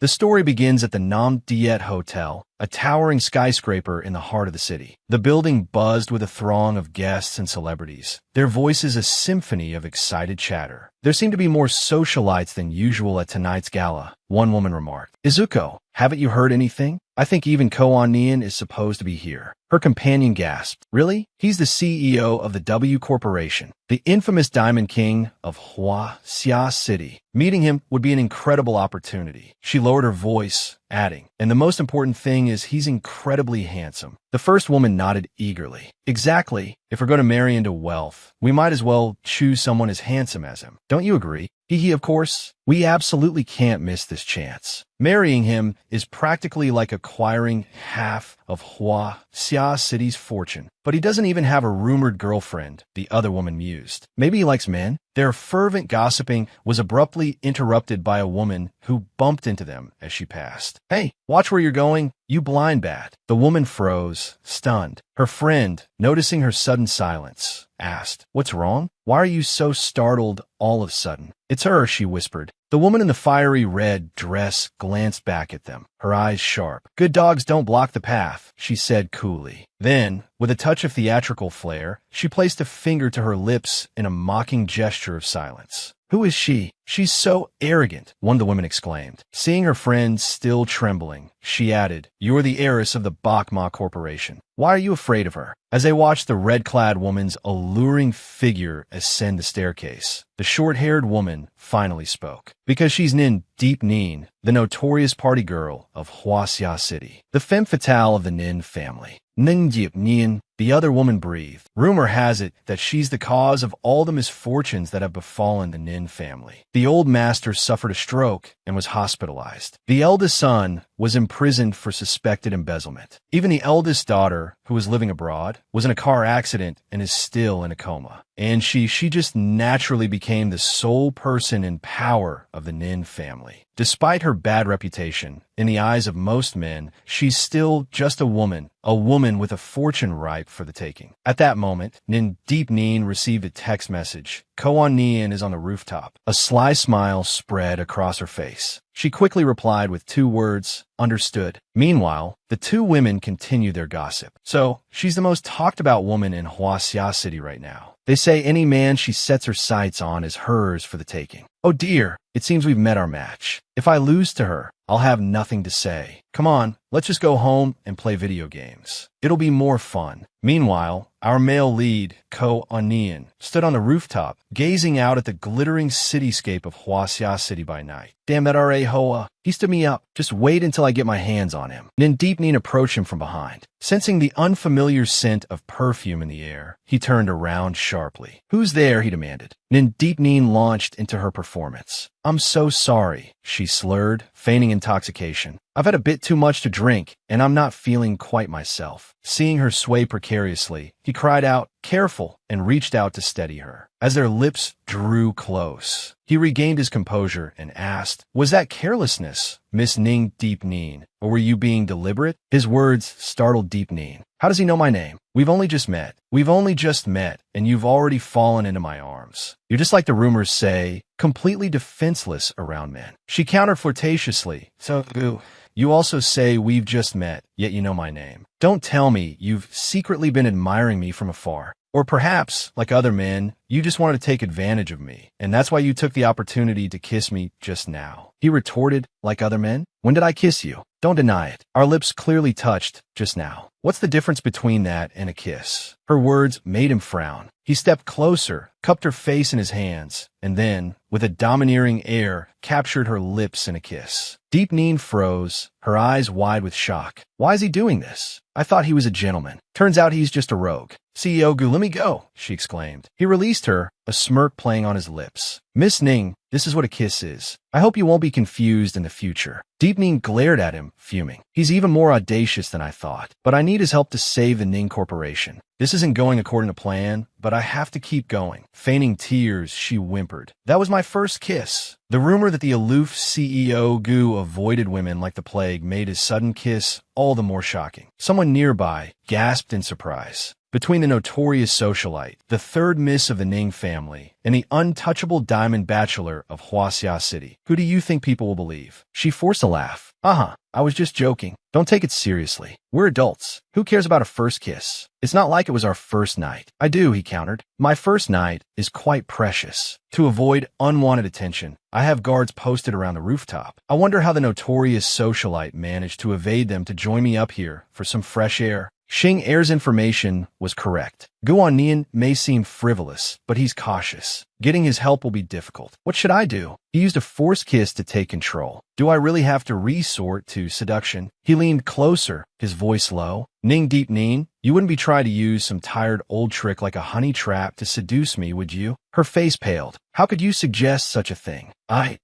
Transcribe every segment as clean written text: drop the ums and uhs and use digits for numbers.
The story begins at the NAMA-MANGAI Hotel, a towering skyscraper in the heart of the city. The building buzzed with a throng of guests and celebrities, their voices a symphony of excited chatter. There seemed to be more socialites than usual at tonight's gala, one woman remarked. Izuko, haven't you heard anything? I think even Ko On-Nian is supposed to be here. Her companion gasped. Really? He's the CEO of the W Corporation, the infamous Diamond King of Hua-Xia City. Meeting him would be an incredible opportunity. She lowered her voice, adding, and the most important thing is he's incredibly handsome. The first woman nodded eagerly. Exactly. If we're going to marry into wealth, we might as well choose someone as handsome as him. Don't you agree? He, of course. We absolutely can't miss this chance. Marrying him is practically like acquiring half of Hua-Xia City's fortune. But he doesn't even have a rumored girlfriend, the other woman mused. Maybe he likes men? Their fervent gossiping was abruptly interrupted by a woman who bumped into them as she passed. Hey, watch where you're going, you blind bat. The woman froze, stunned. Her friend, noticing her sudden silence, asked, What's wrong? Why are you so startled all of a sudden? It's her, she whispered. The woman in the fiery red dress glanced back at them, her eyes sharp. Good dogs don't block the path, she said coolly. Then, with a touch of theatrical flair, she placed a finger to her lips in a mocking gesture of silence. Who is she? She's so arrogant, one of the women exclaimed. Seeing her friend still trembling, she added, You're the heiress of the Bakma Corporation. Why are you afraid of her? As they watched the red-clad woman's alluring figure ascend the staircase, the short-haired woman finally spoke. Because she's Nin Deep Nin, the notorious party girl of Hua-Xia City, the femme fatale of the Nin family. Nin Deep Nin, the other woman breathed. Rumor has it that she's the cause of all the misfortunes that have befallen the Nin family. The old master suffered a stroke and was hospitalized. The eldest son was imprisoned for suspected embezzlement. Even the eldest daughter, who was living abroad, was in a car accident and is still in a coma. And she just naturally became the sole person in power of the Nin family. Despite her bad reputation, in the eyes of most men, she's still just a woman with a fortune ripe for the taking. At that moment, Nin Deep Nin received a text message. Ko On-Nian is on the rooftop. A sly smile spread across her face. She quickly replied with 2 words, understood. Meanwhile, the 2 women continued their gossip. So, she's the most talked about woman in Hua-Xia City right now. They say any man she sets her sights on is hers for the taking. Oh dear, it seems we've met our match. If I lose to her, I'll have nothing to say. Come on, let's just go home and play video games. It'll be more fun. Meanwhile, our male lead, Ko On-Nian, stood on the rooftop, gazing out at the glittering cityscape of Hua-Xia City by night. Damn that R.A. Hoa. He stood me up. Just wait until I get my hands on him. Nin Deep Nin approached him from behind. Sensing the unfamiliar scent of perfume in the air, he turned around sharply. Who's there? He demanded. Nin Deep Nin launched into her performance. I'm so sorry, she slurred, feigning intoxication. I've had a bit too much to drink, and I'm not feeling quite myself. Seeing her sway precariously, he cried out, Careful, and reached out to steady her. As their lips drew close, he regained his composure and asked, Was that carelessness, Miss Ning Deep Nin, or were you being deliberate? His words startled Deep Nin. How does he know my name? We've only just met, and you've already fallen into my arms. You're just like the rumors say, completely defenseless around men. She countered flirtatiously. So, you also say we've just met, yet you know my name. Don't tell me you've secretly been admiring me from afar. Or perhaps, like other men, you just wanted to take advantage of me, and that's why you took the opportunity to kiss me just now. He retorted, like other men? When did I kiss you? Don't deny it. Our lips clearly touched just now. What's the difference between that and a kiss? Her words made him frown. He stepped closer, cupped her face in his hands, and then, with a domineering air, captured her lips in a kiss. Deep Nin froze, her eyes wide with shock. Why is he doing this? I thought he was a gentleman. Turns out he's just a rogue. CEO Gu, let me go, she exclaimed. He released her, a smirk playing on his lips. Miss Ning, this is what a kiss is. I hope you won't be confused in the future. Deep Nin glared at him, fuming. He's even more audacious than I thought, but I need his help to save the Ning Corporation. This isn't going according to plan, but I have to keep going. Feigning tears, she whimpered. That was my first kiss. The rumor that the aloof CEO Gu avoided women like the plague made his sudden kiss all the more shocking. Someone nearby gasped in surprise. between the notorious socialite, the third miss of the Ning family, and the untouchable diamond bachelor of Huaxia City. Who do you think people will believe? She forced a laugh. I was just joking. Don't take it seriously. We're adults. Who cares about a first kiss? It's not like it was our first night. I do, he countered. My first night is quite precious. To avoid unwanted attention, I have guards posted around the rooftop. I wonder how the notorious socialite managed to evade them to join me up here for some fresh air. Xing Er's information was correct. Guan Nian may seem frivolous, but he's cautious. Getting his help will be difficult. What should I do? He used a forced kiss to take control. Do I really have to resort to seduction? He leaned closer, his voice low. Ning Deep Nin, you wouldn't be trying to use some tired old trick like a honey trap to seduce me, would you? Her face paled. How could you suggest such a thing?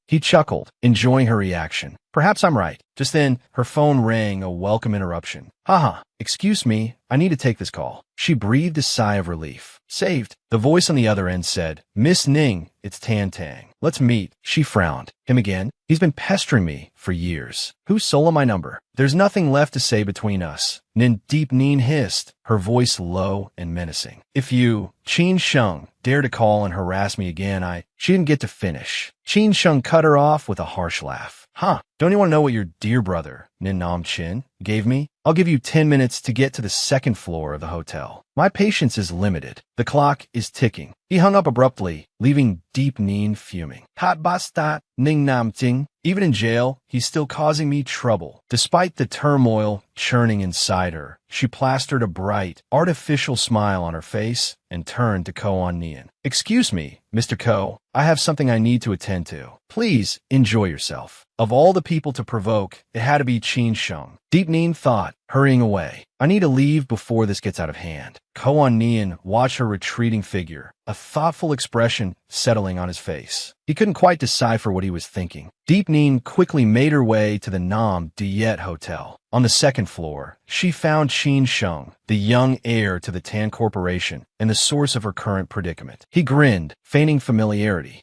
He chuckled, enjoying her reaction. Perhaps I'm right. Just then, her phone rang, a welcome interruption. Excuse me, I need to take this call. She breathed a sigh of relief. Saved. The voice on the other end said, Miss Ning, it's Tan Tang. Let's meet. She frowned. Him again? He's been pestering me for years. Who's stolen my number? There's nothing left to say between us. Nin Deep Nin hissed, her voice low and menacing. If you, Qin Sheng, dare to call and harass me again, She didn't get to finish. Qin Sheng cut her off with a harsh laugh. Don't you want to know what your dear brother, Nin Nam Chin, gave me? I'll give you 10 minutes to get to the second floor of the hotel. My patience is limited. The clock is ticking. He hung up abruptly, leaving Deep Nin fuming. Hot bastat, Ning Nam Ting. Even in jail, he's still causing me trouble. Despite the turmoil churning inside her, she plastered a bright, artificial smile on her face and turned to Koan Nian. Excuse me, Mr. Ko, I have something I need to attend to. Please enjoy yourself. Of all the people to provoke, it had to be Qin Sheng. Deep Nin thought, hurrying away. I need to leave before this gets out of hand. Koan Nian watched her retreating figure, a thoughtful expression settling on his face. He couldn't quite decipher what he was thinking. Deep Nin quickly made her way to the NAMA-MANGAI hotel. On the second floor, she found Qin Sheng, the young heir to the Tan Corporation and the source of her current predicament. He grinned, feigning familiarity.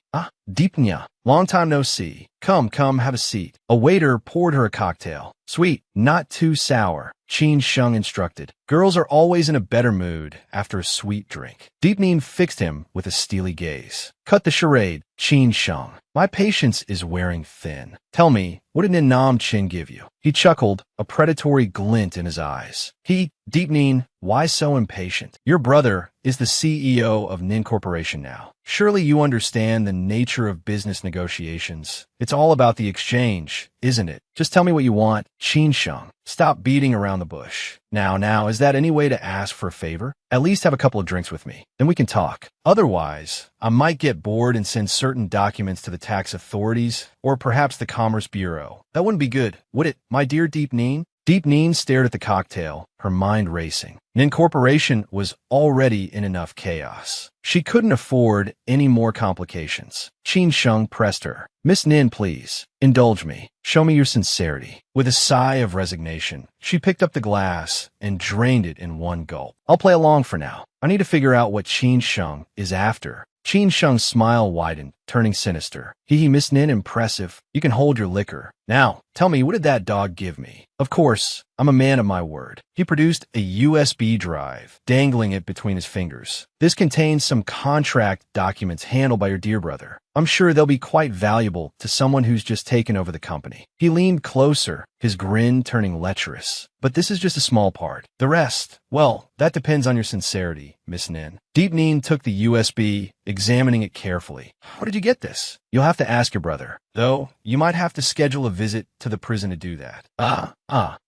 Deep Nya, long time no see. Come, have a seat. A waiter poured her a cocktail. Sweet, not too sour, Qin Sheng instructed. Girls are always in a better mood after a sweet drink. Deep Nin fixed him with a steely gaze. Cut the charade, Qin Sheng. My patience is wearing thin. Tell me, what did Nam Chin give you? He chuckled, a predatory glint in his eyes. Deep Nin, why so impatient? Your brother is the CEO of Nin Corporation now. Surely you understand the nature of business negotiations. It's all about the exchange, isn't it? Just tell me what you want, Qin Sheng. Stop beating around the bush. Now, is that any way to ask for a favor? At least have a couple of drinks with me. Then we can talk. Otherwise, I might get bored and send certain documents to the tax authorities or perhaps the Commerce Bureau. That wouldn't be good, would it, my dear Deep Nin? Deep Nin stared at the cocktail, her mind racing. Nin Corporation was already in enough chaos. She couldn't afford any more complications. Qin Sheng pressed her. Miss Nin, please, indulge me. Show me your sincerity. With a sigh of resignation, she picked up the glass and drained it in one gulp. I'll play along for now. I need to figure out what Qin Sheng is after. Qin Sheng's smile widened, turning sinister. Miss Nin, impressive. You can hold your liquor. Now, tell me, what did that dog give me? Of course, I'm a man of my word. He produced a USB drive, dangling it between his fingers. This contains some contract documents handled by your dear brother. I'm sure they'll be quite valuable to someone who's just taken over the company. He leaned closer, his grin turning lecherous. But this is just a small part. The rest, well, that depends on your sincerity, Miss Nin. Deep Nin took the USB, examining it carefully. How did you get this? You'll have to ask your brother. Though, you might have to schedule a visit to the prison to do that.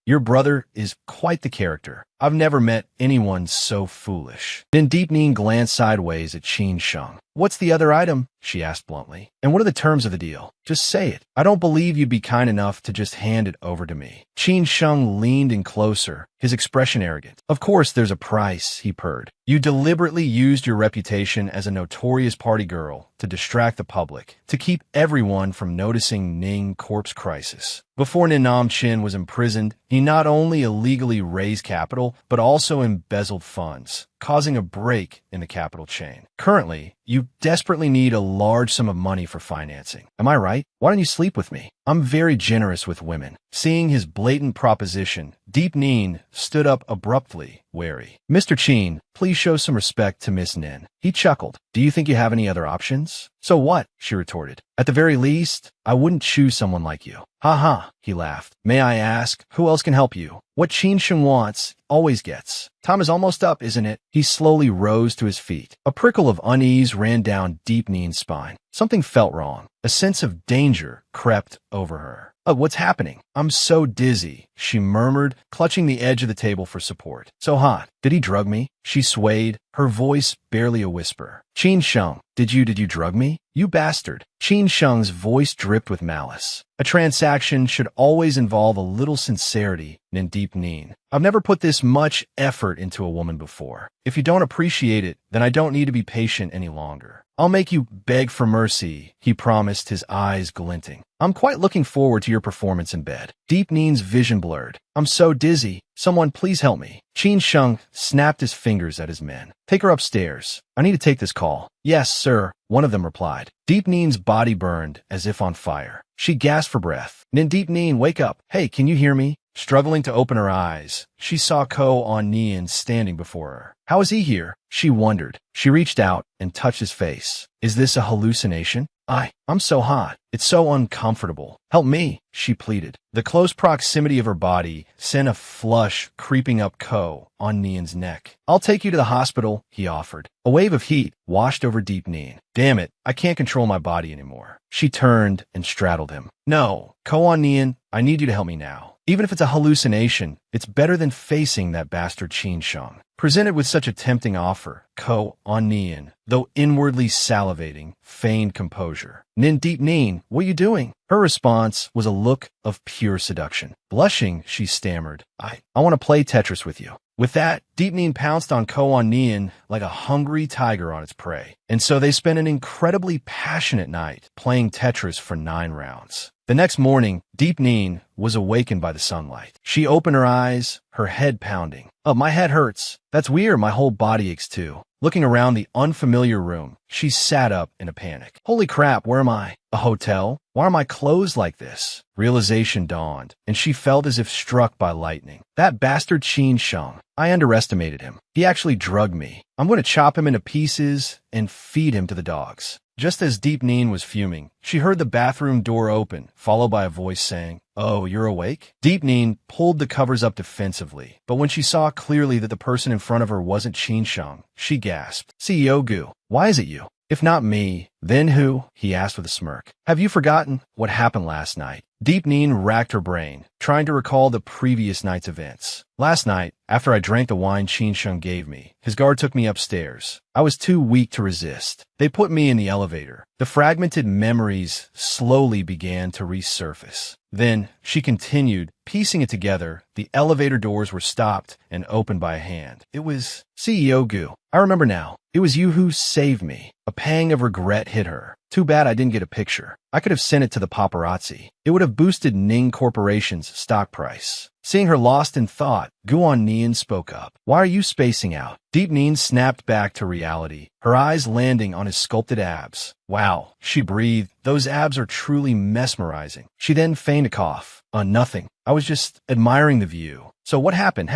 Your brother is quite the character. I've never met anyone so foolish. Then Deep Nin glanced sideways at Qin Sheng. What's the other item? She asked bluntly. And what are the terms of the deal? Just say it. I don't believe you'd be kind enough to just hand it over to me. Qin Sheng leaned in closer, his expression arrogant. Of course there's a price, he purred. You deliberately used your reputation as a notorious party girl to distract the public, to keep everyone from noticing Ning Corp's crisis. Before Nam Chin was imprisoned, he not only illegally raised capital, but also embezzled funds, causing a break in the capital chain. Currently, you desperately need a large sum of money for financing. Am I right? Why don't you sleep with me? I'm very generous with women. Seeing his blatant proposition, Deep Nin stood up abruptly, wary. Mr. Qin, please show some respect to Miss Nin. He chuckled. Do you think you have any other options? So what? She retorted. At the very least, I wouldn't choose someone like you. Ha ha, he laughed. May I ask, who else can help you? What Qin Sheng wants, always gets. Time is almost up, isn't it? He slowly rose to his feet. A prickle of unease ran down Deep Nin's spine. Something felt wrong. A sense of danger crept over her. What's happening? I'm so dizzy, she murmured, clutching the edge of the table for support. So hot. Did he drug me? She swayed, her voice barely a whisper. Qin Sheng, did you drug me? You bastard. Qin Sheng's voice dripped with malice. A transaction should always involve a little sincerity, Deep Nin. I've never put this much effort into a woman before. If you don't appreciate it, then I don't need to be patient any longer. I'll make you beg for mercy, he promised, his eyes glinting. I'm quite looking forward to your performance in bed. Deep Nin's vision blurred. I'm so dizzy. Someone please help me. Qin Sheng snapped his fingers at his men. Take her upstairs. I need to take this call. Yes, sir, one of them replied. Deep Nin's body burned as if on fire. She gasped for breath. Deep Nin, wake up. Hey, can you hear me? Struggling to open her eyes, she saw Ko-on-Nien standing before her. How is he here? She wondered. She reached out and touched his face. Is this a hallucination? I'm so hot. It's so uncomfortable. Help me, she pleaded. The close proximity of her body sent a flush creeping up Ko-on-Nien's neck. I'll take you to the hospital, he offered. A wave of heat washed over Deep Nin. Damn it, I can't control my body anymore. She turned and straddled him. No, Ko-on-Nien, I need you to help me now. Even if it's a hallucination, it's better than facing that bastard Qin Sheng. Presented with such a tempting offer, Ko-on-Nien, though inwardly salivating, feigned composure. Deep Nin, what are you doing? Her response was a look of pure seduction. Blushing, she stammered, I want to play Tetris with you. With that, Deep Nin pounced on Ko-on-Nien like a hungry tiger on its prey. And so they spent an incredibly passionate night playing Tetris for 9 rounds. The next morning, Deep Nin was awakened by the sunlight. She opened her eyes, her head pounding. Oh, my head hurts. That's weird, my whole body aches too. Looking around the unfamiliar room, she sat up in a panic. Holy crap, where am I? A hotel? Why are my clothes like this? Realization dawned, and she felt as if struck by lightning. That bastard Qin Sheng. I underestimated him. He actually drugged me. I'm going to chop him into pieces and feed him to the dogs. Just as Deep Nin was fuming, she heard the bathroom door open, followed by a voice saying, Oh, you're awake? Deep Nin pulled the covers up defensively, but when she saw clearly that the person in front of her wasn't Qin Sheng, she gasped. CEO Gu, why is it you? If not me, then who? He asked with a smirk. Have you forgotten what happened last night? Deep Nin racked her brain, trying to recall the previous night's events. Last night, after I drank the wine Qin Sheng gave me, his guard took me upstairs. I was too weak to resist. They put me in the elevator. The fragmented memories slowly began to resurface. Then, she continued, piecing it together, the elevator doors were stopped and opened by a hand. It was CEO Gu. I remember now. It was you who saved me. A pang of regret hit her. Too bad I didn't get a picture. I could have sent it to the paparazzi. It would have boosted Ning Corporation's stock price. Seeing her lost in thought, Ko-on-Nien spoke up. Why are you spacing out? Deep Nin snapped back to reality, her eyes landing on his sculpted abs. Wow, she breathed. Those abs are truly mesmerizing. She then feigned a cough. Nothing. I was just admiring the view. So what happened?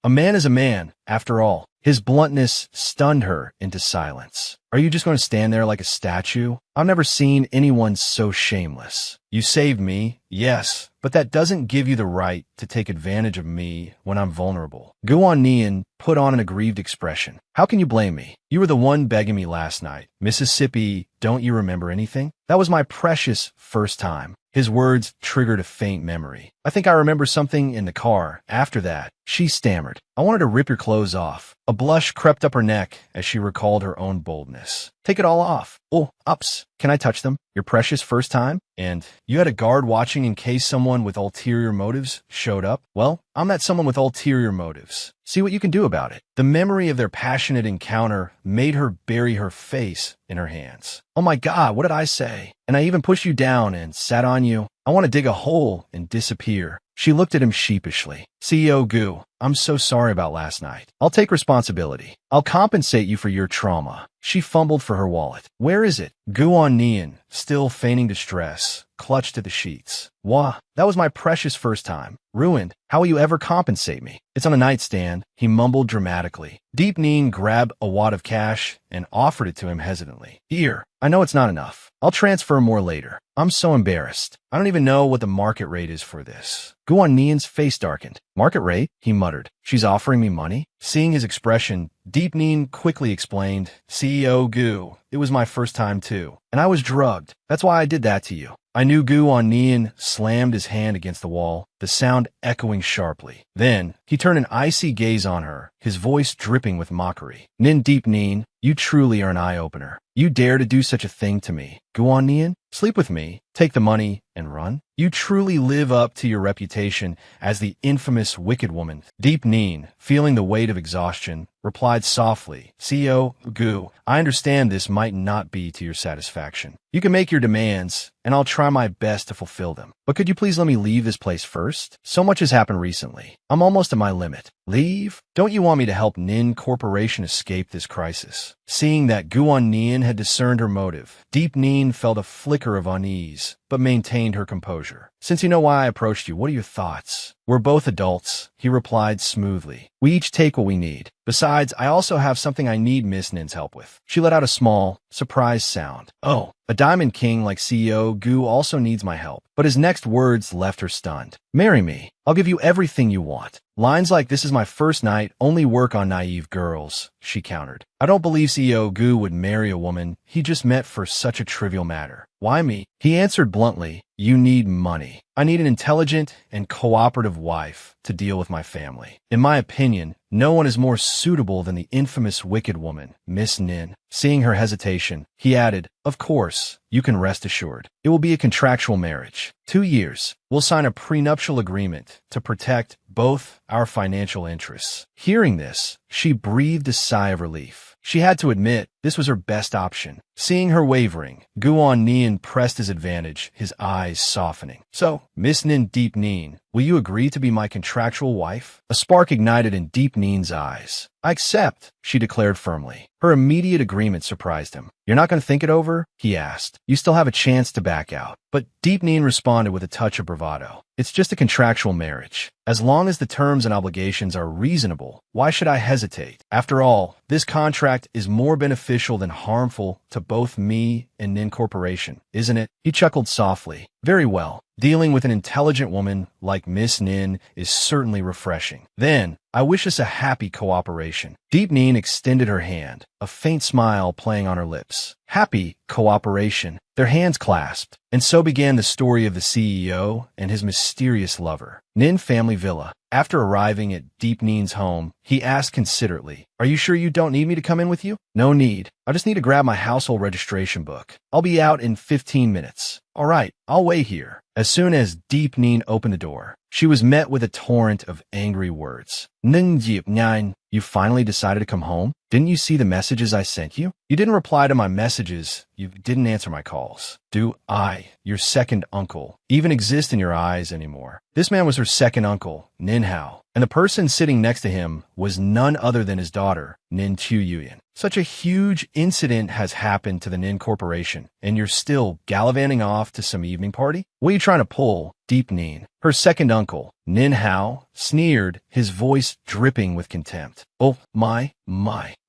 A man is a man, after all. His bluntness stunned her into silence. Are you just going to stand there like a statue? I've never seen anyone so shameless. You saved me, yes, but that doesn't give you the right to take advantage of me when I'm vulnerable. Ko-on-Nien put on an aggrieved expression. How can you blame me? You were the one begging me last night. Mississippi, don't you remember anything? That was my precious first time. His words triggered a faint memory. I think I remember something in the car. After that, she stammered. I wanted to rip your clothes off. A blush crept up her neck as she recalled her own boldness. Take it all off. Oh, ups. Can I touch them? Your precious first time? And you had a guard watching in case someone with ulterior motives showed up? Well, I'm that someone with ulterior motives. See what you can do about it. The memory of their passionate encounter made her bury her face in her hands. Oh my God, what did I say? And I even pushed you down and sat on you. I want to dig a hole and disappear. She looked at him sheepishly. CEO Gu, I'm so sorry about last night. I'll take responsibility. I'll compensate you for your trauma. She fumbled for her wallet. Where is it? Guan Nian, still feigning distress, clutched at the sheets. Wah, that was my precious first time. Ruined. How will you ever compensate me? It's on a nightstand, he mumbled dramatically. Deep Neen grabbed a wad of cash and offered it to him hesitantly. Here, I know it's not enough. I'll transfer more later. I'm so embarrassed. I don't even know what the market rate is for this. Guan Nian's face darkened. Market rate? He muttered. She's offering me money? Seeing his expression, Deep Neen quickly explained, CEO Gu, it was my first time too. And I was drugged. That's why I did that to you. I knew Guan Nian slammed his hand against the wall, the sound echoing sharply. Then, he turned an icy gaze on her, his voice dripping with mockery. Nin Deep Neen, you truly are an eye-opener. You dare to do such a thing to me. Guan Nian, sleep with me, take the money, and run? You truly live up to your reputation as the infamous wicked woman. Deep Neen, feeling the weight of exhaustion, replied softly, CEO Gu, I understand this might not be to your satisfaction. You can make your demands, and I'll try my best to fulfill them. But could you please let me leave this place first? So much has happened recently. I'm almost at my limit. Leave? Don't you want me to help Nin Corporation escape this crisis? Seeing that Guan Nian had discerned her motive, Deep Neen felt a flicker of unease, but maintained her composure. Since you know why I approached you, what are your thoughts? We're both adults, he replied smoothly. We each take what we need. Besides, I also have something I need Miss Nin's help with. She let out a small, surprised sound. Oh, a Diamond King like CEO Gu also needs my help. But his next words left her stunned. Marry me. I'll give you everything you want. Lines like this is my first night only work on naive girls, she countered. I don't believe CEO Gu would marry a woman he just met for such a trivial matter. Why me? He answered bluntly, you need money. I need an intelligent and cooperative wife to deal with my family. In my opinion, no one is more suitable than the infamous wicked woman, Miss Nin. Seeing her hesitation, he added, of course, you can rest assured. It will be a contractual marriage. 2 years. We'll sign a prenuptial agreement to protect both our financial interests. Hearing this, she breathed a sigh of relief. She had to admit this was her best option. Seeing her wavering, Guan Nian pressed his advantage, his eyes softening. So, Miss Nin Deep Neen, will you agree to be my contractual wife? A spark ignited in Deep Neen's eyes. I accept, she declared firmly. Her immediate agreement surprised him. You're not going to think it over? He asked. You still have a chance to back out. But Deep Neen responded with a touch of bravado. It's just a contractual marriage. As long as the terms and obligations are reasonable, why should I hesitate? After all, this contract is more beneficial than harmful to both me and Nin Corporation, isn't it? He chuckled softly. Very well. Dealing with an intelligent woman like Miss Nin is certainly refreshing. Then, I wish us a happy cooperation. Deep Neen extended her hand, a faint smile playing on her lips. Happy cooperation. Their hands clasped, and so began the story of the CEO and his mysterious lover. Nin Family Villa. After arriving at Deep Neen's home, he asked considerately, Are you sure you don't need me to come in with you? No need. I just need to grab my household registration book. I'll be out in 15 minutes. All right, I'll wait here. As soon as Deep Neen opened the door, she was met with a torrent of angry words. Ning Deep Nine, you finally decided to come home? Didn't you see the messages I sent you? You didn't reply to my messages. You didn't answer my calls. Do I, your second uncle, even exist in your eyes anymore? This man was her second uncle, Nin Hao, and the person sitting next to him was none other than his daughter, Nin Chu Yuyan. Such a huge incident has happened to the Nin Corporation, and you're still gallivanting off to some evening party? What are you trying to pull, Deep Neen? Her second uncle, Nin Hao, sneered, his voice dripping with contempt. Oh, my.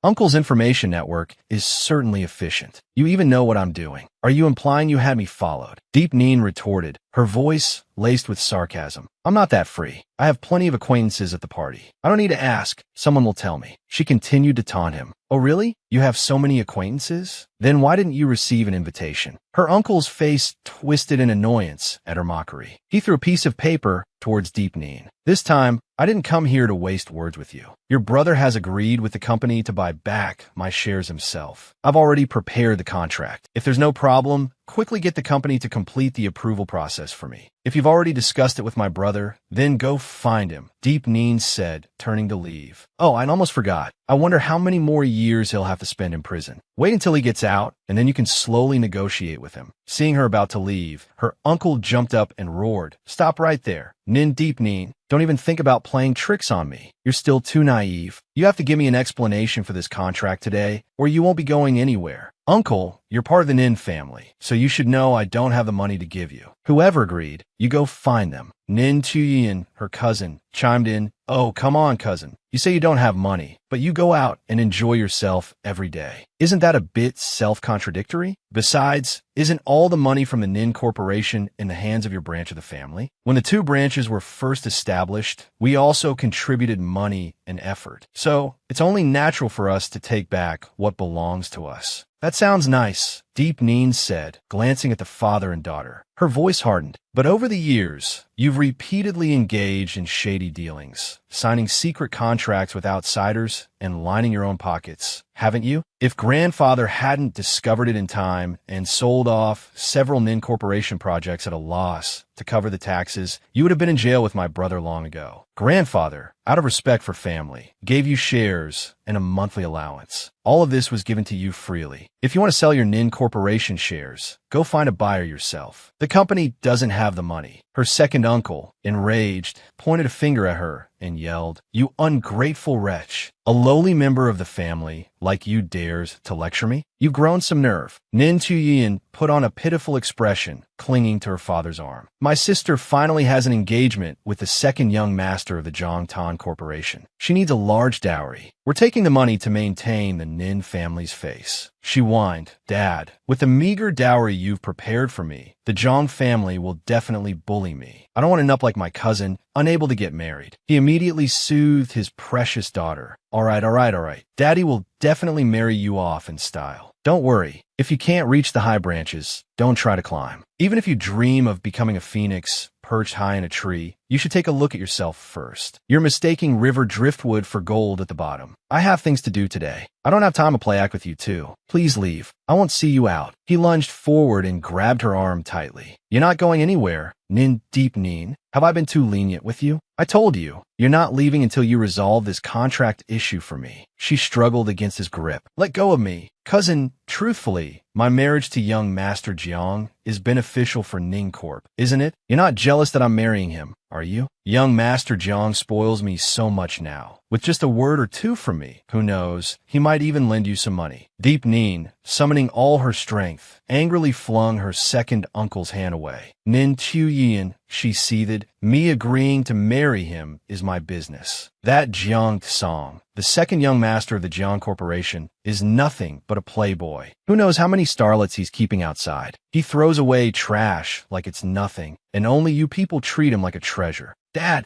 Uncle's information network is certainly efficient. You even know what I'm doing. Are you implying you had me followed? Deep Neen retorted, her voice laced with sarcasm. I'm not that free. I have plenty of acquaintances at the party. I don't need to ask. Someone will tell me. She continued to taunt him. Oh, really? You have so many acquaintances? Then why didn't you receive an invitation? Her uncle's face twisted in annoyance at her mockery. He threw a piece of paper towards Deep Neen. This time, I didn't come here to waste words with you. Your brother has agreed with the company to buy back my shares himself. I've already prepared the contract. If there's no problem, quickly get the company to complete the approval process for me. If you've already discussed it with my brother, then go find him, Deep Neen said, turning to leave. Oh, I almost forgot. I wonder how many more years he'll have to spend in prison. Wait until he gets out, and then you can slowly negotiate with him. Seeing her about to leave, her uncle jumped up and roared. Stop right there. Nin Deep Neen, don't even think about playing tricks on me. You're still too naive. You have to give me an explanation for this contract today, or you won't be going anywhere. Uncle, you're part of the Nin family, so you should know I don't have the money to give you. Whoever agreed, you go find them. Nin Chuyin, her cousin, chimed in, "Oh, come on, cousin. You say you don't have money, but you go out and enjoy yourself every day. Isn't that a bit self-contradictory? Besides, isn't all the money from the Nin Corporation in the hands of your branch of the family? When the two branches were first established, we also contributed money and effort. So, it's only natural for us to take back what belongs to us." "That sounds nice," Deep Neen said, glancing at the father and daughter. Her voice hardened. "But over the years, you've repeatedly engaged in shady dealings, signing secret contracts with outsiders and lining your own pockets, haven't you? If grandfather hadn't discovered it in time and sold off several Nin Corporation projects at a loss to cover the taxes, you would have been in jail with my brother long ago. Grandfather, out of respect for family, gave you shares and a monthly allowance. All of this was given to you freely. If you want to sell your Nin Corporation shares, go find a buyer yourself. The company doesn't have the money." Her second uncle, enraged, pointed a finger at her and yelled, "You ungrateful wretch! A lowly member of the family, like you, dares to lecture me? You've grown some nerve." Nin Chuyin put on a pitiful expression, clinging to her father's arm. "My sister finally has an engagement with the second young master of the Zhongtan Corporation. She needs a large dowry. We're taking the money to maintain the Nin family's face." She whined, "Dad, with the meager dowry you've prepared for me, the Zhang family will definitely bully me. I don't want to end up like my cousin, unable to get married." He immediately soothed his precious daughter. All right. Daddy will definitely marry you off in style. Don't worry. If you can't reach the high branches, don't try to climb. Even if you dream of becoming a phoenix perched high in a tree, you should take a look at yourself first. You're mistaking river driftwood for gold at the bottom. I have things to do today. I don't have time to play act with you too. Please leave. I won't see you out." He lunged forward and grabbed her arm tightly. "You're not going anywhere, Nin Deep Neen. Have I been too lenient with you? I told you, you're not leaving until you resolve this contract issue for me." She struggled against his grip. "Let go of me. Cousin, truthfully, my marriage to young Master Jiang is beneficial for Ning Corp, isn't it? You're not jealous that I'm marrying him, are you? Young Master Jiang spoils me so much now. With just a word or two from me, who knows, he might even lend you some money." Deep Neen, summoning all her strength, angrily flung her second uncle's hand away. "Nin Chuyin," she seethed, "me agreeing to marry him is my business. That Jiang Tsang, the second young master of the Jiang Corporation, is nothing but a playboy. Who knows how many starlets he's keeping outside. He throws away trash like it's nothing, and only you people treat him like a treasure. Dad,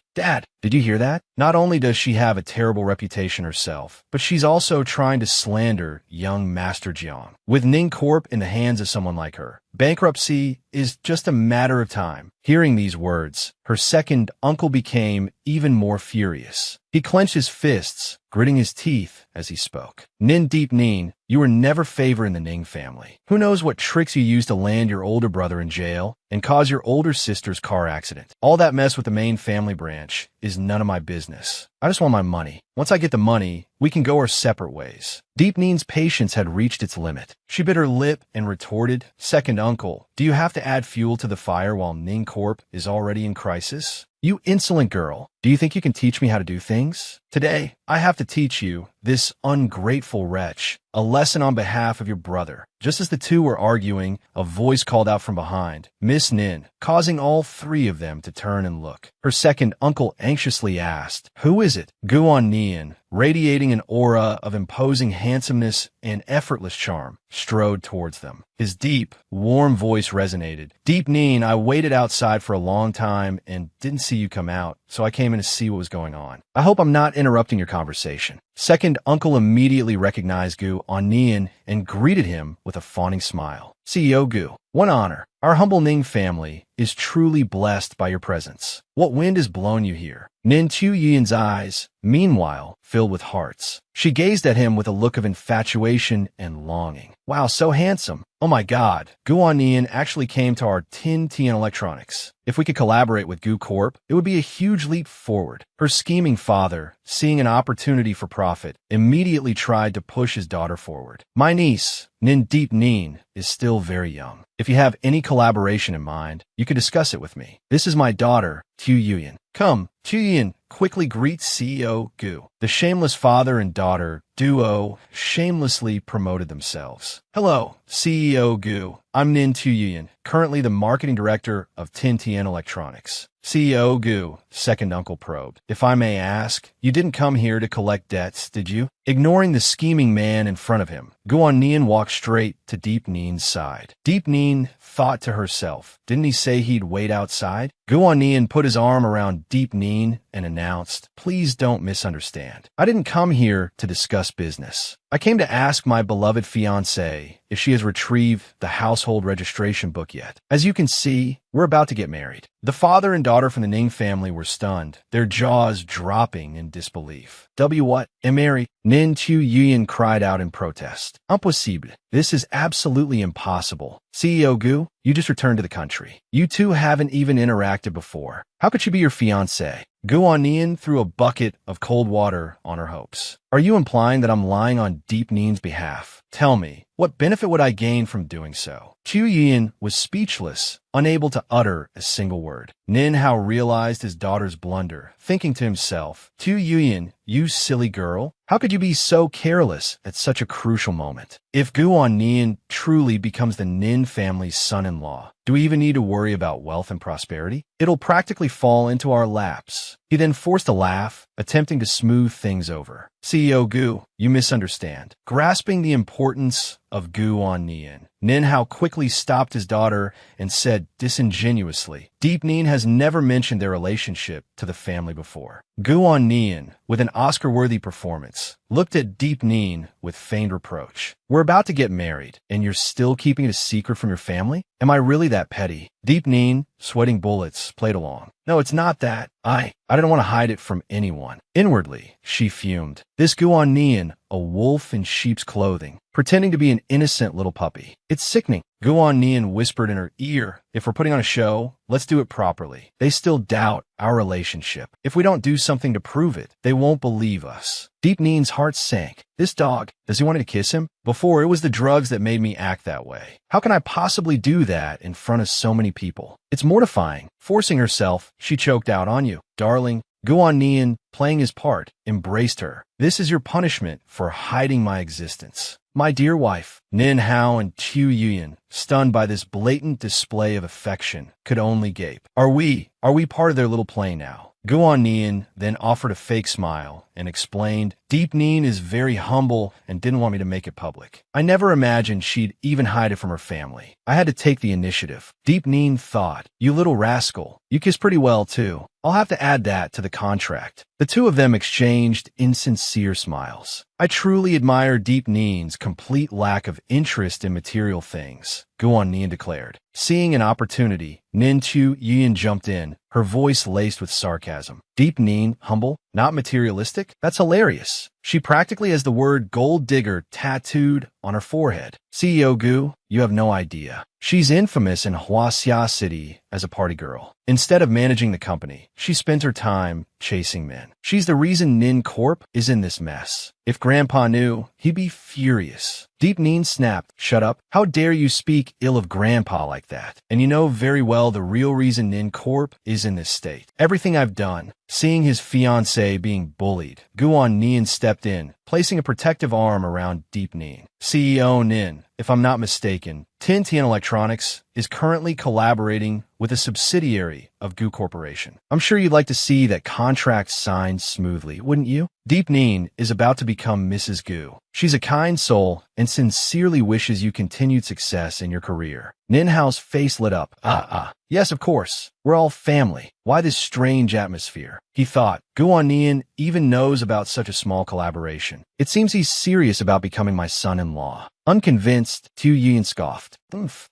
did you hear that? Not only does she have a terrible reputation herself, but she's also trying to slander young Master Jiang. With Ning Corp in the hands of someone like her, bankruptcy is just a matter of time." Hearing these words, her second uncle became even more furious. He clenched his fists, gritting his teeth as he spoke. "Nin Deep Neen, you were never favored in the Ning family. Who knows what tricks you used to land your older brother in jail and cause your older sister's car accident. All that mess with the main family branch is none of my business. I just want my money. Once I get the money, we can go our separate ways." Deep Neen's patience had reached its limit. She bit her lip and retorted, "Second uncle, do you have to add fuel to the fire while Ning Corp is already in crisis? You insolent girl, do you think you can teach me how to do things? Today, I have to teach you, this ungrateful wretch, a lesson on behalf of your brother." Just as the two were arguing, a voice called out from behind, "Miss Nin," causing all three of them to turn and look. Her second uncle anxiously asked, "Who is it?" Guan Nian, radiating an aura of imposing handsomeness and effortless charm, strode towards them. His deep, warm voice resonated. "Deep Neen, I waited outside for a long time and didn't see you come out, so I came in to see what was going on. I hope I'm not interrupting your conversation." Second uncle immediately recognized Gu Onian and greeted him with a fawning smile. "CEO Gu, what honor. Our humble Ning family is truly blessed by your presence. What wind has blown you here?" Nin Chuyian's eyes, meanwhile, filled with hearts. She gazed at him with a look of infatuation and longing. "Wow, so handsome. Oh my god, Guanian actually came to our Tin Tian Electronics. If we could collaborate with Gu Corp, it would be a huge leap forward." Her scheming father, seeing an opportunity for profit, immediately tried to push his daughter forward. "My niece, Nin Deep Neen, is still very young. If you have any collaboration in mind, you can discuss it with me. This is my daughter, Tu Yuyan. Come, Chuyin quickly greets CEO Gu. The shameless father and daughter duo shamelessly promoted themselves. Hello, CEO Gu. I'm Nin Chuyin, currently the marketing director of Tintian Electronics. CEO Gu, second uncle probed. If I may ask, you didn't come here to collect debts, did you? Ignoring the scheming man in front of him, Guan walked straight to Deep Nin's side. Deep Nin thought to herself, didn't he say he'd wait outside? Guan put his arm around Deep Nin and announced, please don't misunderstand. I didn't come here to discuss business. I came to ask my beloved fiancée if she has retrieved the household registration book yet. As you can see, we're about to get married. The father and daughter from the Ning family were stunned, their jaws dropping in disbelief. What? Married? Nin Chuyin cried out in protest. Impossible. This is absolutely impossible. CEO Gu, you just returned to the country. You two haven't even interacted before. How could she be your fiancée? Guan threw a bucket of cold water on her hopes. Are you implying that I'm lying on Deep Nin's behalf? Tell me, what benefit would I gain from doing so? Chuyin was speechless, unable to utter a single word. Nin Hao realized his daughter's blunder, thinking to himself, Chuyin, you silly girl, how could you be so careless at such a crucial moment? If Guan truly becomes the Nin family's son-in-law, do we even need to worry about wealth and prosperity? It'll practically fall into our laps. He then forced a laugh, attempting to smooth things over. CEO Gu, you misunderstand. Grasping the importance of Guan Nin Hao quickly stopped his daughter and said disingenuously, Deep Nin has never mentioned their relationship to the family before. Guan with an Oscar-worthy performance, looked at Deep Nin with feigned reproach. We're about to get married, and you're still keeping it a secret from your family? Am I really that petty? Deep Nin, sweating bullets, played along. No, it's not that. I didn't want to hide it from anyone. Inwardly, she fumed. This Guan a wolf in sheep's clothing, pretending to be an innocent little puppy. It's sickening. Guan whispered in her ear, if we're putting on a show, let's do it properly. They still doubt our relationship. If we don't do something to prove it, they won't believe us. Deep Nin's heart sank. This dog, does he want me to kiss him? Before, it was the drugs that made me act that way. How can I possibly do that in front of so many people? It's mortifying. Forcing herself, she choked out, on you, darling. Guan playing his part, embraced her. This is your punishment for hiding my existence. My dear wife. Nin Hao and Chuyin, stunned by this blatant display of affection, could only gape. Are we part of their little play now? Guan then offered a fake smile and explained, Deep Nin is very humble and didn't want me to make it public. I never imagined she'd even hide it from her family. I had to take the initiative. Deep Nin thought, you little rascal, you kiss pretty well too. I'll have to add that to the contract. The two of them exchanged insincere smiles. I truly admire Deep Nin's complete lack of interest in material things, Guan declared. Seeing an opportunity, Nin Chuyin jumped in, her voice laced with sarcasm. Deep Nin, humble, not materialistic? That's hilarious. She practically has the word gold digger tattooed on her forehead. CEO Gu, you have no idea. She's infamous in Huaxia City as a party girl. Instead of managing the company, she spent her time chasing men. She's the reason Nin Corp is in this mess. If Grandpa knew, he'd be furious. Deep Nin snapped, shut up. How dare you speak ill of Grandpa like that? And you know very well the real reason Nin Corp is in this state. Everything I've done. Seeing his fiancée being bullied, Guan stepped in, placing a protective arm around Deep Nin. CEO Nin, if I'm not mistaken, Tintian Electronics is currently collaborating with a subsidiary of Gu Corporation. I'm sure you'd like to see that contract signed smoothly, wouldn't you? Deep Nin is about to become Mrs. Gu. She's a kind soul and sincerely wishes you continued success in your career. Nin Hao's face lit up. Yes, of course. We're all family. Why this strange atmosphere? He thought. Guan even knows about such a small collaboration. It seems he's serious about becoming my son-in-law. Unconvinced, Chuyin scoffed.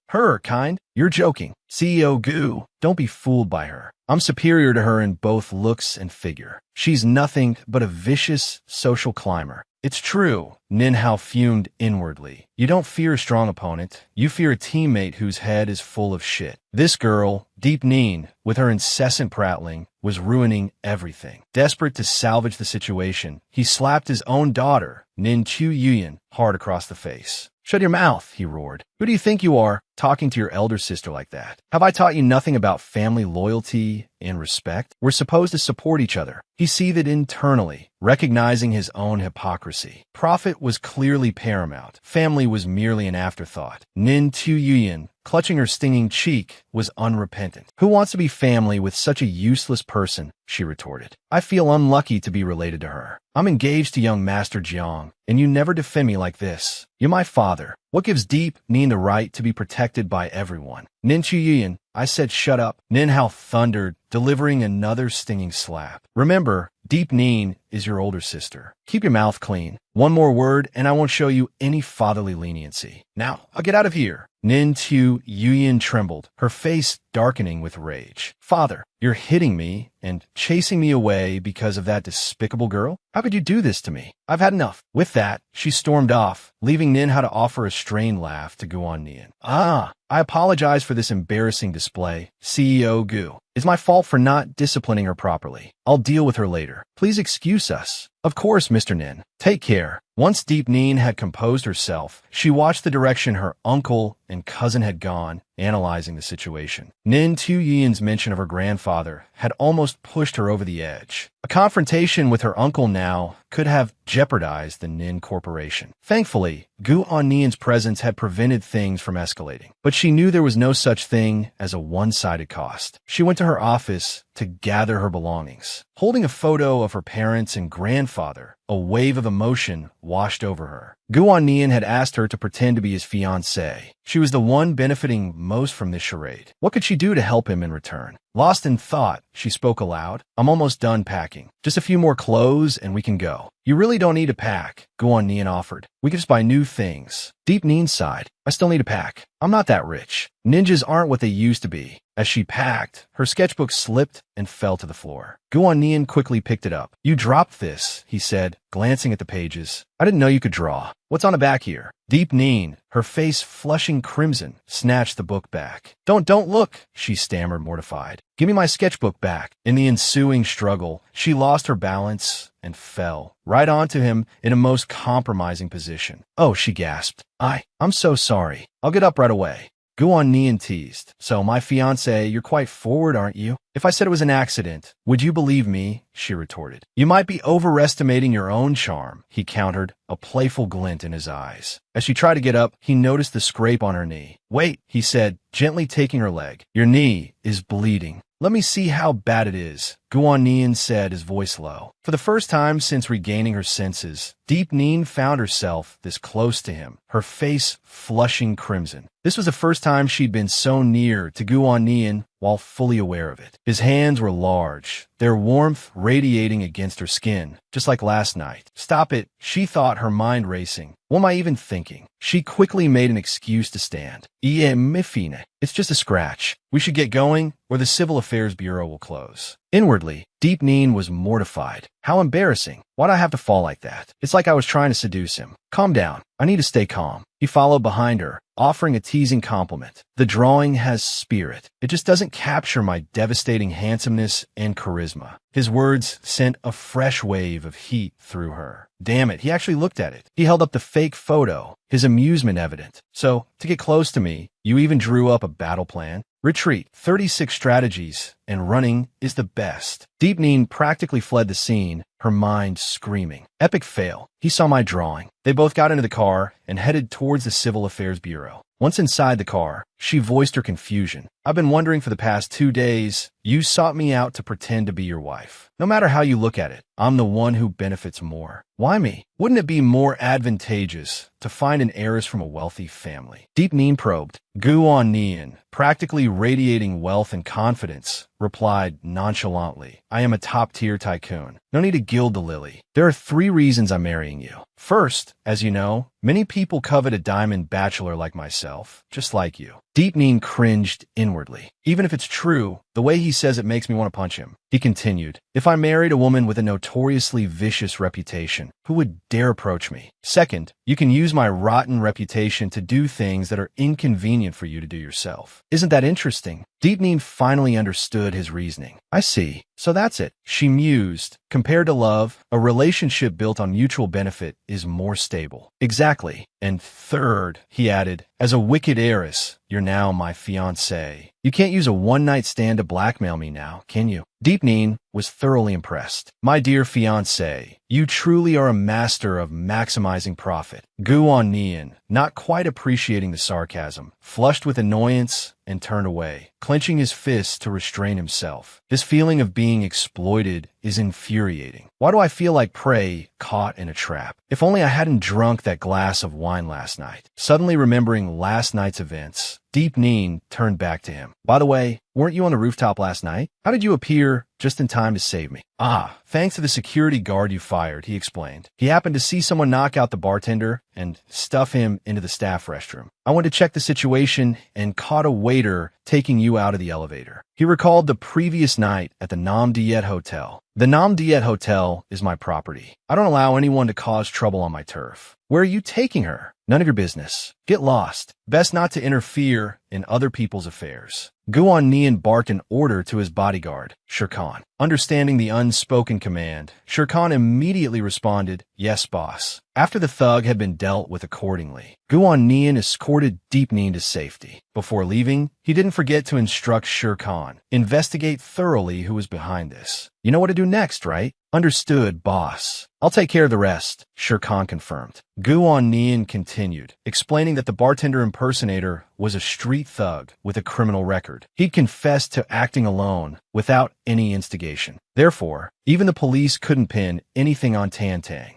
Her kind? You're joking. CEO Gu, don't be fooled by her. I'm superior to her in both looks and figure. She's nothing but a vicious social climber. It's true, Nin Hao fumed inwardly. You don't fear a strong opponent. You fear a teammate whose head is full of shit. This girl, Deep Nin, with her incessant prattling, was ruining everything. Desperate to salvage the situation, he slapped his own daughter, Nin Chuyin, hard across the face. Shut your mouth, he roared. Who do you think you are, talking to your elder sister like that? Have I taught you nothing about family loyalty and respect? We're supposed to support each other. He seethed internally, recognizing his own hypocrisy. Profit was clearly paramount. Family was merely an afterthought. Nin Tu-Yuan, clutching her stinging cheek, was unrepentant. Who wants to be family with such a useless person? She retorted. I feel unlucky to be related to her. I'm engaged to young Master Jiang, and you never defend me like this. You're my father. What gives Deep Nin the right to be protected by everyone? Nin Chuyin, I said shut up. Nin Hao thundered, delivering another stinging slap. Remember, Deep Nin is your older sister. Keep your mouth clean. One more word, and I won't show you any fatherly leniency. Now, I'll get out of here. Nin Tu Yuyin trembled, her face darkening with rage. Father, you're hitting me and chasing me away because of that despicable girl? How could you do this to me? I've had enough. With that, she stormed off, leaving Nin Hao to offer a strained laugh to Guan Nian. I apologize for this embarrassing display, CEO Gu. It's my fault for not disciplining her properly. I'll deal with her later. Please excuse us. Of course, Mr. Nin. Take care. Once Deep Nin had composed herself, she watched the direction her uncle and cousin had gone, analyzing the situation. Nin Tu-Yin's mention of her grandfather had almost pushed her over the edge. A confrontation with her uncle now could have jeopardized the Nin Corporation. Thankfully, Guan Nian's presence had prevented things from escalating, but she knew there was no such thing as a one-sided cost. She went to her office to gather her belongings. Holding a photo of her parents and grandfather, a wave of emotion washed over her. Guan Nian had asked her to pretend to be his fiancée. She was the one benefiting most from this charade. What could she do to help him in return? Lost in thought, she spoke aloud. I'm almost done packing. Just a few more clothes and we can go. You really don't need to pack, Guan Nian offered. We can just buy new things. Deep Nin sighed. I still need to pack. I'm not that rich. Ninjas aren't what they used to be. As she packed, her sketchbook slipped and fell to the floor. Guan Nian quickly picked it up. You dropped this, he said, glancing at the pages. I didn't know you could draw. What's on the back here? Deep Nin, her face flushing crimson, snatched the book back. Don't look, she stammered, mortified. Give me my sketchbook back. In the ensuing struggle, she lost her balance and fell right onto him in a most compromising position. Oh, she gasped. I'm so sorry. I'll get up right away. Guan Nian teased. So, my fiancé, you're quite forward, aren't you? If I said it was an accident, would you believe me? She retorted. You might be overestimating your own charm, he countered, a playful glint in his eyes. As she tried to get up, he noticed the scrape on her knee. Wait, he said, gently taking her leg. Your knee is bleeding. Let me see how bad it is, Guan Nian said, his voice low. For the first time since regaining her senses, Deep Nin found herself this close to him, her face flushing crimson. This was the first time she'd been so near to Guan Nian while fully aware of it. His hands were large, their warmth radiating against her skin, just like last night. Stop it, she thought, her mind racing. What am I even thinking? She quickly made an excuse to stand. It's just a scratch. We should get going, or the Civil Affairs Bureau will close. Inwardly, Deep Nin was mortified. How embarrassing. Why'd I have to fall like that? It's like I was trying to seduce him. Calm down. I need to stay calm. He followed behind her, offering a teasing compliment. The drawing has spirit. It just doesn't capture my devastating handsomeness and charisma. His words sent a fresh wave of heat through her. Damn it, he actually looked at it. He held up the fake photo, his amusement evident. So, to get close to me, you even drew up a battle plan? Retreat, 36 strategies, and running is the best. Deep Nin practically fled the scene, her mind screaming. Epic fail. He saw my drawing. They both got into the car and headed towards the Civil Affairs Bureau. Once inside the car, she voiced her confusion. I've been wondering for the past 2 days. You sought me out to pretend to be your wife. No matter how you look at it, I'm the one who benefits more. Why me? Wouldn't it be more advantageous to find an heiress from a wealthy family? Deep Nin probed. Guan Nian, practically radiating wealth and confidence, replied nonchalantly. I am a top-tier tycoon. No need to gild the lily. There are 3 reasons I'm marrying you. First, as you know, many people covet a diamond bachelor like myself, just like you. Deep Nin cringed inwardly. Even if it's true, the way he says it makes me want to punch him. He continued, if I married a woman with a notoriously vicious reputation, who would dare approach me? Second, you can use my rotten reputation to do things that are inconvenient for you to do yourself. Isn't that interesting? Deep Nin finally understood his reasoning. I see. So that's it, she mused. Compared to love, a relationship built on mutual benefit is more stable. Exactly. And third, he added, as a wicked heiress, you're now my fiancée. You can't use a one-night stand to blackmail me now, can you? Deepneen was thoroughly impressed. My dear fiancé, you truly are a master of maximizing profit. Guan Nian, not quite appreciating the sarcasm, flushed with annoyance and turned away, clenching his fists to restrain himself. This feeling of being exploited is infuriating. Why do I feel like prey caught in a trap? If only I hadn't drunk that glass of wine last night. Suddenly remembering last night's events, Deepneen turned back to him. By the way, weren't you on the rooftop last night? How did you appear just in time to save me? Ah, thanks to the security guard you fired, he explained. He happened to see someone knock out the bartender and stuff him into the staff restroom. I went to check the situation and caught a waiter taking you out of the elevator. He recalled the previous night at the NAMA-MANGAI hotel. The NAMA-MANGAI hotel is my property. I don't allow anyone to cause trouble on my turf. Where are you taking her? None of your business. Get lost. Best not to interfere in other people's affairs. Guan Nian barked an order to his bodyguard, Shirkan. Understanding the unspoken command, Shirkan immediately responded, yes, boss. After the thug had been dealt with accordingly, Guan Nian escorted Deepneen to safety. Before leaving, he didn't forget to instruct Shirkan, investigate thoroughly who was behind this. You know what to do next, right? Understood, boss. I'll take care of the rest, Shirkan confirmed. Guan Nian continued, explaining that the bartender impersonator was a street thug with a criminal record. He'd confessed to acting alone without any instigation. Therefore, even the police couldn't pin anything on Tan Tang.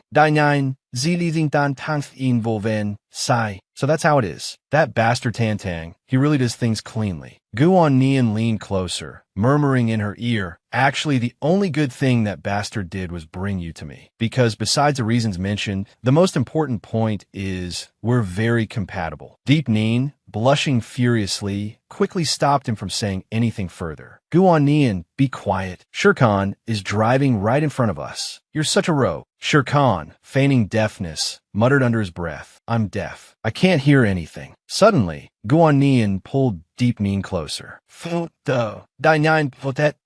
So that's how it is. That bastard Tan Tang, he really does things cleanly. Guan Nian leaned closer, murmuring in her ear, actually the only good thing that bastard did was bring you to me. Because besides the reasons mentioned, the most important point is we're very compatible. Deepneen, blushing furiously, quickly stopped him from saying anything further. Guan Nian, be quiet. Shirkan is driving right in front of us. You're such a rogue. Shirkan, feigning deafness, muttered under his breath, I'm deaf. I can't hear anything. Suddenly, Guan Nian pulled Deepneen closer.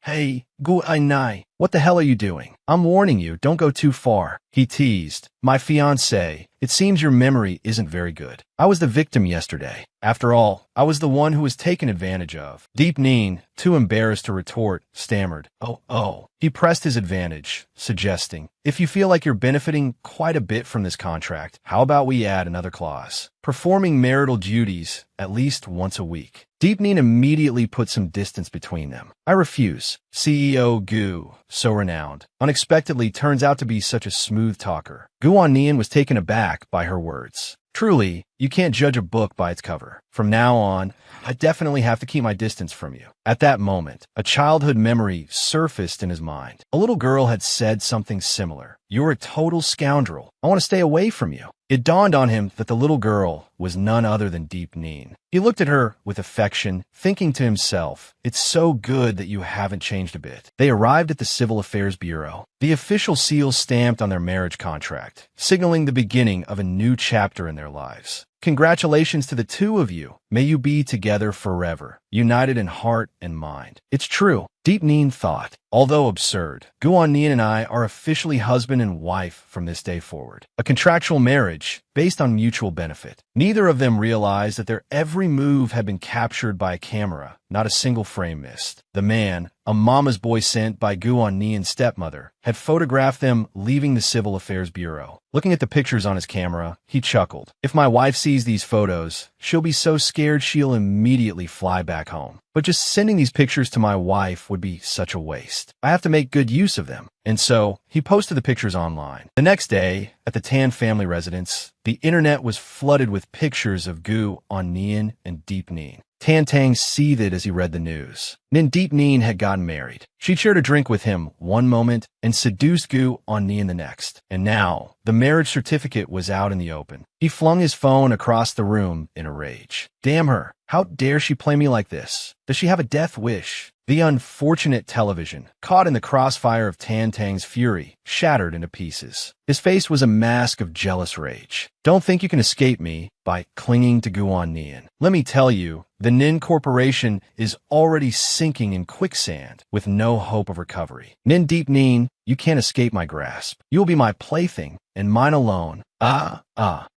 Hey, Guan, what the hell are you doing? I'm warning you, don't go too far. He teased. My fiancé, it seems your memory isn't very good. I was the victim yesterday. After all, I was the one who was taken advantage of. Deepneen, too embarrassed to retort, stammered. Oh. He pressed his advantage, suggesting, if you feel like you're benefiting quite a bit from this contract, how about we add another clause? Performing marital duties at least once a week. Deepneen immediately put some distance between them. I refuse. CEO Gu, so renowned, unexpectedly turns out to be such a smooth talker. Guan Nian was taken aback by her words. Truly, you can't judge a book by its cover. From now on, I definitely have to keep my distance from you. At that moment, a childhood memory surfaced in his mind. A little girl had said something similar. You're a total scoundrel. I want to stay away from you. It dawned on him that the little girl was none other than Deepneen. He looked at her with affection, thinking to himself, it's so good that you haven't changed a bit. They arrived at the Civil Affairs Bureau. The official seal stamped on their marriage contract, signaling the beginning of a new chapter in their lives. Congratulations to the two of you. May you be together forever, united in heart and mind. It's true, Deepneen thought. Although absurd, Guan Nian and I are officially husband and wife from this day forward. A contractual marriage based on mutual benefit. Neither of them realized that their every move had been captured by a camera, not a single frame missed. The man, a mama's boy sent by Guan Nian's stepmother, had photographed them leaving the Civil Affairs Bureau. Looking at the pictures on his camera, he chuckled. If my wife sees these photos, she'll be so scared she'll immediately fly back home. But just sending these pictures to my wife would be such a waste. I have to make good use of them. And so, he posted the pictures online. The next day, at the Tan family residence, the internet was flooded with pictures of Guan Nian and Deepneen. Tan Tang seethed as he read the news. Then Deepneen had gotten married. She'd shared a drink with him one moment and seduced Guan Nian the next. And now, the marriage certificate was out in the open. He flung his phone across the room in a rage. Damn her. How dare she play me like this? Does she have a death wish? The unfortunate television, caught in the crossfire of Tan Tang's fury, shattered into pieces. His face was a mask of jealous rage. Don't think you can escape me by clinging to Guan Nian. Let me tell you, The Nin Corporation is already sinking in quicksand with no hope of recovery. Nin Deep Nin, you can't escape my grasp. You will be my plaything, and mine alone.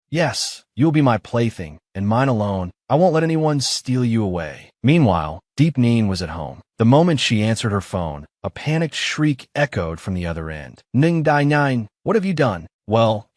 Yes, you will be my plaything, and mine alone. I won't let anyone steal you away. Meanwhile, Deep Nin was at home. The moment she answered her phone, a panicked shriek echoed from the other end. Ning Dai Nine, what have you done? Well,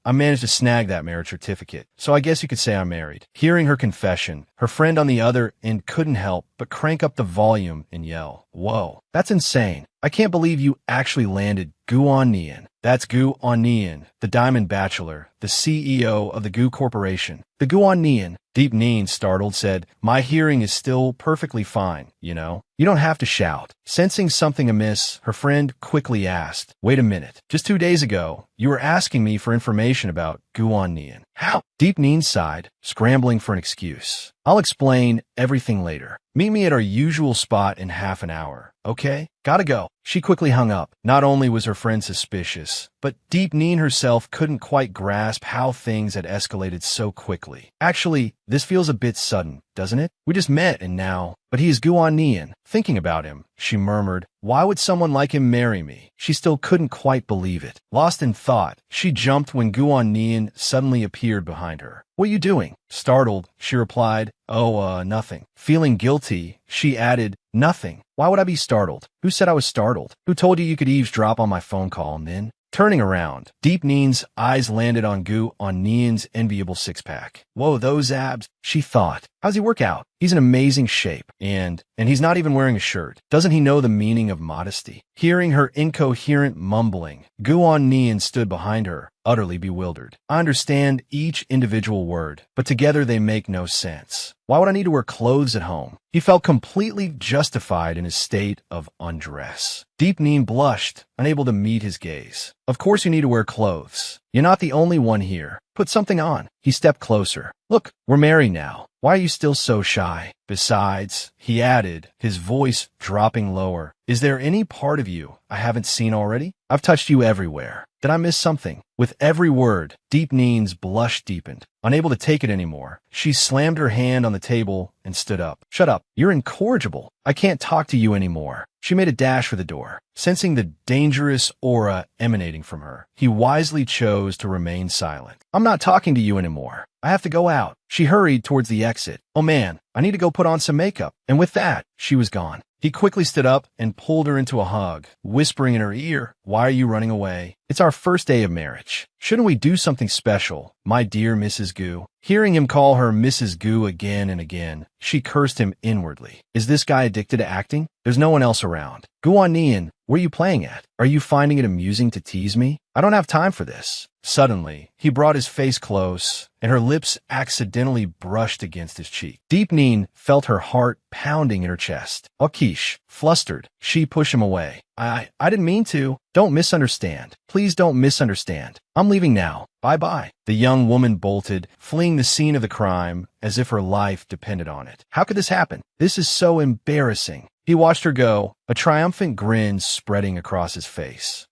I managed to snag that marriage certificate, so I guess you could say I'm married. Hearing her confession, her friend on the other end couldn't help but crank up the volume and yell, "Whoa, that's insane. I can't believe you actually landed Gu On Nian." That's Gu On Nian, the Diamond Bachelor, the CEO of the Gu Corporation. The Gu On Nian, Deep Nin, startled, said, "My hearing is still perfectly fine, you know. You don't have to shout." Sensing something amiss, her friend quickly asked, "Wait a minute. Just 2 days ago, you were asking me for information about Gu On Nian." "How?" Deep Nin sighed, scrambling for an excuse. "I'll explain everything later. Meet me at our usual spot in half an hour, okay? Gotta go." She quickly hung up. Not only was her friend suspicious, but Deep Nin herself couldn't quite grasp how things had escalated so quickly. "Actually, this feels a bit sudden, doesn't it? We just met and now..." "But he is Gu On Nian." Thinking about him, she murmured, "Why would someone like him marry me?" She still couldn't quite believe it. Lost in thought, she jumped when Gu On Nian suddenly appeared behind her. "What are you doing?" Startled, she replied, "Oh, nothing." Feeling guilty, she added, "Nothing. Why would I be startled? Who said I was startled? Who told you could eavesdrop on my phone call and then?" Turning around, Deep Nin's eyes landed on Gu On Nian's enviable six-pack. "Whoa, those abs," she thought. "How's he work out? He's in amazing shape. And he's not even wearing a shirt. Doesn't he know the meaning of modesty?" Hearing her incoherent mumbling, Gu On Nian stood behind her, utterly bewildered. "I understand each individual word, but together they make no sense. Why would I need to wear clothes at home?" He felt completely justified in his state of undress. Deep Nin blushed, unable to meet his gaze. "Of course you need to wear clothes. You're not the only one here. Put something on." He stepped closer. "Look, we're married now. Why are you still so shy? Besides," he added, his voice dropping lower, "is there any part of you I haven't seen already? I've touched you everywhere. Did I miss something?" With every word, Deep Nin's blush deepened. Unable to take it anymore, she slammed her hand on the table and stood up. "Shut up. You're incorrigible. I can't talk to you anymore." She made a dash for the door. Sensing the dangerous aura emanating from her, he wisely chose to remain silent. "I'm not talking to you anymore. I have to go out." She hurried towards the exit. "Oh man, I need to go put on some makeup." And with that, she was gone. He quickly stood up and pulled her into a hug, whispering in her ear, "Why are you running away? It's our first day of marriage. Shouldn't we do something special, my dear Mrs. Gu?" Hearing him call her Mrs. Gu again and again, she cursed him inwardly. Is this guy addicted to acting? There's no one else around. "Gu On Nian, where are you playing at? Are you finding it amusing to tease me? I don't have time for this." Suddenly, he brought his face close, and her lips accidentally brushed against his cheek. Deep Nin felt her heart pounding in her chest. "Akish," flustered, she pushed him away. I didn't mean to. Don't misunderstand. Please don't misunderstand. I'm leaving now. Bye-bye." The young woman bolted, fleeing the scene of the crime as if her life depended on it. "How could this happen? This is so embarrassing." He watched her go, a triumphant grin spreading across his face.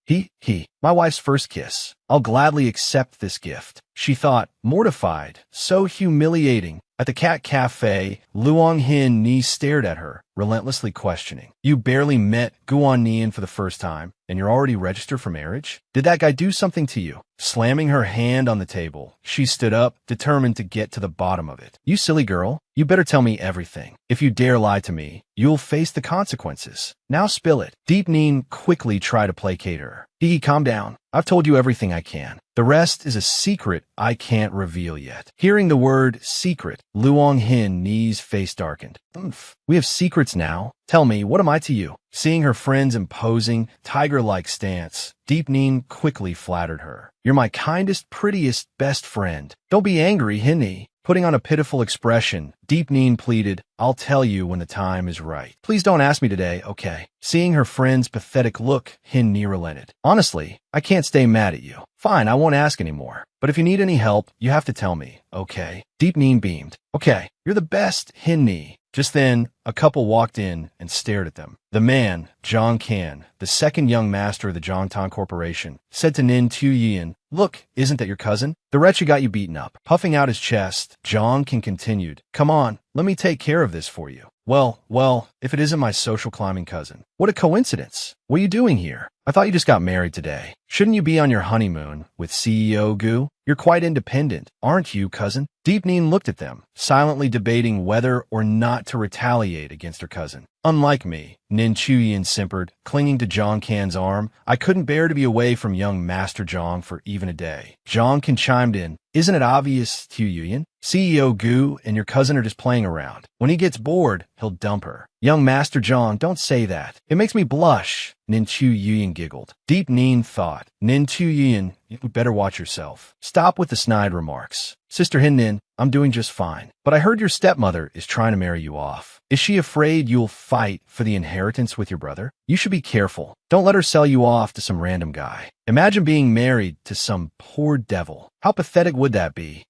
My wife's first kiss. I'll gladly accept this gift," she thought, mortified. So humiliating. At the cat cafe, Luong Hin Ni stared at her, relentlessly questioning. "You barely met Gu On Nian for the first time, and you're already registered for marriage? Did that guy do something to you?" Slamming her hand on the table, she stood up, determined to get to the bottom of it. "You silly girl, you better tell me everything. If you dare lie to me, you'll face the consequences. Now spill it." Deep Nin quickly tried to placate her. Calm down. I've told you everything I can. The rest is a secret I can't reveal yet." Hearing the word secret, Luong Hin Ni's face darkened. We have secrets now. Tell me, what am I to you?" Seeing her friend's imposing, tiger-like stance, Deep Nin quickly flattered her. "You're my kindest, prettiest, best friend. Don't be angry, Hin Ni." Putting on a pitiful expression, Deep Nin pleaded, "I'll tell you when the time is right. Please don't ask me today, okay?" Seeing her friend's pathetic look, Hin Ni relented. "Honestly, I can't stay mad at you. Fine, I won't ask anymore. But if you need any help, you have to tell me, okay?" Deep Nin beamed. "Okay, you're the best, Hin Ni." Just then, a couple walked in and stared at them. The man, Zhang Kan, the second young master of the Zhongtang Corporation, said to Nin Tuyin, "Look, isn't that your cousin? The wretched got you beaten up." Puffing out his chest, Zhang Kan continued, "Come on, let me take care of this for you. Well, if it isn't my social climbing cousin. What a coincidence. What are you doing here? I thought you just got married today. Shouldn't you be on your honeymoon with CEO Gu? You're quite independent, aren't you, cousin? Deep Neen looked at them, silently debating whether or not to retaliate against her cousin. Unlike me, Nin Chuyin simpered, clinging to Zhang Kan's arm. I couldn't bear to be away from young Master Zhang for even a day. Zhang Kan chimed in. Isn't it obvious to you, Yuyin? CEO Gu and your cousin are just playing around. When he gets bored, he'll dump her. Young Master Zhang, don't say that. It makes me blush. Nin Chu Yuyin giggled. Deep Neen thought. Nin Chu Yuyin, you better watch yourself. Stop with the snide remarks. Sister Hin Nin, I'm doing just fine. But I heard your stepmother is trying to marry you off. Is she afraid you'll fight for the inheritance with your brother? You should be careful. Don't let her sell you off to some random guy. Imagine being married to some poor devil. How pathetic would that be?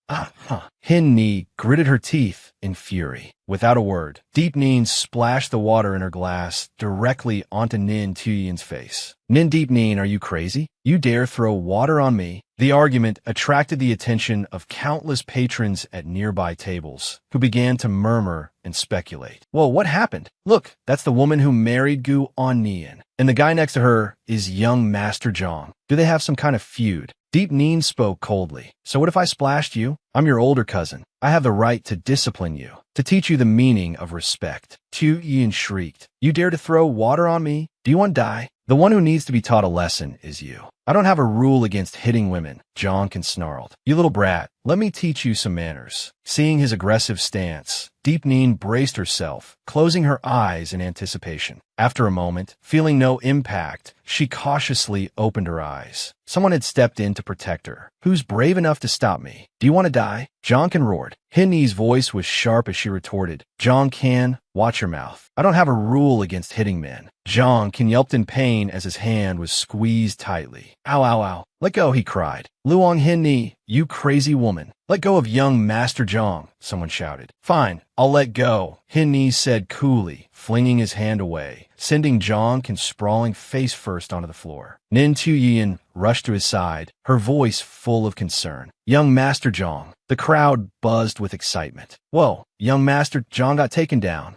Hin Ni gritted her teeth in fury. Without a word, Deep Neen splashed the water in her glass directly onto Nin Tuyin's face. Nin Deep Neen, are you crazy? You dare throw water on me? The argument attracted the attention of countless patrons at nearby tables, who began to murmur and speculate. Whoa, what happened? Look, that's the woman who married Gu on Nian. And the guy next to her is young Master Zhang. Do they have some kind of feud? Deep Neen spoke coldly. So what if I splashed you? I'm your older cousin. I have the right to discipline you, to teach you the meaning of respect. Tu Yin shrieked. You dare to throw water on me? Do you want to die? The one who needs to be taught a lesson is you. I don't have a rule against hitting women, Jonkin snarled. You little brat, let me teach you some manners. Seeing his aggressive stance, Deep Neen braced herself, closing her eyes in anticipation. After a moment, feeling no impact, she cautiously opened her eyes. Someone had stepped in to protect her. Who's brave enough to stop me? Do you want to die? Jonkin roared. Hinni's voice was sharp as she retorted. Jonkin, watch your mouth. I don't have a rule against hitting men. Jonkin yelped in pain as his hand was squeezed tightly. Ow, ow, ow. Let go, he cried. Luong Hinni, you crazy woman. Let go of young Master Zhang, someone shouted. Fine, I'll let go, Hinni said coolly, flinging his hand away, sending Jonkin sprawling face first onto the floor. Nin Tuyin rushed to his side, her voice full of concern. Young Master Zhang. The crowd buzzed with excitement. Whoa, young Master Zhang got taken down.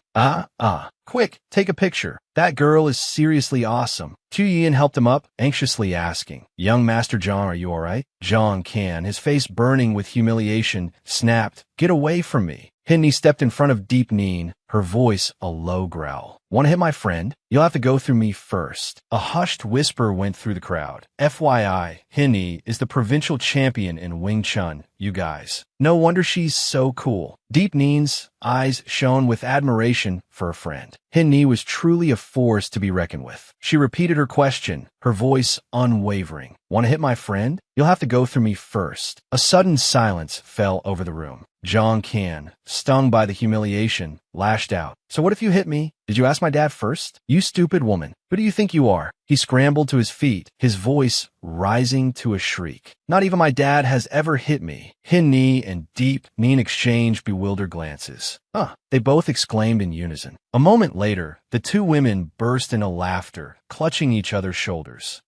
Quick, take a picture. That girl is seriously awesome. Tu Yin helped him up, anxiously asking, Young Master Zhang, are you all right? Zhang Kan, his face burning with humiliation, snapped, Get away from me. Hinni stepped in front of Deep Neen, her voice a low growl. Want to hit my friend? You'll have to go through me first. A hushed whisper went through the crowd. FYI, Hinni is the provincial champion in Wing Chun, you guys. No wonder she's so cool. Deep Neen's eyes shone with admiration for a friend. Hinni was truly a force to be reckoned with. She repeated her question, her voice unwavering. Want to hit my friend? You'll have to go through me first. A sudden silence fell over the room. Zhang Kan, stung by the humiliation, lashed out. So what if you hit me? Did you ask my dad first? You stupid woman. Who do you think you are? He scrambled to his feet, his voice rising to a shriek. Not even my dad has ever hit me. Hinni and Deep Neen exchanged bewildered glances. They both exclaimed in unison. A moment later, the two women burst into laughter, clutching each other's shoulders.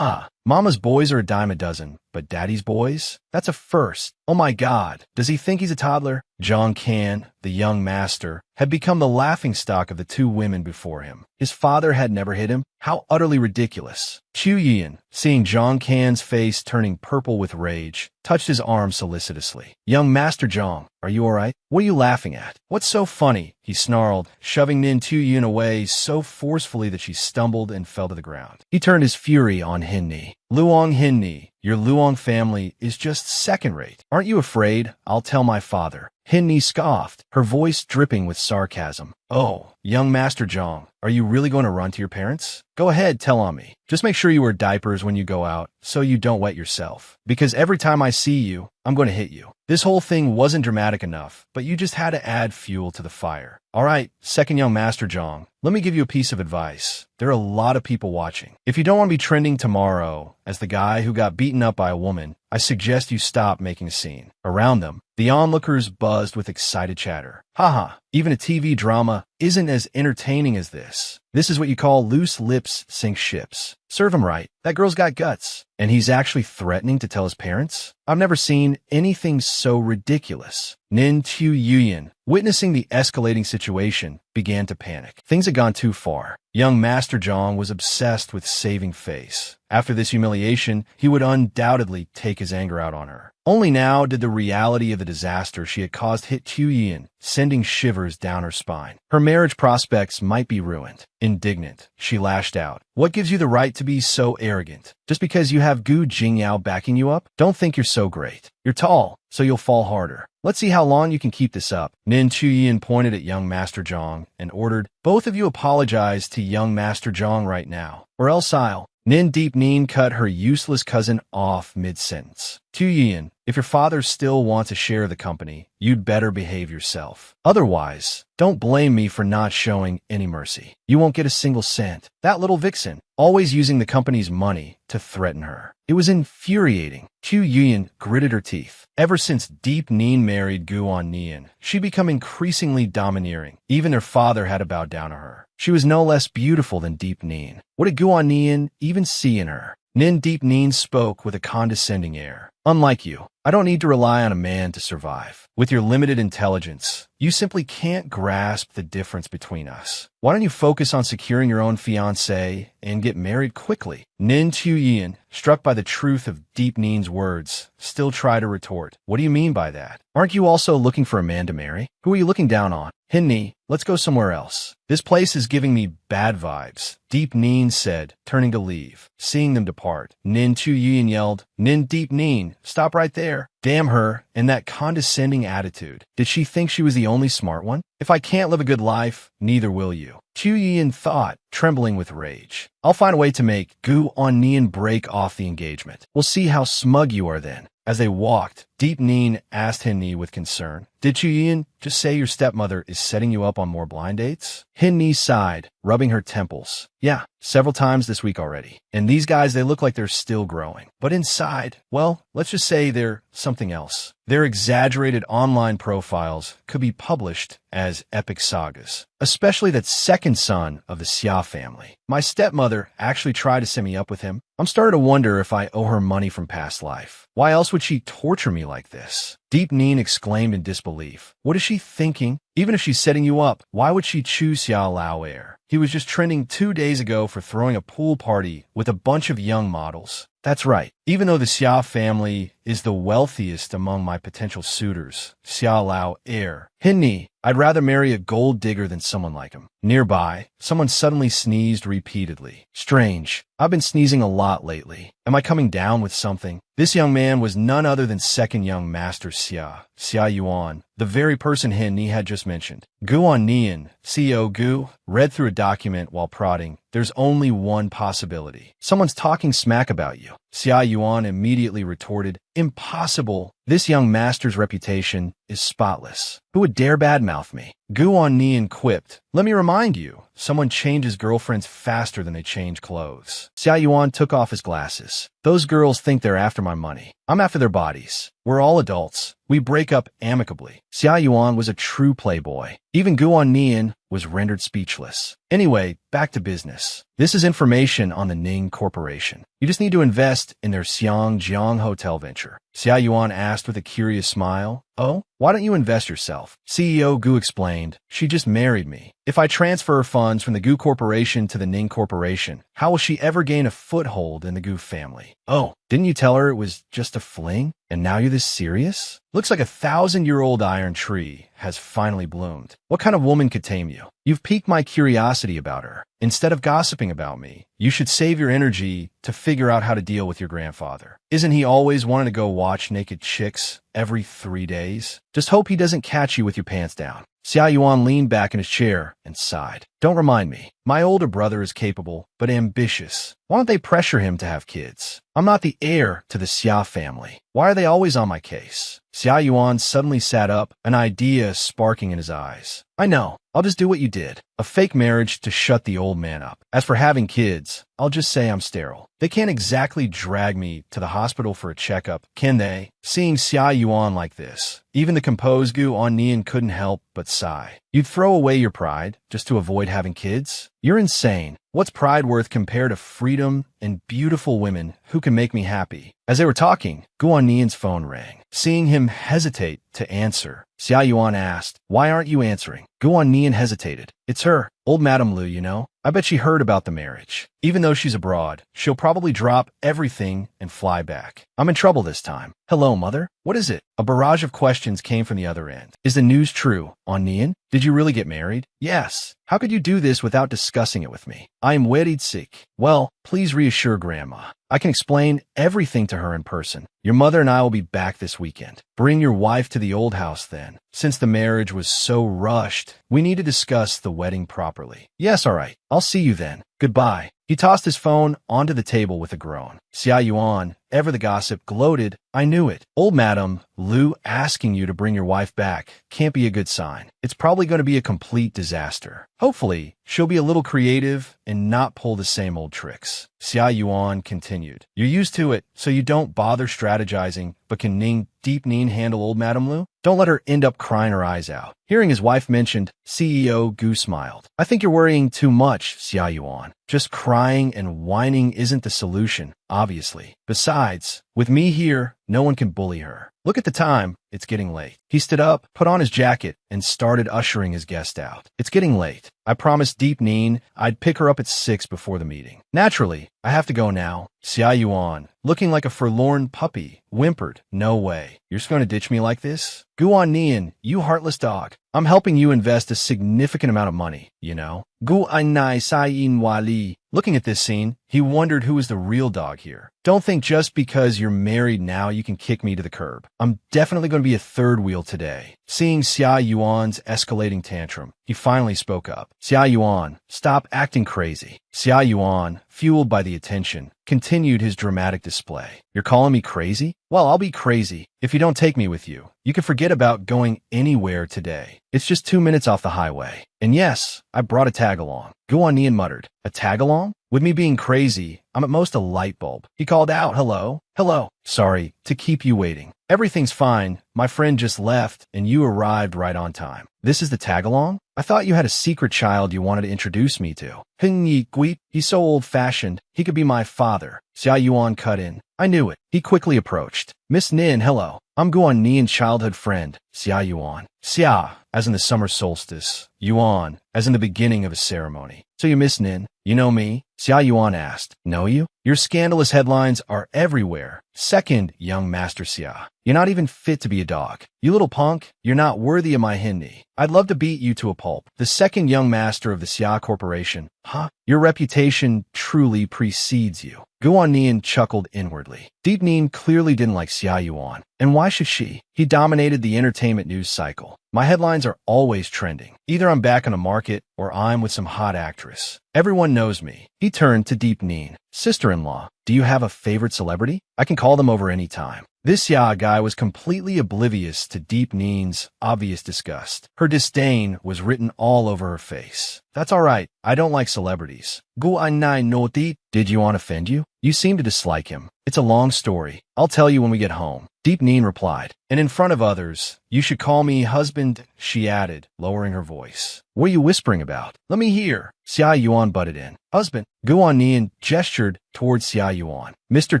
Mama's boys are a dime a dozen, but Daddy's boys? That's a first. Oh my God, does he think he's a toddler? Zhang Kan, the young master, had become the laughingstock of the two women before him. His father had never hit him. How utterly ridiculous. Chu Yin, seeing Zhang Kan's face turning purple with rage, touched his arm solicitously. Young Master Zhang, are you all right? What are you laughing at? What's so funny? He snarled, shoving Nin Tuyin away so forcefully that she stumbled and fell to the ground. He turned his fury on Hinni. Luong Hinni, your Luong family is just second-rate. Aren't you afraid? I'll tell my father. Hinni scoffed, her voice dripping with sarcasm. Oh, young Master Zhang, are you really going to run to your parents? Go ahead, tell on me. Just make sure you wear diapers when you go out, so you don't wet yourself. Because every time I see you, I'm going to hit you. This whole thing wasn't dramatic enough, but you just had to add fuel to the fire. All right, second young Master Zhang, let me give you a piece of advice. There are a lot of people watching. If you don't want to be trending tomorrow as the guy who got beaten up by a woman, I suggest you stop making a scene. Around them, the onlookers buzzed with excited chatter. Haha, even a TV drama isn't as entertaining as this. This is what you call loose lips sink ships. Serve him right. That girl's got guts. And he's actually threatening to tell his parents? I've never seen anything so ridiculous. Nin Tu Yuyan, witnessing the escalating situation, began to panic. Things had gone too far. Young Master Zhang was obsessed with saving face. After this humiliation, he would undoubtedly take his anger out on her. Only now did the reality of the disaster she had caused hit Tu Yuyan, sending shivers down her spine. Her marriage prospects might be ruined. Indignant, she lashed out. What gives you the right to be so arrogant? Just because you have Gu Jingyao backing you up? Don't think you're so great. You're tall, so you'll fall harder. Let's see how long you can keep this up. Nin Chuyin pointed at young Master Zhang and ordered, both of you apologize to young Master Zhang right now, or else I'll. Nin Deep Neen cut her useless cousin off mid-sentence. Tu Yin, if your father still wants a share of the company, you'd better behave yourself. Otherwise, don't blame me for not showing any mercy. You won't get a single cent. That little vixen, always using the company's money to threaten her. It was infuriating. Tu Yuyan gritted her teeth. Ever since Deep Neen married Guan Nian, she'd become increasingly domineering. Even her father had to bow down to her. She was no less beautiful than Deep Neen. What did Guan Nian even see in her? Nin Deep Neen spoke with a condescending air. Unlike you, I don't need to rely on a man to survive. With your limited intelligence, you simply can't grasp the difference between us. Why don't you focus on securing your own fiancé and get married quickly? Nin Chuyin, struck by the truth of Deep Neen's words, still tried to retort. What do you mean by that? Aren't you also looking for a man to marry? Who are you looking down on? Hinni, let's go somewhere else. This place is giving me bad vibes, Deep Neen said, turning to leave. Seeing them depart, Nin Chuyin yelled, Nin Deep Neen, stop right there. Damn her, and that condescending attitude. Did she think she was the only smart one? If I can't live a good life, neither will you. Chu Yin thought, trembling with rage. I'll find a way to make Gu On Nian break off the engagement. We'll see how smug you are then. As they walked, Deep Neen asked Hinni with concern, Did Chu Yin just say your stepmother is setting you up on more blind dates? Hinni sighed, rubbing her temples. Yeah, several times this week already. And these guys, they look like they're still growing. But inside, well, let's just say they're something else. Their exaggerated online profiles could be published as epic sagas, especially that second son of the Xia family. My stepmother actually tried to set me up with him. I'm starting to wonder if I owe her money from past life. Why else would she torture me like this? Deep Neen exclaimed in disbelief. What is she thinking? Even if she's setting you up, why would she choose Xiao Lao Air? He was just trending 2 days ago for throwing a pool party with a bunch of young models. That's right. Even though the Xia family is the wealthiest among my potential suitors, Xiao Lao Air. Hinni, I'd rather marry a gold digger than someone like him. Nearby, someone suddenly sneezed repeatedly. Strange. I've been sneezing a lot lately. Am I coming down with something? This young man was none other than second young master Xia Yuan, the very person Hinni had just mentioned. Guan Nian, CEO Gu, read through a document while prodding. There's only one possibility. Someone's talking smack about you. Xia Yuan immediately retorted, Impossible. This young master's reputation is spotless. Who would dare badmouth me? Guan Nian quipped, Let me remind you, someone changes girlfriends faster than they change clothes. Xia Yuan took off his glasses. Those girls think they're after my money. I'm after their bodies. We're all adults. We break up amicably. Xia Yuan was a true playboy. Even Guan Nian was rendered speechless. Anyway, back to business. This is information on the Ning Corporation. You just need to invest in their Xiangjiang hotel venture. Xia Yuan asked with a curious smile. Oh, why don't you invest yourself? CEO Gu explained. She just married me. If I transfer funds from the Gu Corporation to the Ning Corporation, how will she ever gain a foothold in the Gu family? Oh, didn't you tell her it was just a fling? And now you're this serious? Looks like a 1,000-year-old iron tree has finally bloomed. What kind of woman could tame you? You've piqued my curiosity about her. Instead of gossiping about me, you should save your energy to figure out how to deal with your grandfather. Isn't he always wanting to go watch naked chicks every 3 days? Just hope he doesn't catch you with your pants down. Xia Yuan leaned back in his chair and sighed. Don't remind me. My older brother is capable, but ambitious. Why don't they pressure him to have kids? I'm not the heir to the Xia family. Why are they always on my case? Xia Yuan suddenly sat up, an idea sparking in his eyes. I know. I'll just do what you did. A fake marriage to shut the old man up. As for having kids, I'll just say I'm sterile. They can't exactly drag me to the hospital for a checkup, can they? Seeing Xia Yuan like this, even the composed Gu On Nian couldn't help but sigh. You'd throw away your pride just to avoid having kids? You're insane. What's pride worth compared to freedom and beautiful women who can make me happy? As they were talking, Guan Nian's phone rang. Seeing him hesitate to answer, Xia Yuan asked, "Why aren't you answering?" Guan Nian hesitated. "It's her, old Madame Lu, you know. I bet she heard about the marriage. Even though she's abroad, she'll probably drop everything and fly back. I'm in trouble this time." "Hello, mother? What is it?" A barrage of questions came from the other end. "Is the news true, on Nian? Did you really get married?" "Yes." "How could you do this without discussing it with me?" "I am wedded sick." "Well, please reassure Grandma. I can explain everything to her in person. Your mother and I will be back this weekend. Bring your wife to the old house then. Since the marriage was so rushed, we need to discuss the wedding properly." "Yes, all right. I'll see you then. Goodbye." He tossed his phone onto the table with a groan. Xia Yuan, ever the gossip, gloated. "I knew it. Old Madame Lu asking you to bring your wife back can't be a good sign. It's probably going to be a complete disaster. Hopefully, she'll be a little creative and not pull the same old tricks." Xia Yuan continued. "You're used to it, so you don't bother strategizing, but can Deep Ning handle old Madame Lu? Don't let her end up crying her eyes out." Hearing his wife mentioned, CEO Gu smiled. "I think you're worrying too much, Xia Yuan. Just crying and whining isn't the solution, obviously. Besides, with me here, no one can bully her. Look at the time. It's getting late." He stood up, put on his jacket, and started ushering his guest out. "It's getting late. I promised Deep Ning I'd pick her up at 6 before the meeting. Naturally, I have to go now." Xia Yuan, looking like a forlorn puppy, whimpered, "No way. You're just going to ditch me like this? Guan Nian, you heartless dog. I'm helping you invest a significant amount of money, you know." Guan Nai Sayin Wali. Looking at this scene, he wondered who was the real dog here. "Don't think just because you're married now you can kick me to the curb. I'm definitely going to be a third wheel today." Seeing Xia Yuan's escalating tantrum, he finally spoke up. "Xia Yuan, stop acting crazy." Xia Yuan, fueled by the attention, continued his dramatic display. "You're calling me crazy? Well, I'll be crazy if you don't take me with you. You can forget about going anywhere today. It's just 2 minutes off the highway. And yes, I brought a tag along." Guan Nian muttered. "A tag along? With me being crazy, I'm at most a light bulb." He called out, "Hello? Hello. Sorry to keep you waiting. Everything's fine. My friend just left, and you arrived right on time. This is the tag-along? I thought you had a secret child you wanted to introduce me to." "Heng Yi Gui, he's so old-fashioned, he could be my father." Xia Yuan cut in. "I knew it." He quickly approached. "Miss Nin, hello. I'm Guan Nian's childhood friend, Xia Yuan." Xia, as in the summer solstice. Yuan, as in the beginning of a ceremony. "So you miss Nin? You know me?" Xia Yuan asked. "Know you? Your scandalous headlines are everywhere. Second, young Master Xia. You're not even fit to be a dog. You little punk, you're not worthy of my hindi. I'd love to beat you to a pulp. The second young master of the Xia Corporation. Huh? Your reputation truly precedes you." Guan Nian chuckled inwardly. Deep Ning clearly didn't like Xia Yuan. And why should she? He dominated the entertainment news cycle. My headlines are always trending. Either I'm back on the market or I'm with some hot actress. Everyone knows me. He turned to Deep Ning. "Sister-in-law, do you have a favorite celebrity? I can call them over any time." This Xia guy was completely oblivious to Deep Ning's obvious disgust. Her disdain was written all over her face. "That's all right. I don't like celebrities." Guan Nai no Di. "Did Yuan offend you? You seem to dislike him." "It's a long story. I'll tell you when we get home." Deep Ning replied. "And in front of others, you should call me husband," she added, lowering her voice. "What are you whispering about? Let me hear." Xia Yuan butted in. "Husband." Guan Nian gestured towards Xia Yuan. "Mr.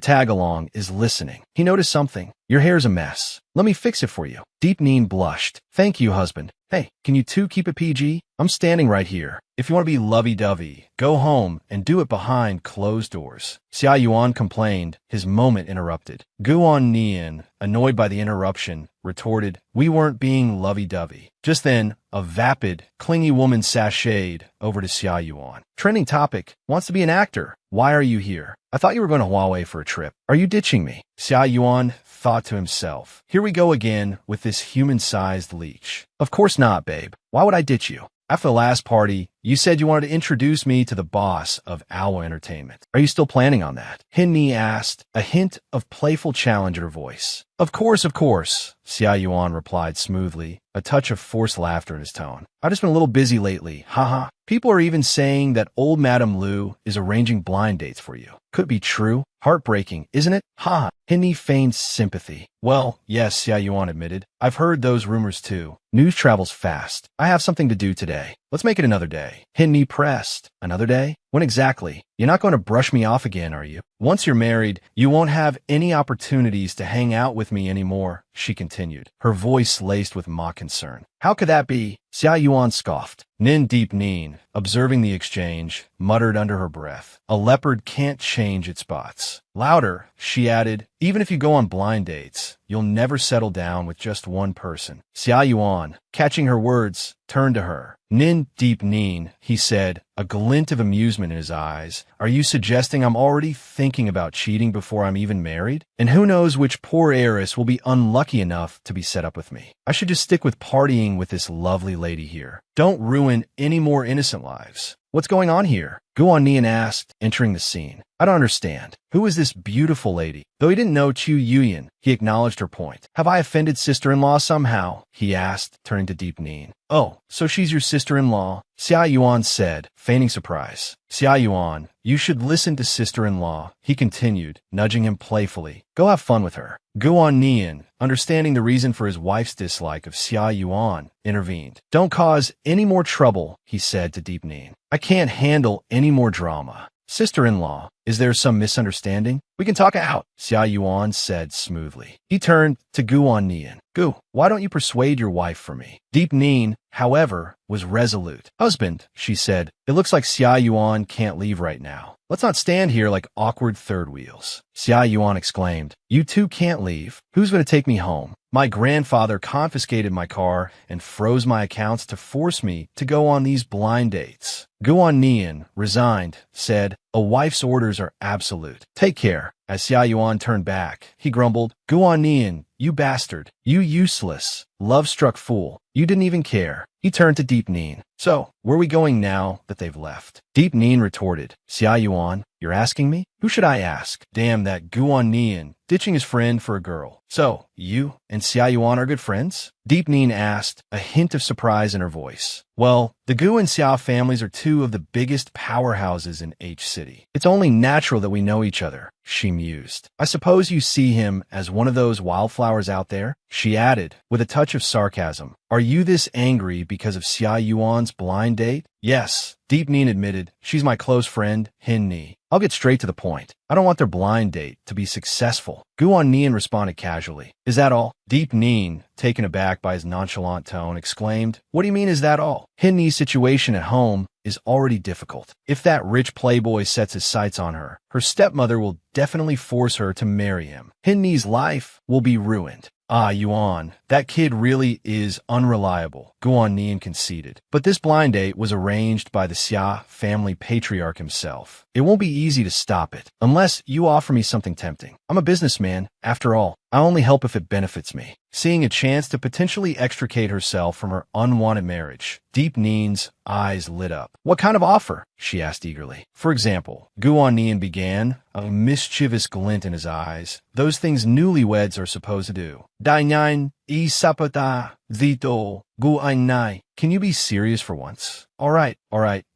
Tagalong is listening. He noticed something. Your hair's a mess. Let me fix it for you." Deep Ning blushed. "Thank you, husband. Hey, can you two keep it PG? I'm standing right here. If you want to be lovey-dovey, go home and do it behind closed doors." Xia Yuan complained. His moment interrupted. Guan Nian, annoyed by the interruption, retorted, "We weren't being lovey-dovey." Just then, a vapid, clingy woman sashayed over to Xia Yuan. "Trending topic. Wants to be an actor. Why are you here? I thought you were going to Huawei for a trip. Are you ditching me?" Xia Yuan thought to himself. Here we go again with this human-sized leech. "Of course not, babe. Why would I ditch you? After the last party, you said you wanted to introduce me to the boss of Owl Entertainment. Are you still planning on that?" Hinni asked, a hint of playful challenge in her voice. Of course, Xia Yuan replied smoothly, a touch of forced laughter in his tone. "I've just been a little busy lately, haha. People are even saying that old Madame Lu is arranging blind dates for you. Could be true. Heartbreaking, isn't it? Ha!" Hinni feigned sympathy. "Well, yes," Xia Yuan admitted. "I've heard those rumors too. News travels fast. I have something to do today. Let's make it another day. Hinni pressed. Another day? When exactly? You're not going to brush me off again, are you? Once you're married, you won't have any opportunities to hang out with me anymore, she continued, her voice laced with mock concern. How could that be? Xia Yuan scoffed. Nin Deep Nin, observing the exchange, muttered under her breath. A leopard can't change its spots. Louder, she added, even if you go on blind dates, you'll never settle down with just one person. Xia Yuan, catching her words, turned to her. Nin Deep Nin, he said, a glint of amusement in his eyes. Are you suggesting I'm already thinking about cheating before I'm even married? And who knows which poor heiress will be unlucky enough to be set up with me? I should just stick with partying with this lovely lady here. Don't ruin any more innocent lives. What's going on here? Guan Nian asked, entering the scene. I don't understand. Who is this beautiful lady? Though he didn't know Chu Yuyan, he acknowledged her point. Have I offended sister-in-law somehow? He asked, turning to Deep Nin. Oh, so she's your sister-in-law? Xia Yuan said, feigning surprise. Xia Yuan, you should listen to sister-in-law, he continued, nudging him playfully. Go have fun with her. Guan Nian, understanding the reason for his wife's dislike of Xia Yuan, intervened. Don't cause any more trouble, he said to Deep Nin. I can't handle any more drama. Sister-in-law, is there some misunderstanding? We can talk it out, Xia Yuan said smoothly. He turned to Guan Nian. Gu, why don't you persuade your wife for me? Deep Nin, however, was resolute. Husband, she said, it looks like Xia Yuan can't leave right now. Let's not stand here like awkward third wheels. Xia Yuan exclaimed. You two can't leave. Who's going to take me home? My grandfather confiscated my car and froze my accounts to force me to go on these blind dates. Guan Nian, resigned, said, a wife's orders are absolute. Take care. As Xia Yuan turned back, he grumbled, Guan Nian, you bastard, you useless, love-struck fool. You didn't even care. He turned to Deep Nin. So, where are we going now that they've left? Deep Nin retorted, Xia Yuan, you're asking me? Who should I ask? Damn that Guan Nian, ditching his friend for a girl. So, you and Xia Yuan are good friends? Deep Nin asked, a hint of surprise in her voice. Well, the Gu and Xia families are two of the biggest powerhouses in H City. It's only natural that we know each other, she mused. I suppose you see him as one of those wildflowers out there? She added, with a touch of sarcasm. Are you this angry because of Xia Yuan's blind date? Yes, Deep Nin admitted. She's my close friend, Hin Ni. I'll get straight to the point. I don't want their blind date to be successful. Guan Nian responded casually. Is that all? Deep Nin, taken aback by his nonchalant tone, exclaimed, What do you mean is that all? Hin Ni's situation at home is already difficult. If that rich playboy sets his sights on her, her stepmother will definitely force her to marry him. Hin Ni's life will be ruined. Ah, Yuan, that kid really is unreliable, Guan Nian conceded. But this blind date was arranged by the Xia family patriarch himself. It won't be easy to stop it, unless you offer me something tempting. I'm a businessman, after all. I only help if it benefits me. Seeing a chance to potentially extricate herself from her unwanted marriage, Deep Nin's eyes lit up. What kind of offer? She asked eagerly. For example, Guan Nian began, a mischievous glint in his eyes. Those things newlyweds are supposed to do. Dainyan, isapata, zito, guainai. Can you be serious for once? All right,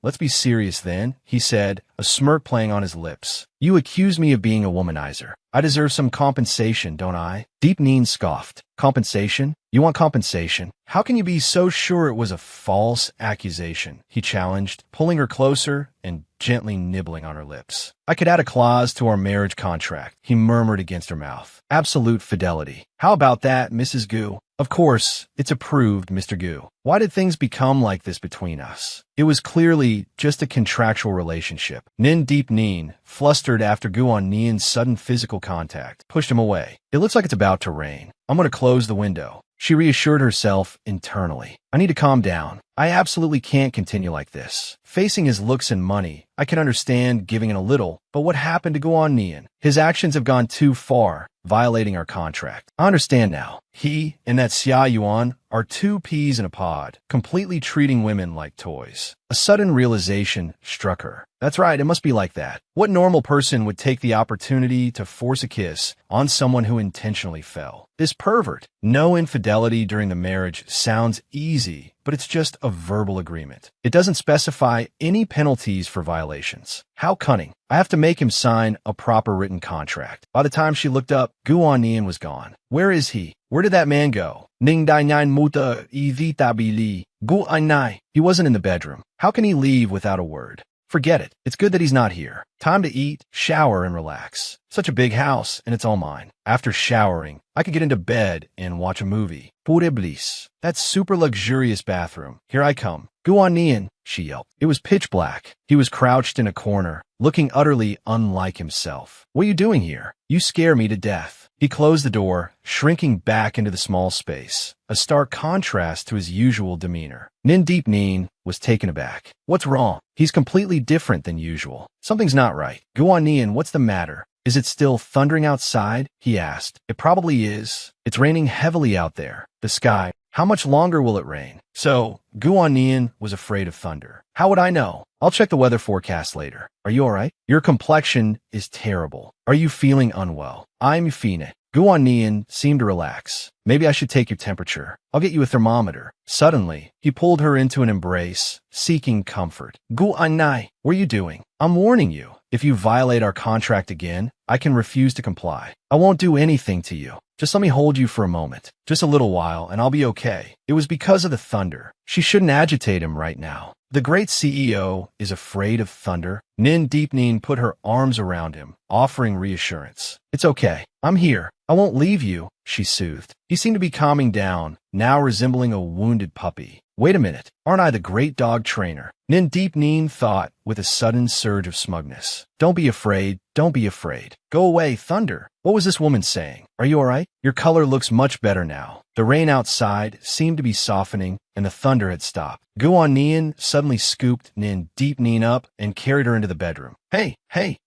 let's be serious then, he said, a smirk playing on his lips. You accuse me of being a womanizer. I deserve some compensation, don't I? Deep Nin scoffed. Compensation? You want compensation? How can you be so sure it was a false accusation? He challenged, pulling her closer and gently nibbling on her lips. I could add a clause to our marriage contract, he murmured against her mouth. Absolute fidelity. How about that, Mrs. Gu? Of course, it's approved, Mr. Gu. Why did things become like this between us? It was clearly just a contractual relationship. Nin Deep Nin, flustered after Guan Nian's sudden physical contact, pushed him away. It looks like it's about to rain. I'm going to close the window. She reassured herself internally. I need to calm down. I absolutely can't continue like this. Facing his looks and money, I can understand giving in a little, but what happened to Guan Nian? His actions have gone too far, violating our contract. I understand now. He and that Xia Yuan are two peas in a pod, completely treating women like toys. A sudden realization struck her. That's right, it must be like that. What normal person would take the opportunity to force a kiss on someone who intentionally fell? This pervert. No infidelity during the marriage sounds easy, but it's just a verbal agreement. It doesn't specify any penalties for violations. How cunning. I have to make him sign a proper written contract. By the time she looked up, Guan Nian was gone. Where is he? Where did that man go? Ning Dai Nine Muta Ivitabili. Gu Nai. He wasn't in the bedroom. How can he leave without a word? Forget it. It's good that he's not here. Time to eat, shower, and relax. Such a big house, and it's all mine. After showering, I could get into bed and watch a movie. Pure bliss. That super luxurious bathroom. Here I come. Guanian, she yelped. It was pitch black. He was crouched in a corner, looking utterly unlike himself. What are you doing here? You scare me to death. He closed the door, shrinking back into the small space, a stark contrast to his usual demeanor. Nin Deep Nin was taken aback. What's wrong? He's completely different than usual. Something's not right. Guanian, what's the matter? Is it still thundering outside? He asked. It probably is. It's raining heavily out there. The sky. How much longer will it rain? So, Guanian was afraid of thunder. How would I know? I'll check the weather forecast later. Are you alright? Your complexion is terrible. Are you feeling unwell? I'm Fina. Guanian seemed to relax. Maybe I should take your temperature. I'll get you a thermometer. Suddenly, he pulled her into an embrace, seeking comfort. Guanai, what are you doing? I'm warning you. If you violate our contract again, I can refuse to comply. I won't do anything to you. Just let me hold you for a moment. Just a little while, and I'll be okay. It was because of the thunder. She shouldn't agitate him right now. The great CEO is afraid of thunder. Nin Deep Nin put her arms around him, offering reassurance. It's okay. I'm here. I won't leave you, she soothed. He seemed to be calming down, now resembling a wounded puppy. Wait a minute. Aren't I the great dog trainer? Nin Deep Nin thought with a sudden surge of smugness. Don't be afraid. Don't be afraid. Go away, thunder. What was this woman saying? Are you all right? Your color looks much better now. The rain outside seemed to be softening, and the thunder had stopped. Guanian suddenly scooped Nin Deep Nin up and carried her into the bedroom. Hey,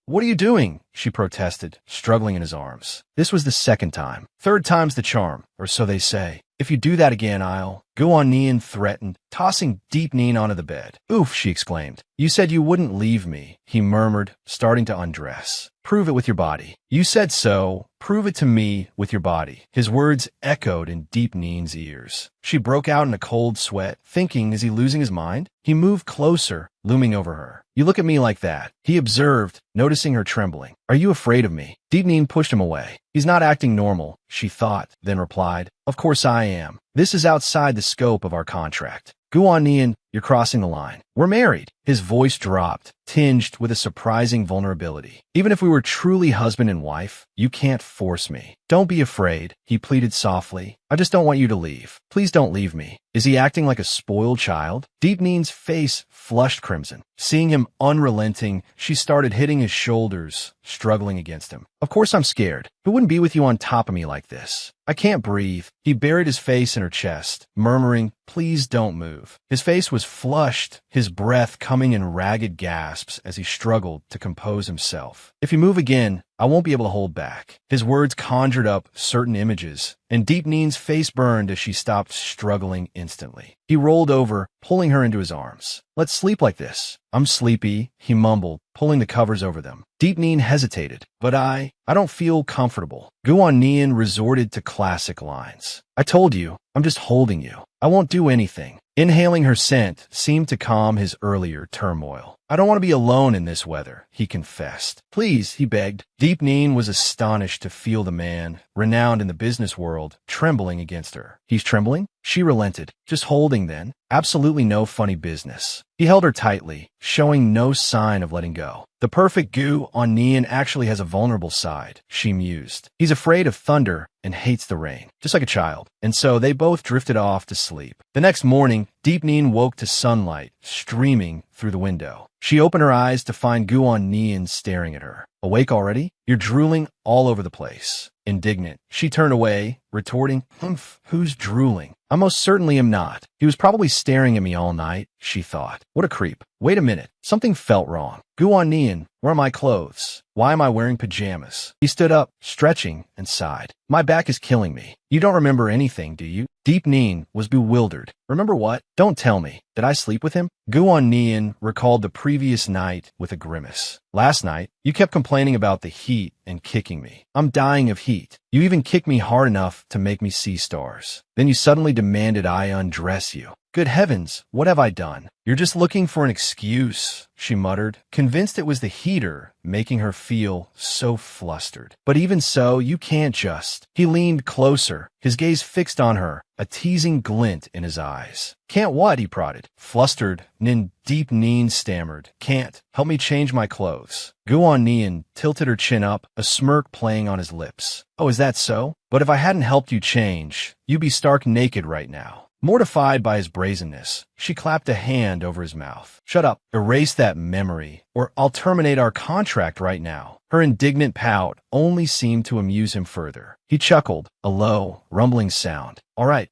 what are you doing? She protested, struggling in his arms. This was the second time. Third time's the charm, or so they say. If you do that again, I'll... Guanian threatened, tossing Deep Nin onto the bed. Oof, she exclaimed. You said you wouldn't leave me, he murmured, starting to undress. Prove it with your body. You said so. Prove it to me with your body. His words echoed in Deep Nin's ears. She broke out in a cold sweat, thinking, is he losing his mind? He moved closer, looming over her. You look at me like that, he observed, noticing her trembling. Are you afraid of me? Deep Nin pushed him away. He's not acting normal, she thought, then replied. Of course I am. This is outside the scope of our contract. Guanian, you're crossing the line. We're married. His voice dropped, tinged with a surprising vulnerability. Even if we were truly husband and wife, you can't force me. Don't be afraid, he pleaded softly. I just don't want you to leave. Please don't leave me. Is he acting like a spoiled child? Deep Nin's face flushed crimson. Seeing him unrelenting, she started hitting his shoulders, struggling against him. Of course I'm scared. Who wouldn't be with you on top of me like this? I can't breathe. He buried his face in her chest, murmuring, please don't move. His face was flushed, his breath coming in ragged gasps as he struggled to compose himself. If you move again, I won't be able to hold back. His words conjured up certain images, and Deep Nin's face burned as she stopped struggling instantly. He rolled over, pulling her into his arms. Let's sleep like this. I'm sleepy, he mumbled, pulling the covers over them. Deep Nin hesitated. But I don't feel comfortable. Guanian resorted to classic lines. I told you, I'm just holding you. I won't do anything. Inhaling her scent seemed to calm his earlier turmoil. I don't want to be alone in this weather, he confessed. Please, he begged. Deep Nin was astonished to feel the man, renowned in the business world, trembling against her. He's trembling? She relented. Just holding then. Absolutely no funny business. He held her tightly, showing no sign of letting go. The perfect Guanian actually has a vulnerable side, she mused. He's afraid of thunder and hates the rain, just like a child. And so they both drifted off to sleep. The next morning, Deep Nin woke to sunlight streaming through the window. She opened her eyes to find Guanian staring at her. Awake already? You're drooling all over the place. Indignant, she turned away, retorting, Humph, who's drooling? I most certainly am not. He was probably staring at me all night, she thought. What a creep. Wait a minute. Something felt wrong. Guanian, where are my clothes? Why am I wearing pajamas? He stood up, stretching, and sighed. My back is killing me. You don't remember anything, do you? Deep Nin was bewildered. Remember what? Don't tell me. Did I sleep with him? Guanian recalled the previous night with a grimace. Last night, you kept complaining about the heat and kicking me. I'm dying of heat. You even kicked me hard enough to make me see stars. Then you suddenly demanded I undress you. Good heavens, what have I done? You're just looking for an excuse, she muttered, convinced it was the heater making her feel so flustered. But even so, you can't just. He leaned closer, his gaze fixed on her, a teasing glint in his eyes. Can't what? He prodded. Flustered, Deep Neen stammered. Can't. Help me change my clothes. Guan Nian tilted her chin up, a smirk playing on his lips. Oh, is that so? But if I hadn't helped you change, you'd be stark naked right now. Mortified by his brazenness, she clapped a hand over his mouth. Shut up. Erase that memory, or I'll terminate our contract right now. Her indignant pout only seemed to amuse him further. He chuckled, a low, rumbling sound. All right,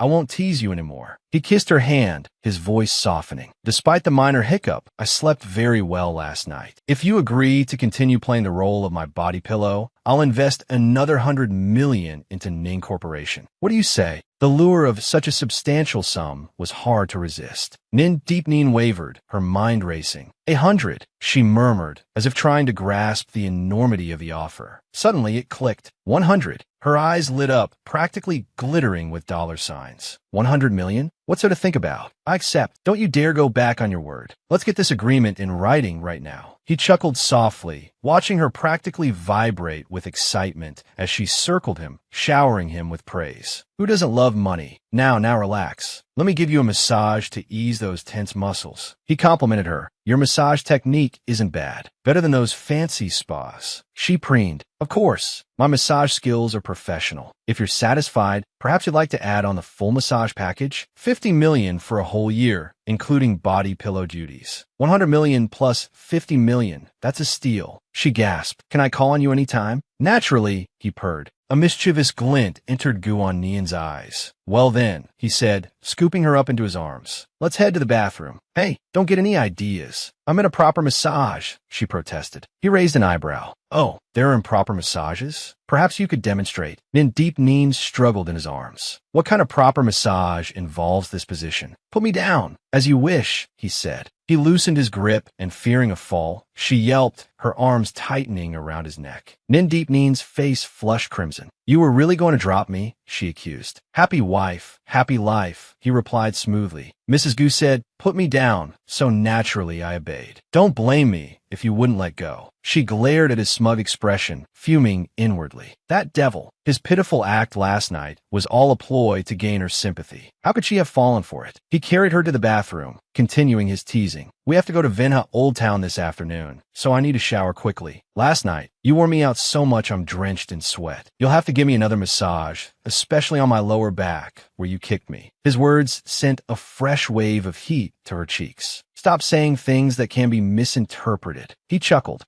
I won't tease you anymore. He kissed her hand, his voice softening. Despite the minor hiccup, I slept very well last night. If you agree to continue playing the role of my body pillow, I'll invest another 100 million into Ning Corporation. What do you say? The lure of such a substantial sum was hard to resist. Deep Neen wavered, her mind racing. 100, she murmured, as if trying to grasp the enormity of the offer. Suddenly it clicked. 100. Her eyes lit up, practically glittering with dollar signs. 100 million? What's there to think about? I accept. Don't you dare go back on your word. Let's get this agreement in writing right now. He chuckled softly, watching her practically vibrate with excitement as she circled him, showering him with praise. Who doesn't love money? Now relax. Let me give you a massage to ease those tense muscles. He complimented her. Your massage technique isn't bad. Better than those fancy spas. She preened. Of course, my massage skills are professional. If you're satisfied, perhaps you'd like to add on the full massage package? 50 million for a whole year, including body pillow duties. 100 million plus 50 million. That's a steal. She gasped. Can I call on you anytime? Naturally, he purred. A mischievous glint entered Guan Nian's eyes. Well then, he said, scooping her up into his arms. Let's head to the bathroom. Hey, don't get any ideas. I'm in a proper massage, she protested. He raised an eyebrow. Oh, there are improper massages? Perhaps you could demonstrate. Deep Neen struggled in his arms. What kind of proper massage involves this position? Put me down. As you wish, he said. He loosened his grip, and fearing a fall, she yelped, her arms tightening around his neck. Deep Neen's face flushed crimson. You were really going to drop me? She accused. Happy wife, happy life, he replied smoothly. Mrs. Gu said, put me down, so naturally I obeyed. Don't blame me if you wouldn't let go. She glared at his smug expression, fuming inwardly. That devil, his pitiful act last night, was all a ploy to gain her sympathy. How could she have fallen for it? He carried her to the bathroom, continuing his teasing. We have to go to Vinha Old Town this afternoon, so I need to shower quickly. Last night, you wore me out so much I'm drenched in sweat. You'll have to give me another massage, especially on my lower back, where you kicked me. His words sent a fresh wave of heat to her cheeks. Stop saying things that can be misinterpreted. He chuckled.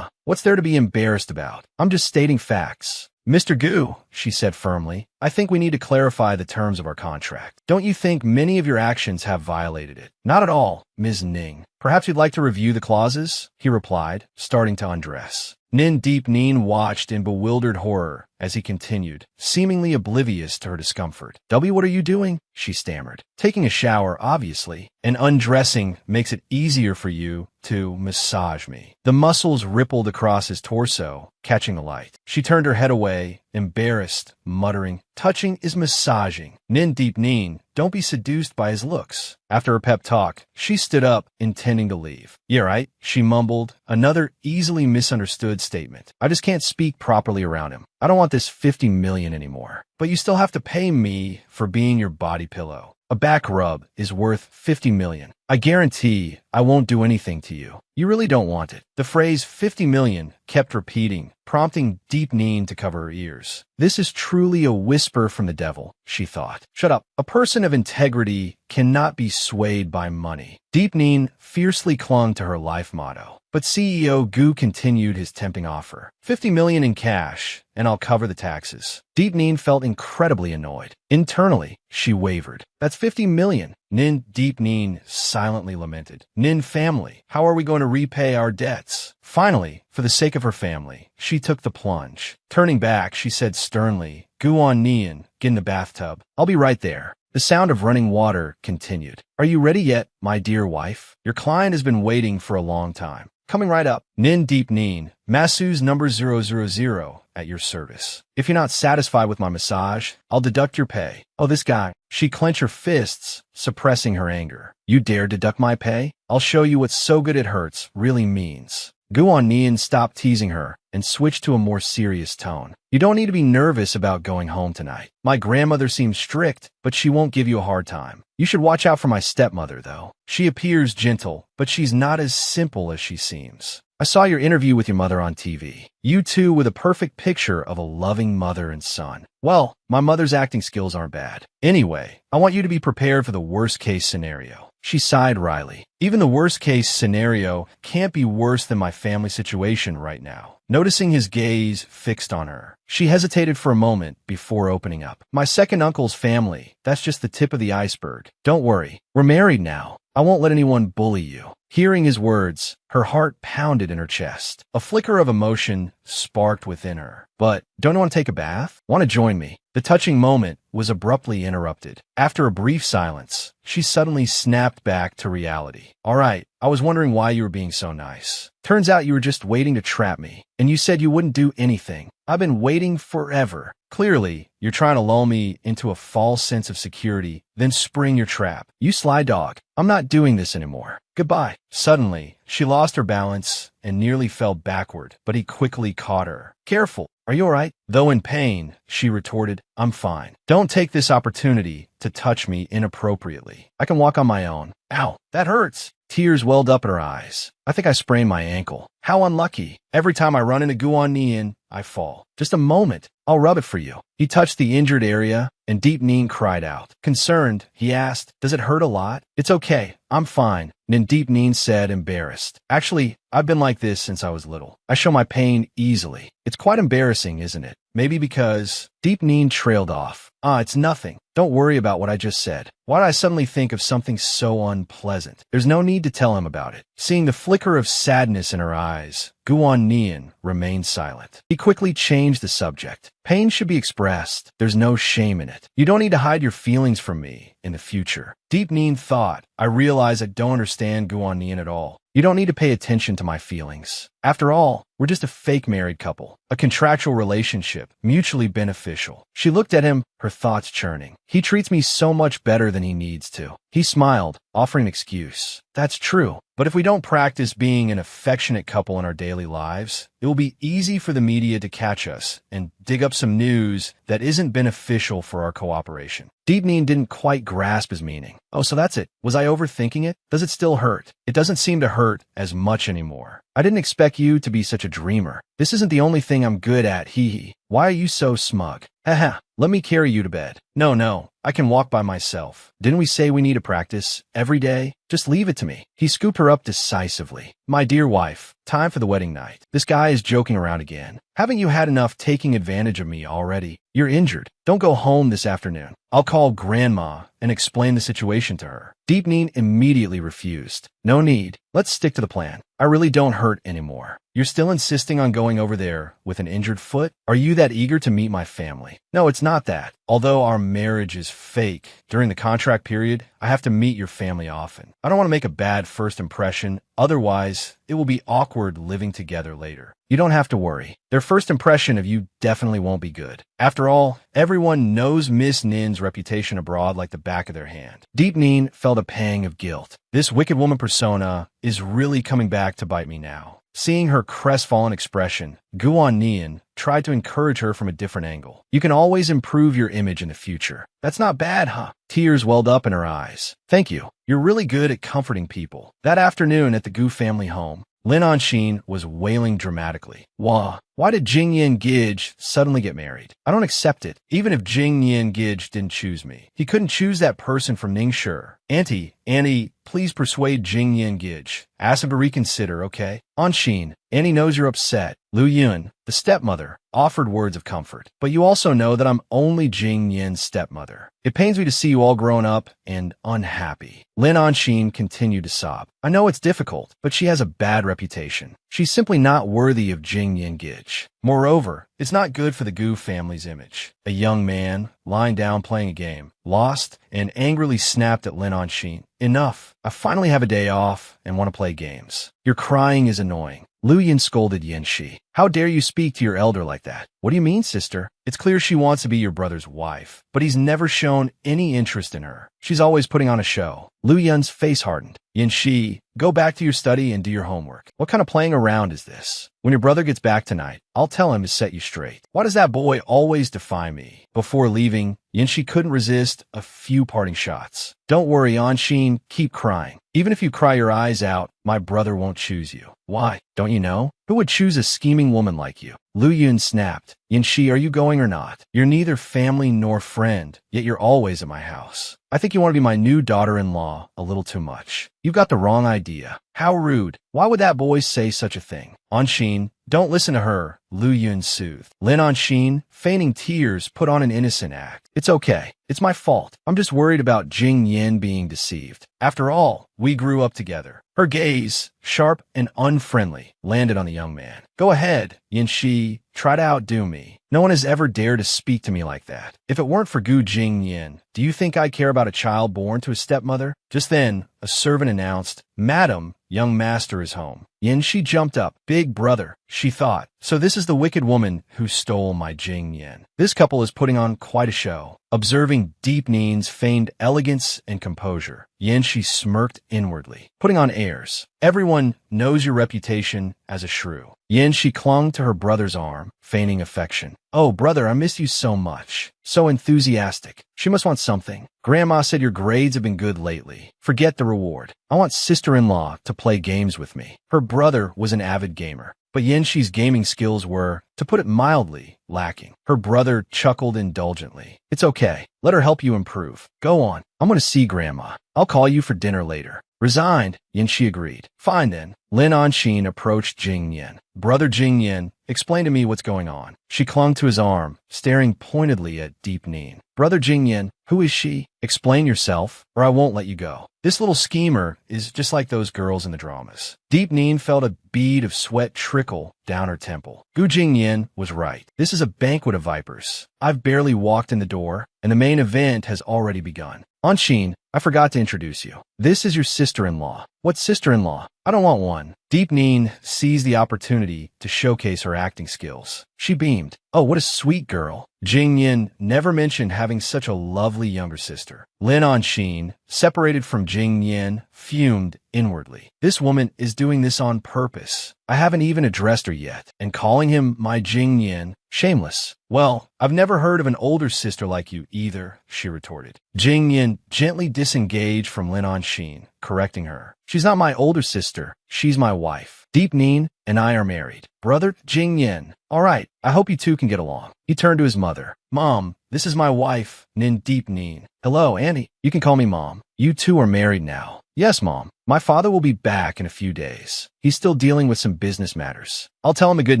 What's there to be embarrassed about? I'm just stating facts. Mr. Gu, she said firmly, I think we need to clarify the terms of our contract. Don't you think many of your actions have violated it? Not at all, Ms. Ning. Perhaps you'd like to review the clauses? He replied, starting to undress. Deep Neen watched in bewildered horror as he continued, seemingly oblivious to her discomfort. What are you doing? She stammered. Taking a shower, obviously, and undressing makes it easier for you to massage me. The muscles rippled across his torso, catching the light. She turned her head away, embarrassed, muttering, touching is massaging. Deep Neen, don't be seduced by his looks. After her pep talk, she stood up, intending to leave. Yeah, right, she mumbled, another easily misunderstood statement. I just can't speak properly around him. I don't want this 50 million anymore. But you still have to pay me for being your body pillow. A back rub is worth 50 million. I guarantee I won't do anything to you. You really don't want it. The phrase 50 million kept repeating, prompting Deep Neen to cover her ears. This is truly a whisper from the devil, she thought. Shut up. A person of integrity cannot be swayed by money. Deep Neen fiercely clung to her life motto. But CEO Gu continued his tempting offer. 50 million in cash, and I'll cover the taxes. Deep Neen felt incredibly annoyed. Internally, she wavered. That's 50 million. Deep Neen silently lamented. Family, how are we going to repay our debts? Finally, for the sake of her family, she took the plunge. Turning back, she said sternly, Guan Nian, get in the bathtub. I'll be right there. The sound of running water continued. Are you ready yet, my dear wife? Your client has been waiting for a long time. Coming right up. Deep Neen, masseuse number 000, at your service. If you're not satisfied with my massage, I'll deduct your pay. Oh, this guy. She clenched her fists, suppressing her anger. You dare deduct my pay? I'll show you what so good it hurts really means. Guan Nian stopped teasing her and switched to a more serious tone. You don't need to be nervous about going home tonight. My grandmother seems strict, but she won't give you a hard time. You should watch out for my stepmother, though. She appears gentle, but she's not as simple as she seems. I saw your interview with your mother on TV. You two with a perfect picture of a loving mother and son. Well, my mother's acting skills aren't bad. Anyway, I want you to be prepared for the worst-case scenario. She sighed wryly. Even the worst-case scenario can't be worse than my family situation right now. Noticing his gaze fixed on her, she hesitated for a moment before opening up. My second uncle's family, that's just the tip of the iceberg. Don't worry, we're married now. I won't let anyone bully you. Hearing his words, her heart pounded in her chest. A flicker of emotion sparked within her. But, don't you want to take a bath? Want to join me? The touching moment was abruptly interrupted. After a brief silence, she suddenly snapped back to reality. All right, I was wondering why you were being so nice. Turns out you were just waiting to trap me, and you said you wouldn't do anything. I've been waiting forever. Clearly, you're trying to lull me into a false sense of security, then spring your trap. You sly dog. I'm not doing this anymore. Goodbye. Suddenly, she lost her balance and nearly fell backward, but he quickly caught her. Careful. Are you all right? Though in pain, she retorted, I'm fine. Don't take this opportunity to touch me inappropriately. I can walk on my own. Ow, that hurts. Tears welled up in her eyes. I think I sprained my ankle. How unlucky. Every time I run into Guan Nian, I fall. Just a moment. I'll rub it for you. He touched the injured area, and Deep Neen cried out. Concerned, he asked, does it hurt a lot? It's okay. I'm fine. Then Deep Neen said, embarrassed. Actually, I've been like this since I was little. I show my pain easily. It's quite embarrassing, isn't it? Maybe because... Deep Neen trailed off. It's nothing. Don't worry about what I just said. Why did I suddenly think of something so unpleasant? There's no need to tell him about it. Seeing the flicker of sadness in her eyes, Guan Nian remained silent. He quickly changed the subject. Pain should be expressed. There's no shame in it. You don't need to hide your feelings from me in the future. Deep Neen thought, I realize I don't understand Guan Nian at all. You don't need to pay attention to my feelings. After all, we're just a fake married couple, a contractual relationship, mutually beneficial. She looked at him, her thoughts churning. He treats me so much better than he needs to. He smiled, offering an excuse. That's true. But if we don't practice being an affectionate couple in our daily lives, it will be easy for the media to catch us and dig up some news that isn't beneficial for our cooperation. Deep Neen didn't quite grasp his meaning. Oh, so that's it. Was I overthinking it? Does it still hurt? It doesn't seem to hurt as much anymore. I didn't expect you to be such a dreamer. This isn't the only thing I'm good at, hee. Why are you so smug? Haha, let me carry you to bed. No, I can walk by myself. Didn't we say we need to practice every day? Just leave it to me. He scooped her up decisively. My dear wife, time for the wedding night. This guy is joking around again. Haven't you had enough taking advantage of me already? You're injured. Don't go home this afternoon. I'll call Grandma and explain the situation to her. Deep Neen immediately refused. No need. Let's stick to the plan. I really don't hurt anymore. You're still insisting on going over there with an injured foot? Are you that eager to meet my family? No, it's not that. Although our marriage is fake, during the contract period, I have to meet your family often. I don't want to make a bad first impression. Otherwise, it will be awkward living together later. You don't have to worry. Their first impression of you definitely won't be good. After all, everyone knows Miss Nin's reputation abroad like the back of their hand. Deep Neen felt a pang of guilt. This wicked woman persona is really coming back to bite me now. Seeing her crestfallen expression, Guan Nian tried to encourage her from a different angle. You can always improve your image in the future. That's not bad, huh? Tears welled up in her eyes. Thank you. You're really good at comforting people. That afternoon at the Gu family home, Lin Anshin was wailing dramatically. Why did Jing Yin Gij suddenly get married? I don't accept it. Even if Jing Yin Gij didn't choose me, he couldn't choose that person from Ningshi. Annie, please persuade Jing Yin Gij. Ask him to reconsider, okay? Anshin, Annie knows you're upset. Lu Yun, the stepmother, offered words of comfort. But you also know that I'm only Jing Yin's stepmother. It pains me to see you all grown up and unhappy. Lin Anshin continued to sob. I know it's difficult, but she has a bad reputation. She's simply not worthy of Jing Yin Gij. Moreover, it's not good for the Gu family's image. A young man, lying down playing a game, lost and angrily snapped at Lin Anshin. Enough. I finally have a day off and want to play games. Your crying is annoying. Lu Yun scolded Yanxi. How dare you speak to your elder like that? What do you mean, sister? It's clear she wants to be your brother's wife, but he's never shown any interest in her. She's always putting on a show. Lu Yun's face hardened. Yanxi, go back to your study and do your homework. What kind of playing around is this? When your brother gets back tonight, I'll tell him to set you straight. Why does that boy always defy me? Before leaving, Yanxi couldn't resist a few parting shots. Don't worry, Anshin, keep crying. Even if you cry your eyes out, my brother won't choose you. Why? Don't you know? Who would choose a scheming woman like you? Lu Yun snapped. Yanxi, are you going or not? You're neither family nor friend, yet you're always at my house. I think you want to be my new daughter-in-law a little too much. You've got the wrong idea. How rude. Why would that boy say such a thing? Anshin, don't listen to her, Lu Yun soothed. Lin Anshin, feigning tears, put on an innocent act. It's okay. It's my fault. I'm just worried about Jing Yin being deceived. After all, we grew up together. Her gaze, sharp and unfriendly, landed on the young man. Go ahead, Yanxi, try to outdo me. No one has ever dared to speak to me like that. If it weren't for Gu Jing Yin, do you think I'd care about a child born to a stepmother? Just then, a servant announced, Madam, young master is home. Yanxi jumped up. Big brother, she thought. So this is the wicked woman who stole my Jing Yin. This couple is putting on quite a show. Observing Deep Nin's feigned elegance and composure, Yanxi smirked inwardly, putting on airs. Everyone knows your reputation as a shrew. Yanxi clung to her brother's arm, feigning affection. Oh, brother, I miss you so much. So enthusiastic. She must want something. Grandma said your grades have been good lately. Forget the reward. I want sister-in-law to play games with me. Her brother was an avid gamer, but Yanxi's gaming skills were, to put it mildly, lacking. Her brother chuckled indulgently. It's okay. Let her help you improve. Go on. I'm going to see Grandma. I'll call you for dinner later. Resigned, Yanxi agreed. Fine then. Lin Anshin approached Jing Yin. Brother Jing Yin, explain to me what's going on. She clung to his arm, staring pointedly at Deep Nin. Brother Jing Yin, who is she? Explain yourself, or I won't let you go. This little schemer is just like those girls in the dramas. Deep Nin felt a bead of sweat trickle down her temple. Gu Jing Yin was right. This is a banquet of vipers. I've barely walked in the door, and the main event has already begun. Anshin, I forgot to introduce you. This is your sister-in-law. What sister-in-law? I don't want one. Deep Nin seized the opportunity to showcase her acting skills. She beamed. Oh, what a sweet girl. Jing Yin never mentioned having such a lovely younger sister. Lin Anshin, separated from Jing Yin, fumed inwardly. This woman is doing this on purpose. I haven't even addressed her yet, and calling him my Jing Yin, shameless. Well, I've never heard of an older sister like you either, she retorted. Jing Yin gently disengaged from Lin Anshin, correcting her. She's not my older sister. She's my wife. Deep Nin and I are married. Brother Jing Yin. All right, I hope you two can get along. He turned to his mother. Mom, this is my wife, Nin Deep Nin. Hello, Annie. You can call me Mom. You two are married now. Yes, Mom. My father will be back in a few days. He's still dealing with some business matters. I'll tell him the good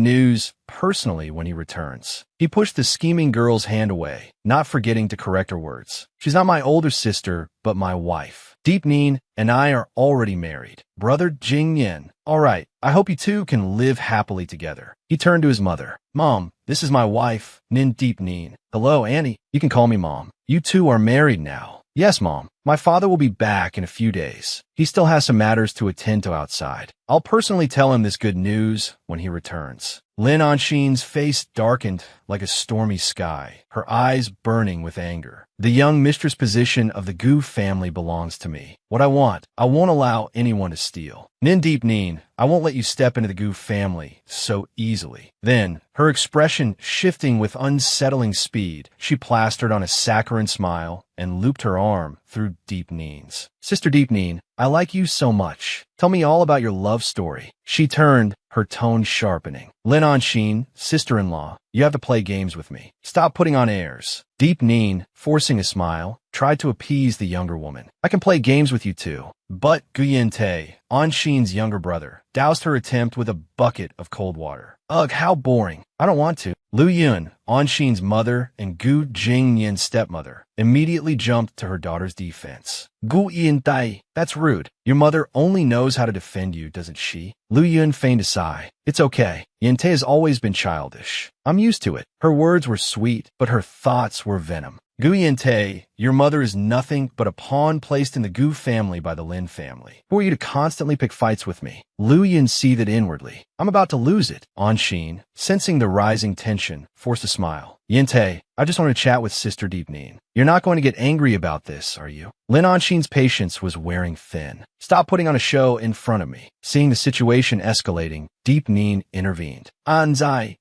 news personally when he returns. He pushed the scheming girl's hand away, not forgetting to correct her words. She's not my older sister, but my wife. Deep Nin and I are already married. Brother Jing Yin. All right, I hope you two can live happily together. He turned to his mother. Mom, this is my wife, Nin Deep Nin. Hello, Annie. You can call me Mom. You two are married now. Yes, Mom. My father will be back in a few days. He still has some matters to attend to outside. I'll personally tell him this good news when he returns. Lin Anshin's face darkened like a stormy sky, her eyes burning with anger. The young mistress position of the Gu family belongs to me. What I want, I won't allow anyone to steal. Nin Deep Nin, I won't let you step into the Gu family so easily. Then, her expression shifting with unsettling speed, she plastered on a saccharine smile and looped her arm through Deep Nin's. Sister Deep Nin, I like you so much. Tell me all about your love story. She turned, her tone sharpening. Lin Anshin, sister-in-law, you have to play games with me. Stop putting on airs. Deep Nin, forcing a smile, tried to appease the younger woman. I can play games with you too. But Guyen Te, Anshin's younger brother, doused her attempt with a bucket of cold water. Ugh, how boring. I don't want to. Lu Yun, Anshin's mother and Gu Jing Yin's stepmother, immediately jumped to her daughter's defense. Gu Yin Tai, that's rude. Your mother only knows how to defend you, doesn't she? Lu Yun feigned a sigh. It's okay. Yin Tai has always been childish. I'm used to it. Her words were sweet, but her thoughts were venom. Gu Yinte, your mother is nothing but a pawn placed in the Gu family by the Lin family. Who are you to constantly pick fights with me? Lu Yin seethed inwardly. I'm about to lose it. Anshin, sensing the rising tension, forced a smile. Yinte, I just want to chat with Sister Deep Neen. You're not going to get angry about this, are you? Lin Anshin's patience was wearing thin. Stop putting on a show in front of me. Seeing the situation escalating, Deep Neen intervened. Anzai,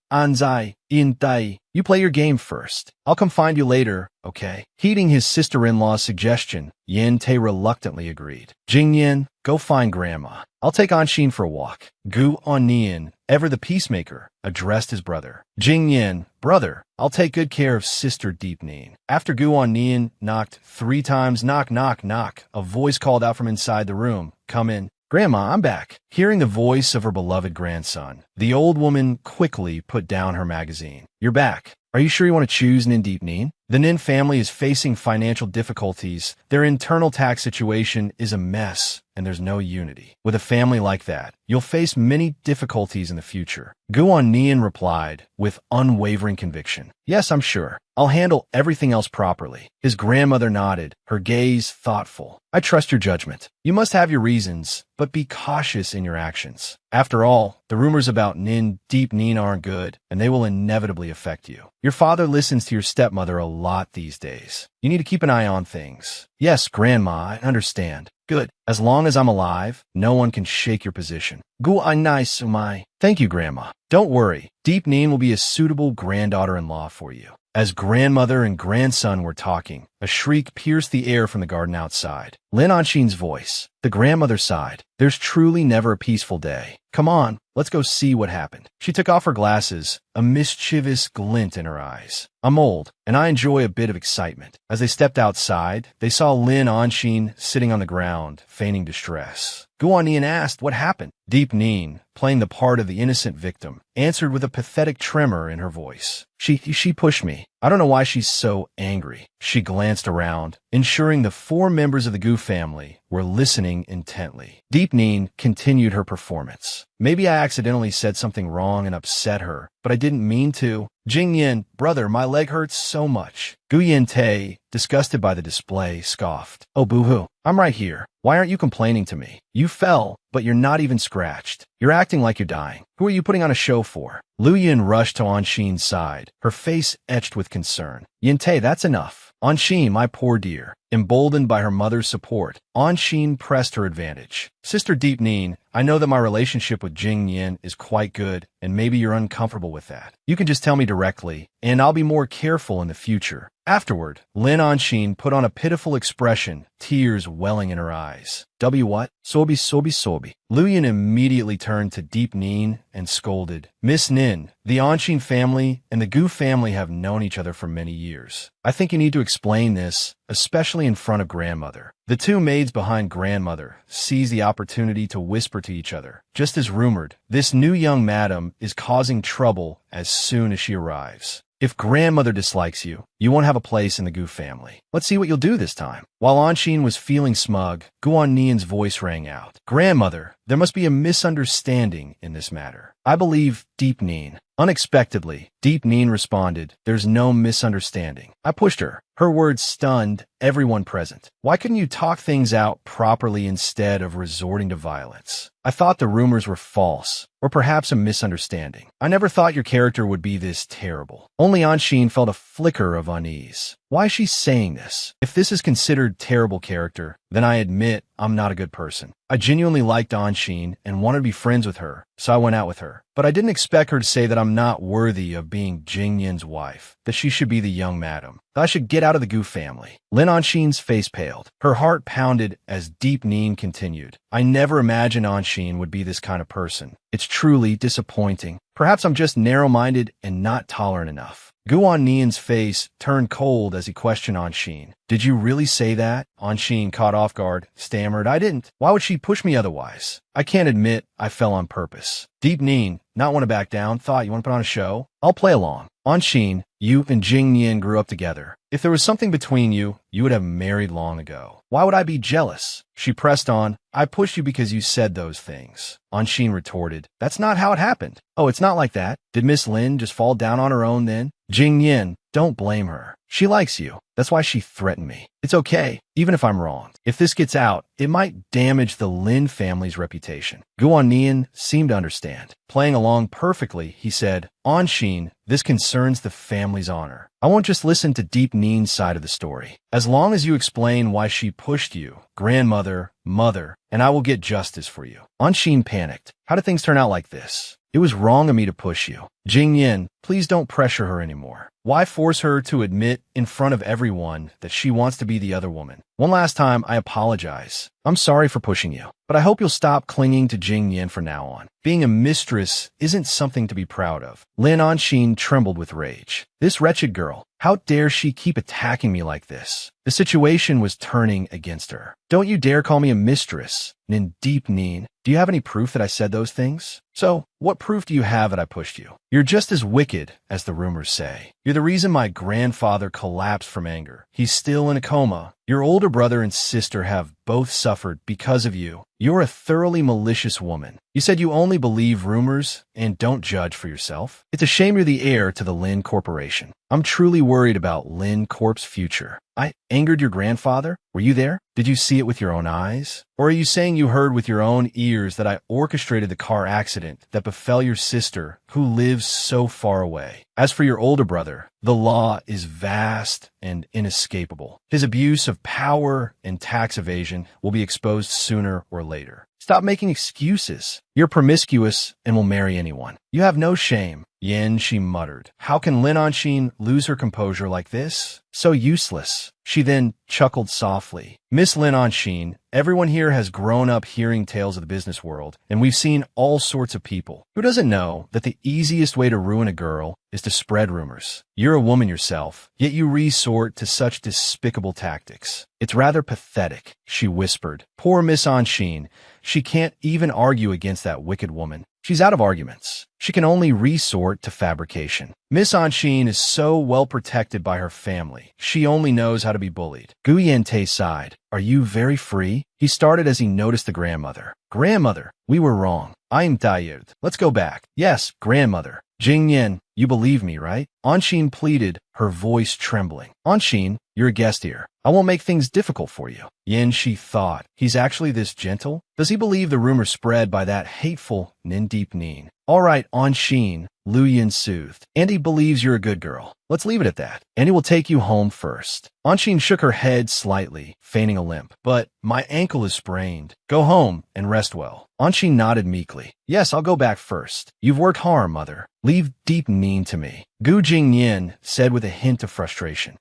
Yintai, you play your game first. I'll come find you later, okay? Heeding his sister-in-law's suggestion, Yinte reluctantly agreed. Jingyan, go find Grandma. I'll take Anshin for a walk. Gu Onnian, ever the peacemaker, addressed his brother. Jingyan, brother, I'll take good care of Sister Deep Neen. After Gu Onnian knocked 3 times, knock, knock, knock, a voice called out from inside the room. Come in. Grandma, I'm back. Hearing the voice of her beloved grandson, the old woman quickly put down her magazine. You're back. Are you sure you want to choose Nin Deep Neen? The Nin family is facing financial difficulties. Their internal tax situation is a mess, and there's no unity. With a family like that, you'll face many difficulties in the future. Guan Nian replied with unwavering conviction. Yes, I'm sure. I'll handle everything else properly. His grandmother nodded, her gaze thoughtful. I trust your judgment. You must have your reasons, but be cautious in your actions. After all, the rumors about Nin Deep Neen aren't good, and they will inevitably affect you. Your father listens to your stepmother a lot these days. You need to keep an eye on things. Yes, Grandma, I understand. Good. As long as I'm alive, no one can shake your position. Gu'anai Sumai. Thank you, Grandma. Don't worry. Deep Neen will be a suitable granddaughter-in-law for you. As grandmother and grandson were talking, a shriek pierced the air from the garden outside. Lin Anshin's voice. The grandmother sighed. There's truly never a peaceful day. Come on, let's go see what happened. She took off her glasses, a mischievous glint in her eyes. I'm old, and I enjoy a bit of excitement. As they stepped outside, they saw Lin Anshin sitting on the ground, feigning distress. Guanian asked what happened. Deep Neen, playing the part of the innocent victim, answered with a pathetic tremor in her voice. She pushed me. I don't know why she's so angry. She glanced around, ensuring the 4 members of the Gu family were listening intently. Deep Neen continued her performance. Maybe I accidentally said something wrong and upset her, but I didn't mean to. Jing Yin, brother, my leg hurts so much. Gu Yin Te, disgusted by the display, scoffed. Oh, boo-hoo. I'm right here. Why aren't you complaining to me? You fell, but you're not even scratched. You're acting like you're dying. Who are you putting on a show for? Lu Yin rushed to Anshin's side, her face etched with concern. Yin Te, that's enough. Anshin, my poor dear. Emboldened by her mother's support, Anshin pressed her advantage. Sister Deep Neen, I know that my relationship with Jing Yin is quite good, and maybe you're uncomfortable with that. You can just tell me directly, and I'll be more careful in the future. Afterward, Lin Anshin put on a pitiful expression, tears welling in her eyes. What? Sobi. Lu Yin immediately turned to Deep Neen and scolded. Miss Nin, the Anshin family and the Gu family have known each other for many years. I think you need to explain this, especially in front of grandmother. The 2 maids behind grandmother seized the opportunity to whisper to each other. Just as rumored, this new young madam is causing trouble as soon as she arrives. If grandmother dislikes you, you won't have a place in the Gu family. Let's see what you'll do this time. While Anshin was feeling smug, Guan Nian's voice rang out. Grandmother, there must be a misunderstanding in this matter. I believe Deep Neen. Unexpectedly, Deep Neen responded, there's no misunderstanding. I pushed her. Her words stunned everyone present. Why couldn't you talk things out properly instead of resorting to violence? I thought the rumors were false, or perhaps a misunderstanding. I never thought your character would be this terrible. Only Anshin felt a flicker of unease. Why is she saying this? If this is considered terrible character, then I admit I'm not a good person. I genuinely liked Anshin and wanted to be friends with her, so I went out with her. But I didn't expect her to say that I'm not worthy of being Jing Yin's wife, that she should be the young madam, that I should get out of the Gu family. Lin Anshin's face paled. Her heart pounded as Deep Neen continued. I never imagined Anshin would be this kind of person. It's truly disappointing. Perhaps I'm just narrow-minded and not tolerant enough. Guan Nian's face turned cold as he questioned Anshin. Did you really say that? Anshin, caught off guard, stammered. I didn't. Why would she push me otherwise? I can't admit I fell on purpose. Deep Neen, not want to back down, thought you want to put on a show? I'll play along. Anshin, you and Jing Yin grew up together. If there was something between you, you would have married long ago. Why would I be jealous? She pressed on. I pushed you because you said those things. Anshin retorted. That's not how it happened. Oh, it's not like that. Did Miss Lin just fall down on her own then? Jing Yin, don't blame her. She likes you. That's why she threatened me. It's okay, even if I'm wrong. If this gets out, it might damage the Lin family's reputation. Guan seemed to understand. Playing along perfectly, he said, Anshin, this concerns the family's honor. I won't just listen to Deep Nin's side of the story. As long as you explain why she pushed you, grandmother, mother, and I will get justice for you. Anshin panicked. How did things turn out like this? It was wrong of me to push you. Jingyin, please don't pressure her anymore. Why force her to admit in front of everyone that she wants to be the other woman? One last time, I apologize. I'm sorry for pushing you, but I hope you'll stop clinging to Jingyin from now on. Being a mistress isn't something to be proud of. Lin Anshin trembled with rage. This wretched girl, how dare she keep attacking me like this? The situation was turning against her. Don't you dare call me a mistress. Deep Nin, do you have any proof that I said those things? So, what proof do you have that I pushed you? You're just as wicked as the rumors say. You're the reason my grandfather collapsed from anger. He's still in a coma. Your older brother and sister have both suffered because of you. You're a thoroughly malicious woman. You said you only believe rumors and don't judge for yourself. It's a shame you're the heir to the Lin Corporation. I'm truly worried about Lin Corp's future. I angered your grandfather? Were you there? Did you see it with your own eyes? Or are you saying you heard with your own ears that I orchestrated the car accident that befell your sister, who lives so far away? As for your older brother, the law is vast and inescapable. His abuse of power and tax evasion will be exposed sooner or later. Stop making excuses. You're promiscuous and will marry anyone. You have no shame. Yen, she muttered. How can Lin Anshin lose her composure like this? So useless. She then chuckled softly. Miss Lin Anshin, everyone here has grown up hearing tales of the business world, and we've seen all sorts of people. Who doesn't know that the easiest way to ruin a girl is to spread rumors? You're a woman yourself, yet you resort to such despicable tactics. It's rather pathetic, she whispered. Poor Miss Anshin. She can't even argue against that wicked woman. She's out of arguments. She can only resort to fabrication. Miss Anshin is so well protected by her family. She only knows how to be bullied. Gu Yente sighed. Are you very free? He started as he noticed the grandmother. Grandmother, we were wrong. I'm tired. Let's go back. Yes, grandmother. Jingyin, you believe me, right? Anshin pleaded, her voice trembling. Anshin, you're a guest here. I won't make things difficult for you. Yin, she thought. He's actually this gentle? Does he believe the rumor spread by that hateful Deep Nin? All right, Anshin, Lu Yin soothed. Andy believes you're a good girl. Let's leave it at that. Andy will take you home first. Anshin shook her head slightly, feigning a limp. But my ankle is sprained. Go home and rest well. Anshin nodded meekly. Yes, I'll go back first. You've worked hard, mother. Leave Deep Nin to me. Gu Jingyin said with a hint of frustration.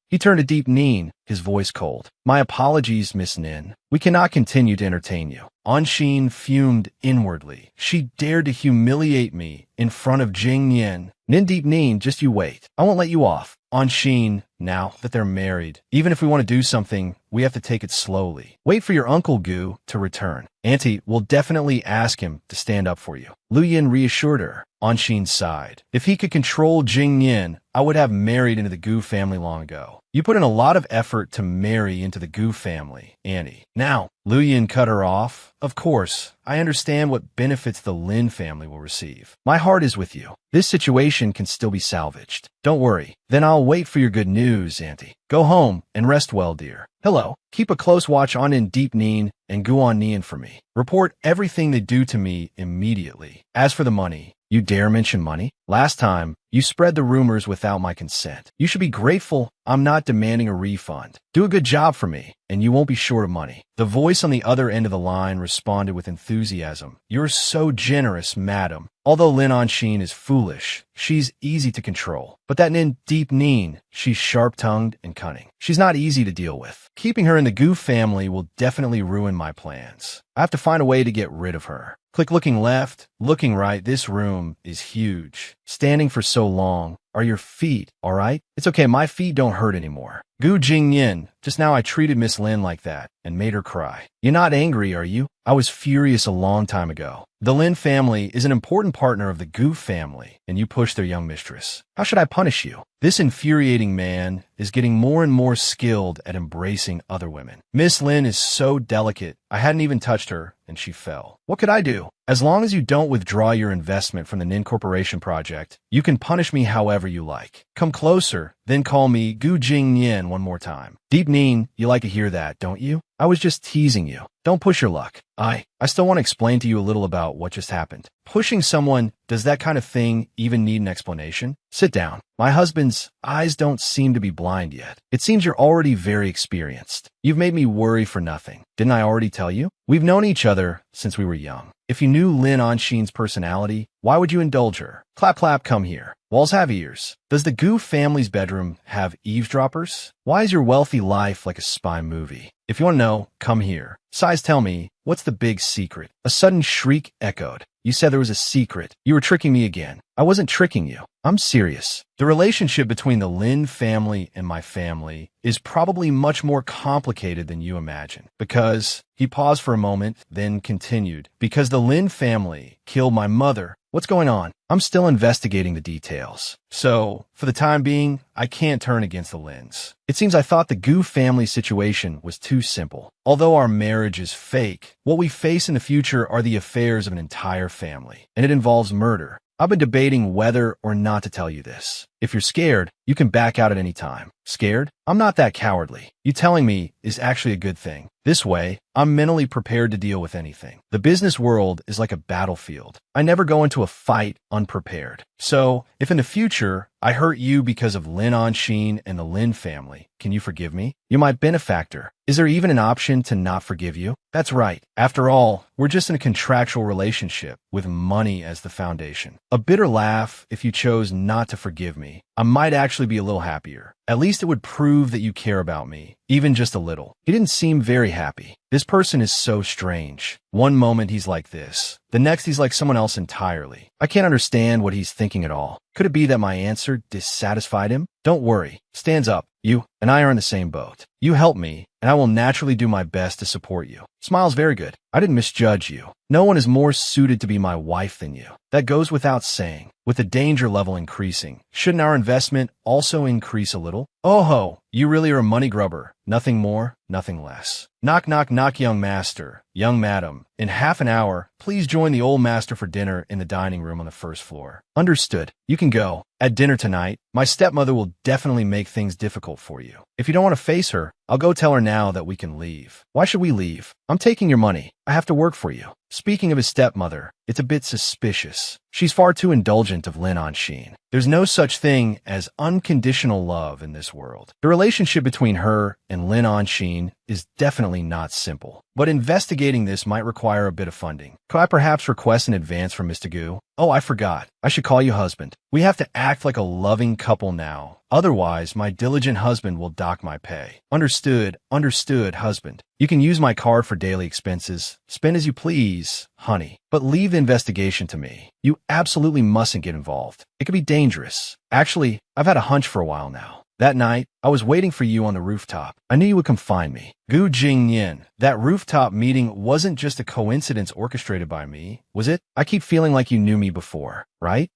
He turned to Deep Nin, his voice cold. My apologies, Miss Nin. We cannot continue to entertain you. Anshin fumed inwardly. She dared to humiliate me in front of Jingyin. Deep Nin, just you wait. I won't let you off. Anshin, now that they're married, even if we want to do something, we have to take it slowly. Wait for your Uncle Gu to return. Auntie will definitely ask him to stand up for you. Lu Yin reassured her. Anshin sighed. If he could control Jingyin, I would have married into the Gu family long ago. You put in a lot of effort to marry into the Gu family, Annie. Now, Lu Yin cut her off. Of course, I understand what benefits the Lin family will receive. My heart is with you. This situation can still be salvaged. Don't worry. Then I'll wait for your good news, Auntie. Go home and rest well, dear. Hello. Keep a close watch on Deep Nin and Guan Nian for me. Report everything they do to me immediately. As for the money, you dare mention money? Last time, you spread the rumors without my consent. You should be grateful I'm not demanding a refund. Do a good job for me, and you won't be short of money. The voice on the other end of the line responded with enthusiasm. You're so generous, madam. Although Lin Anshin is foolish, she's easy to control. But that Deep Nin, she's sharp-tongued and cunning. She's not easy to deal with. Keeping her in the Gu family will definitely ruin my plans. I have to find a way to get rid of her. Click looking left, looking right. This room is huge. Standing for so long. Are your feet all right? It's okay, my feet don't hurt anymore. Gu Jingyin, just now I treated Miss Lin like that and made her cry. You're not angry, are you? I was furious a long time ago. The Lin family is an important partner of the Gu family, and you pushed their young mistress. How should I punish you? This infuriating man is getting more and more skilled at embracing other women. Miss Lin is so delicate, I hadn't even touched her, and she fell. What could I do? As long as you don't withdraw your investment from the Nin Corporation project, you can punish me however you like. Come closer, then call me Gu Jing Yin one more time. Deep Nin, you like to hear that, don't you? I was just teasing you. Don't push your luck. I still want to explain to you a little about what just happened. Pushing someone, does that kind of thing even need an explanation? Sit down. My husband's eyes don't seem to be blind yet. It seems you're already very experienced. You've made me worry for nothing. Didn't I already tell you? We've known each other since we were young. If you knew Lin Anshin's personality, why would you indulge her? Clap clap, come here. Walls have ears. Does the Gu family's bedroom have eavesdroppers? Why is your wealthy life like a spy movie? If you want to know, come here. Size, tell me, what's the big secret? A sudden shriek echoed. You said there was a secret. You were tricking me again. I wasn't tricking you. I'm serious. The relationship between the Lin family and my family is probably much more complicated than you imagine. Because, he paused for a moment, then continued, because the Lin family killed my mother. What's going on? I'm still investigating the details. So, for the time being, I can't turn against the Lins. It seems I thought the Gu family situation was too simple. Although our marriage is fake, what we face in the future are the affairs of an entire family, and it involves murder. I've been debating whether or not to tell you this. If you're scared, you can back out at any time. Scared? I'm not that cowardly. You telling me is actually a good thing. This way, I'm mentally prepared to deal with anything. The business world is like a battlefield. I never go into a fight unprepared. So, if in the future, I hurt you because of Lin Anshin and the Lin family, can you forgive me? You're my benefactor. Is there even an option to not forgive you? That's right. After all, we're just in a contractual relationship with money as the foundation. A bitter laugh if you chose not to forgive me. I might actually be a little happier. At least it would prove that you care about me, even just a little. He didn't seem very happy. This person is so strange. One moment he's like this. The next he's like someone else entirely. I can't understand what he's thinking at all. Could it be that my answer dissatisfied him? Don't worry. Stands up. You and I are in the same boat. You help me, and I will naturally do my best to support you. Smile's very good. I didn't misjudge you. No one is more suited to be my wife than you. That goes without saying. With the danger level increasing, shouldn't our investment also increase a little? Oh ho, you really are a money grubber. Nothing more, nothing less. Knock knock knock, young master, young madam. In half an hour, please join the old master for dinner in the dining room on the first floor. Understood. You can go. At dinner tonight, my stepmother will definitely make things difficult for you. If you don't want to face her, I'll go tell her now that we can leave. Why should we leave? I'm taking your money. I have to work for you. Speaking of his stepmother, it's a bit suspicious. She's far too indulgent of Lin Anshin. There's no such thing as unconditional love in this world. The relationship between her and Lin Anshin is definitely not simple. But investigating this might require a bit of funding. Could I perhaps request an advance from Mr. Gu? Oh, I forgot. I should call you husband. We have to act like a loving couple now. Otherwise, my diligent husband will dock my pay. Understood, understood, husband. You can use my card for daily expenses. Spend as you please, honey. But leave the investigation to me. You absolutely mustn't get involved. It could be dangerous. Actually, I've had a hunch for a while now. That night, I was waiting for you on the rooftop. I knew you would come find me. Gu Jingyin, that rooftop meeting wasn't just a coincidence orchestrated by me, was it? I keep feeling like you knew me before. Right?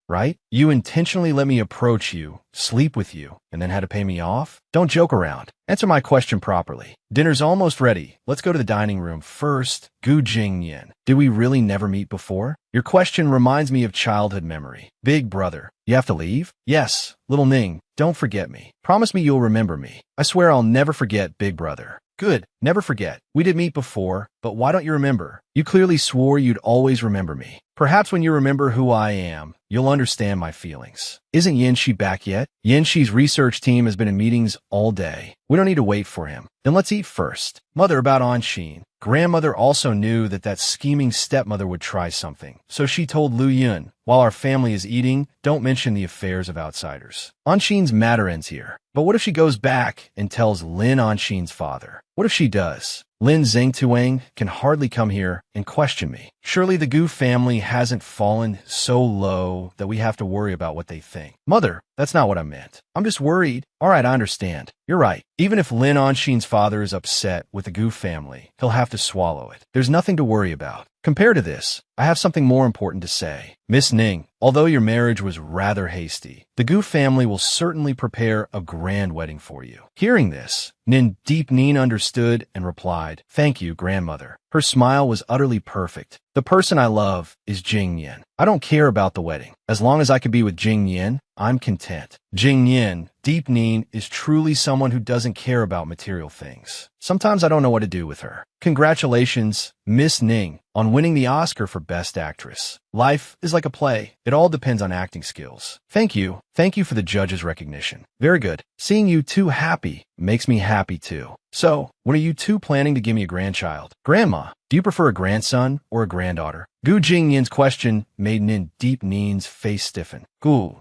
You intentionally let me approach you, sleep with you, and then had to pay me off? Don't joke around. Answer my question properly. Dinner's almost ready. Let's go to the dining room first. Gu Jingyin, did we really never meet before? Your question reminds me of childhood memory. Big brother, you have to leave? Yes, little Ning, don't forget me. Promise me you'll remember me. I swear I'll never forget, big brother. Good, never forget. We did meet before, but why don't you remember? You clearly swore you'd always remember me. Perhaps when you remember who I am, you'll understand my feelings. Isn't Yanxi back yet? Yanxi's research team has been in meetings all day. We don't need to wait for him. Then let's eat first. Mother about Anshin. Grandmother also knew that scheming stepmother would try something. So she told Lu Yun, while our family is eating, don't mention the affairs of outsiders. Anshin's matter ends here. But what if she goes back and tells Lin Anshin's father? What if she does? Lin Zhengtuang can hardly come here and question me. Surely the Gu family hasn't fallen so low that we have to worry about what they think. Mother, that's not what I meant. I'm just worried. All right, I understand. You're right. Even if Lin Anshin's father is upset with the Gu family, he'll have to swallow it. There's nothing to worry about. Compared to this, I have something more important to say. Miss Ning, although your marriage was rather hasty, the Gu family will certainly prepare a grand wedding for you. Hearing this, Nin understood and replied, "Thank you, grandmother." Her smile was utterly perfect. "The person I love is Jing Yin. I don't care about the wedding. As long as I can be with Jing Yin, I'm content." Jing Yin, Deep Nin, is truly someone who doesn't care about material things. Sometimes I don't know what to do with her. Congratulations, Miss Ning, on winning the Oscar for Best Actress. Life is like a play. It all depends on acting skills. Thank you. Thank you for the judge's recognition. Very good. Seeing you two happy makes me happy too. So, when are you two planning to give me a grandchild? Grandma, do you prefer a grandson or a granddaughter? Gu Jingyin's question made Deep Nin's face stiffen. Gu.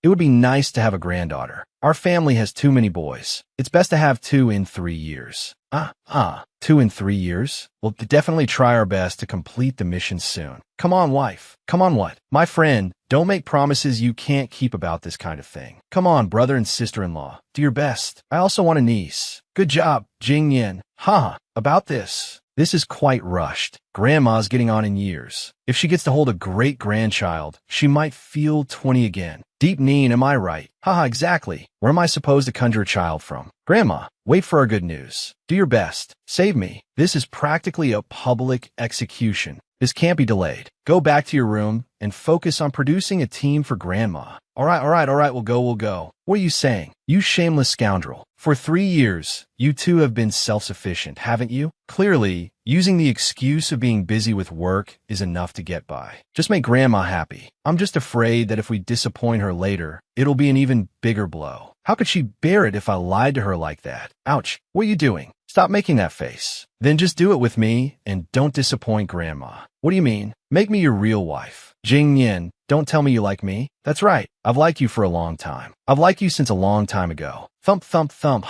It would be nice to have a granddaughter. Our family has too many boys. It's best to have 2 in 3 years. 2 in 3 years? We'll definitely try our best to complete the mission soon. Come on, wife. Come on, what? My friend, don't make promises you can't keep about this kind of thing. Come on, brother and sister-in-law. Do your best. I also want a niece. Good job, Jing Yin. About this. This is quite rushed. Grandma's getting on in years. If she gets to hold a great-grandchild, she might feel 20 again. Deep Nin, am I right? Exactly. Where am I supposed to conjure a child from? Grandma, wait for our good news. Do your best. Save me. This is practically a public execution. This can't be delayed. Go back to your room and focus on producing a team for Grandma. All right, we'll go. What are you saying? You shameless scoundrel. For 3 years, you two have been self-sufficient, haven't you? Clearly, using the excuse of being busy with work is enough to get by. Just make Grandma happy. I'm just afraid that if we disappoint her later, it'll be an even bigger blow. How could she bear it if I lied to her like that? Ouch, what are you doing? Stop making that face. Then just do it with me and don't disappoint Grandma. What do you mean? Make me your real wife. Jing Yin, don't tell me you like me. That's right. I've liked you for a long time. I've liked you since a long time ago. Thump, thump, thump,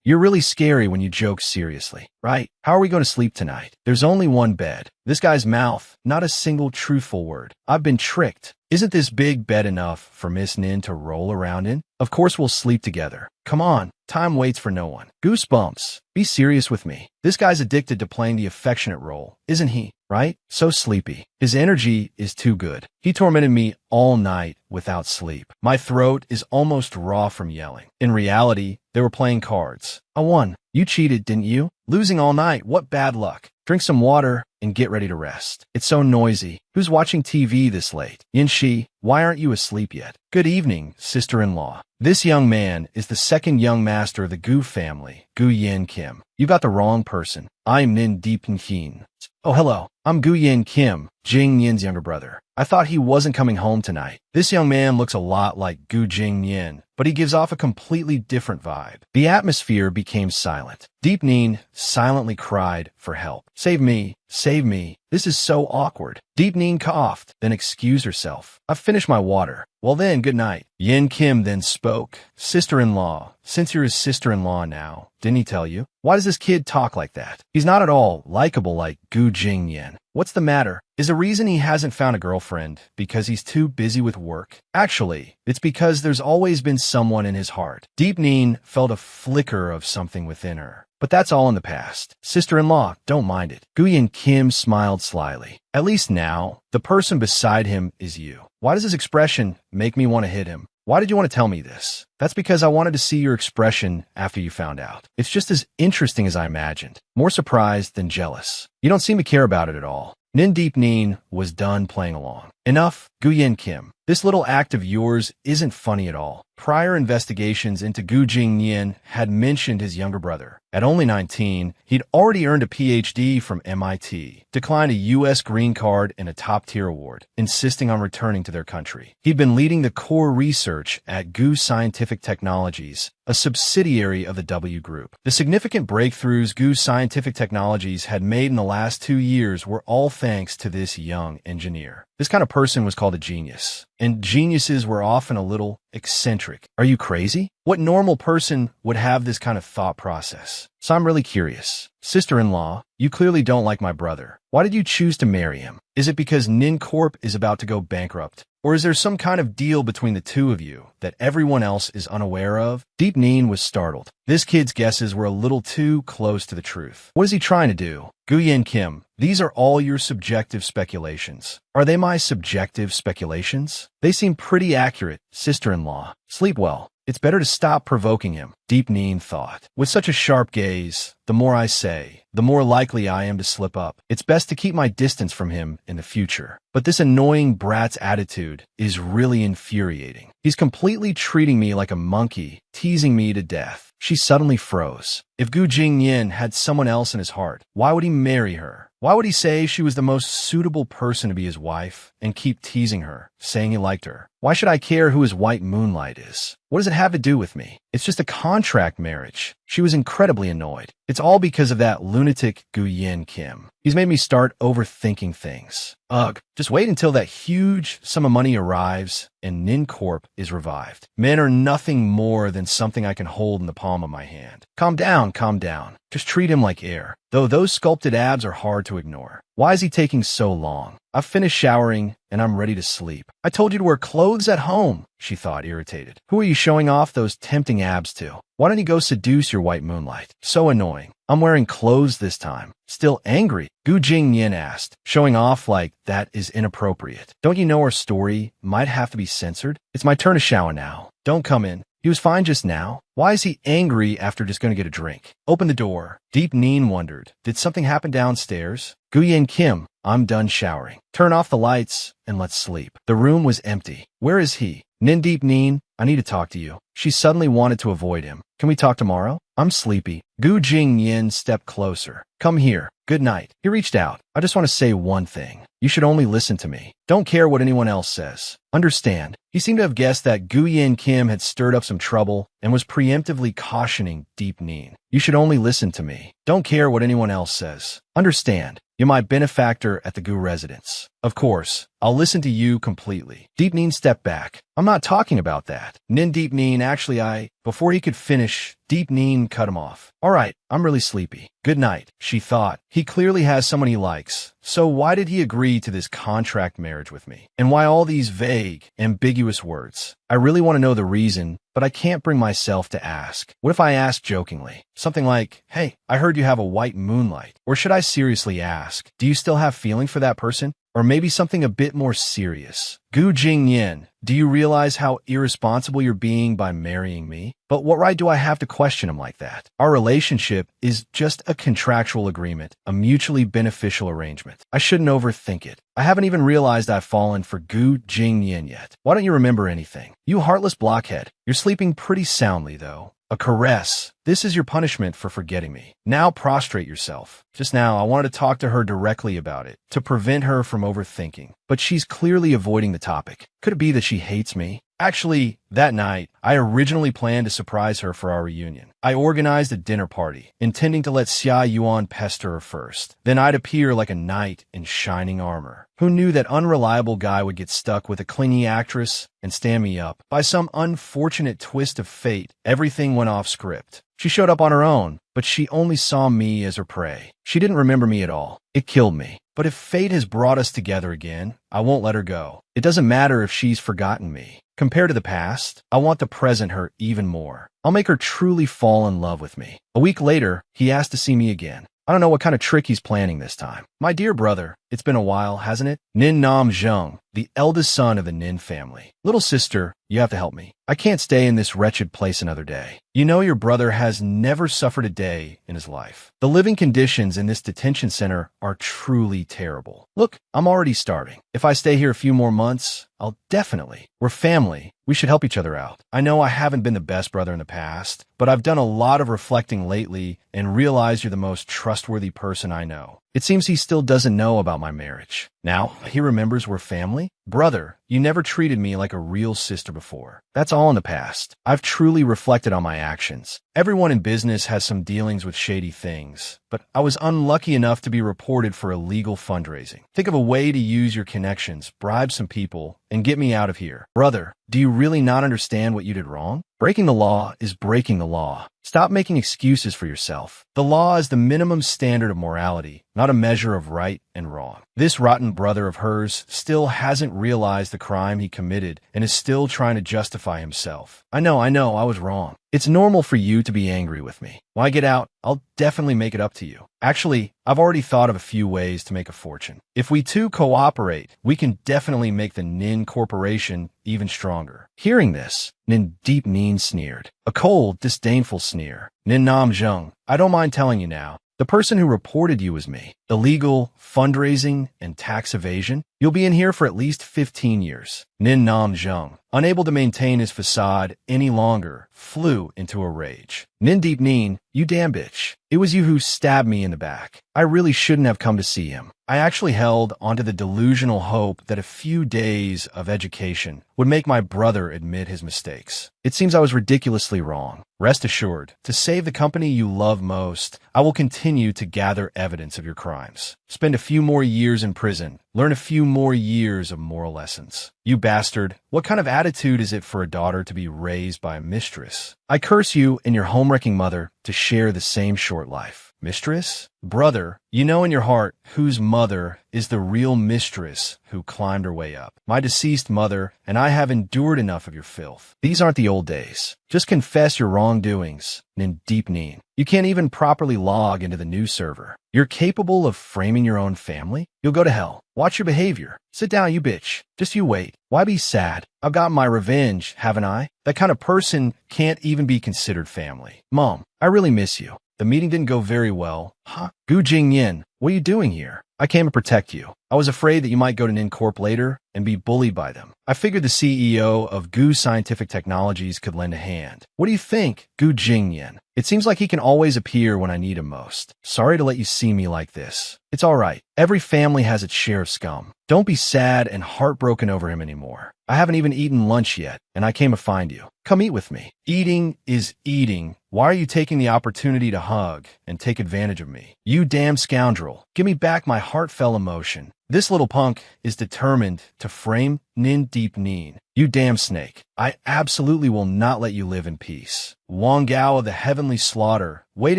You're really scary when you joke seriously, right? How are we going to sleep tonight? There's only one bed. This guy's mouth, not a single truthful word. I've been tricked. Isn't this big bed enough for Miss Nin to roll around in? Of course we'll sleep together. Come on, time waits for no one. Goosebumps. Be serious with me. This guy's addicted to playing the affectionate role, isn't he? Right? So sleepy. His energy is too good. He tormented me all night without sleep. My throat is almost raw from yelling. In reality, they were playing cards. I won. You cheated, didn't you? Losing all night. What bad luck. Drink some water and get ready to rest. It's so noisy. Who's watching TV this late? Yin-Shi, why aren't you asleep yet? Good evening, sister-in-law. This young man is the second young master of the Gu family, Gu Yin Kim. You got the wrong person. I'm Nin Deep Yin. Oh, hello. I'm Gu Yin Kim, Jing Yin's younger brother. I thought he wasn't coming home tonight. This young man looks a lot like Gu Jing Yin, but he gives off a completely different vibe. The atmosphere became silent. Deep Nin silently cried for help. Save me. Save me. This is so awkward. Deep Nin coughed, then excused herself. I've finished my water. Well then, good night. Yin Kim then spoke. Sister-in-law, since you're his sister-in-law now, didn't he tell you? Why does this kid talk like that? He's not at all likable like Gu Jing Yin. What's the matter? Is the reason he hasn't found a girlfriend because he's too busy with work? Actually, it's because there's always been someone in his heart. Deep Nin felt a flicker of something within her. But that's all in the past. Sister-in-law, don't mind it. Gu Yin Kim smiled slyly. At least now, the person beside him is you. Why does his expression make me want to hit him? Why did you want to tell me this? That's because I wanted to see your expression after you found out. It's just as interesting as I imagined. More surprised than jealous. You don't seem to care about it at all. Nin Deep Nin was done playing along. Enough, Gu Yin Kim. This little act of yours isn't funny at all. Prior investigations into Gu Jing Yin had mentioned his younger brother. At only 19, he'd already earned a PhD from MIT, declined a U.S. green card and a top-tier award, insisting on returning to their country. He'd been leading the core research at Gu Scientific Technologies, a subsidiary of the W Group. The significant breakthroughs Gu Scientific Technologies had made in the last 2 years were all thanks to this young engineer. This kind of person was called a genius, and geniuses were often a little eccentric. Are you crazy? What normal person would have this kind of thought process? So I'm really curious. Sister-in-law, you clearly don't like my brother. Why did you choose to marry him? Is it because Nin Corp is about to go bankrupt? Or is there some kind of deal between the two of you that everyone else is unaware of? Deep Nin was startled. This kid's guesses were a little too close to the truth. What is he trying to do? Gu Yin Kim, these are all your subjective speculations. Are they my subjective speculations? They seem pretty accurate, sister-in-law. Sleep well. It's better to stop provoking him, Deep Neen thought. With such a sharp gaze, the more I say, the more likely I am to slip up. It's best to keep my distance from him in the future. But this annoying brat's attitude is really infuriating. He's completely treating me like a monkey, teasing me to death. She suddenly froze. If Gu Jingyin had someone else in his heart, why would he marry her? Why would he say she was the most suitable person to be his wife and keep teasing her, saying he liked her? Why should I care who his white moonlight is? What does it have to do with me? It's just a contract marriage. She was incredibly annoyed. It's all because of that lunatic Gu Yin Kim. He's made me start overthinking things. Ugh, just wait until that huge sum of money arrives and Nin Corp is revived. Men are nothing more than something I can hold in the palm of my hand. Calm down, calm down. Just treat him like air. Though those sculpted abs are hard to ignore. Why is he taking so long? I've finished showering and I'm ready to sleep. I told you to wear clothes at home, she thought, irritated. Who are you showing off those tempting abs to? Why don't you go seduce your white moonlight? So annoying. I'm wearing clothes this time. Still angry? Gu Jingyin asked, showing off like that is inappropriate. Don't you know our story might have to be censored? It's my turn to shower now. Don't come in. He was fine just now. Why is he angry after just going to get a drink? Open the door. Deep Neen wondered. Did something happen downstairs? Guyen Kim, I'm done showering. Turn off the lights and let's sleep. The room was empty. Where is he? Nin Deep Neen, I need to talk to you. She suddenly wanted to avoid him. Can we talk tomorrow? I'm sleepy. Gu Jingyin stepped closer. Come here. Good night. He reached out. I just want to say one thing. You should only listen to me. Don't care what anyone else says. Understand? He seemed to have guessed that Guyen Kim had stirred up some trouble and was preemptively cautioning Deep Neen. You should only listen to me. Don't care what anyone else says. Understand? You're my benefactor at the Gu residence. Of course, I'll listen to you completely. Deep Neen stepped back. I'm not talking about that. Nin Deep Neen, actually Before he could finish, Deep Neen cut him off. All right, I'm really sleepy. Good night, she thought. He clearly has someone he likes. So why did he agree to this contract marriage with me? And why all these vague, ambiguous words? I really want to know the reason, but I can't bring myself to ask. What if I ask jokingly? Something like, hey, I heard you have a white moonlight. Or should I seriously ask, do you still have feeling for that person? Or maybe something a bit more serious. Gu Jingyin, do you realize how irresponsible you're being by marrying me? But what right do I have to question him like that? Our relationship is just a contractual agreement, a mutually beneficial arrangement. I shouldn't overthink it. I haven't even realized I've fallen for Gu Jingyin yet. Why don't you remember anything? You heartless blockhead. You're sleeping pretty soundly, though. A caress. This is your punishment for forgetting me. Now prostrate yourself. Just now, I wanted to talk to her directly about it, to prevent her from overthinking. But she's clearly avoiding the topic. Could it be that she hates me? Actually, that night, I originally planned to surprise her for our reunion. I organized a dinner party, intending to let Xia Yuan pester her first. Then I'd appear like a knight in shining armor. Who knew that unreliable guy would get stuck with a clingy actress and stand me up? By some unfortunate twist of fate, everything went off script. She showed up on her own, but she only saw me as her prey. She didn't remember me at all. It killed me. But if fate has brought us together again, I won't let her go. It doesn't matter if she's forgotten me. Compared to the past, I want to present her even more. I'll make her truly fall in love with me. A week later, he asked to see me again. I don't know what kind of trick he's planning this time. My dear brother, it's been a while, hasn't it? Nin Nam Zheng, the eldest son of the Nin family. Little sister, you have to help me. I can't stay in this wretched place another day. You know your brother has never suffered a day in his life. The living conditions in this detention center are truly terrible. Look, I'm already starving. If I stay here a few more months, I'll definitely. We're family. We should help each other out. I know I haven't been the best brother in the past, but I've done a lot of reflecting lately and realized you're the most trustworthy person I know. It seems he still doesn't know about my marriage. Now, he remembers we're family? Brother, you never treated me like a real sister before. That's all in the past. I've truly reflected on my actions. Everyone in business has some dealings with shady things, but I was unlucky enough to be reported for illegal fundraising. Think of a way to use your connections, bribe some people, and get me out of here. Brother, do you really not understand what you did wrong? Breaking the law is breaking the law. Stop making excuses for yourself. The law is the minimum standard of morality, not a measure of right and and wrong. This rotten brother of hers still hasn't realized the crime he committed and is still trying to justify himself. I know, I was wrong. It's normal for you to be angry with me. When I get out, I'll definitely make it up to you. Actually, I've already thought of a few ways to make a fortune. If we two cooperate, we can definitely make the Nin Corporation even stronger. Hearing this, Nin Deep Nin sneered. A cold, disdainful sneer. Nin Nam Zheng, I don't mind telling you now. The person who reported you was me. Illegal, fundraising, and tax evasion. You'll be in here for at least 15 years. Nin Nam Zheng, unable to maintain his facade any longer, flew into a rage. Nin Deep Nin, you damn bitch. It was you who stabbed me in the back. I really shouldn't have come to see him. I actually held onto the delusional hope that a few days of education would make my brother admit his mistakes. It seems I was ridiculously wrong. Rest assured, to save the company you love most, I will continue to gather evidence of your crimes. Spend a few more years in prison. Learn a few more years of moral lessons. You bastard, what kind of attitude is it for a daughter to be raised by a mistress? I curse you and your home-wrecking mother to share the same short life. Mistress? Brother, you know in your heart whose mother is the real mistress who climbed her way up. My deceased mother, and I have endured enough of your filth. These aren't the old days. Just confess your wrongdoings. Nin Deep Nin. You can't even properly log into the new server. You're capable of framing your own family? You'll go to hell. Watch your behavior. Sit down, you bitch. Just you wait. Why be sad? I've gotten my revenge, haven't I? That kind of person can't even be considered family. Mom, I really miss you. The meeting didn't go very well. Huh? Gu Jingyin, what are you doing here? I came to protect you. I was afraid that you might go to Nin Corp later and be bullied by them. I figured the CEO of Gu Scientific Technologies could lend a hand. What do you think, Gu Jingyin? It seems like he can always appear when I need him most. Sorry to let you see me like this. It's all right. Every family has its share of scum. Don't be sad and heartbroken over him anymore. I haven't even eaten lunch yet, and I came to find you. Come eat with me. Eating is eating. Why are you taking the opportunity to hug and take advantage of me? You damn scoundrel. Give me back my heartfelt emotion. This little punk is determined to frame Nin Deep Nin. You damn snake. I absolutely will not let you live in peace. Wang Gao of the Heavenly Slaughter, wait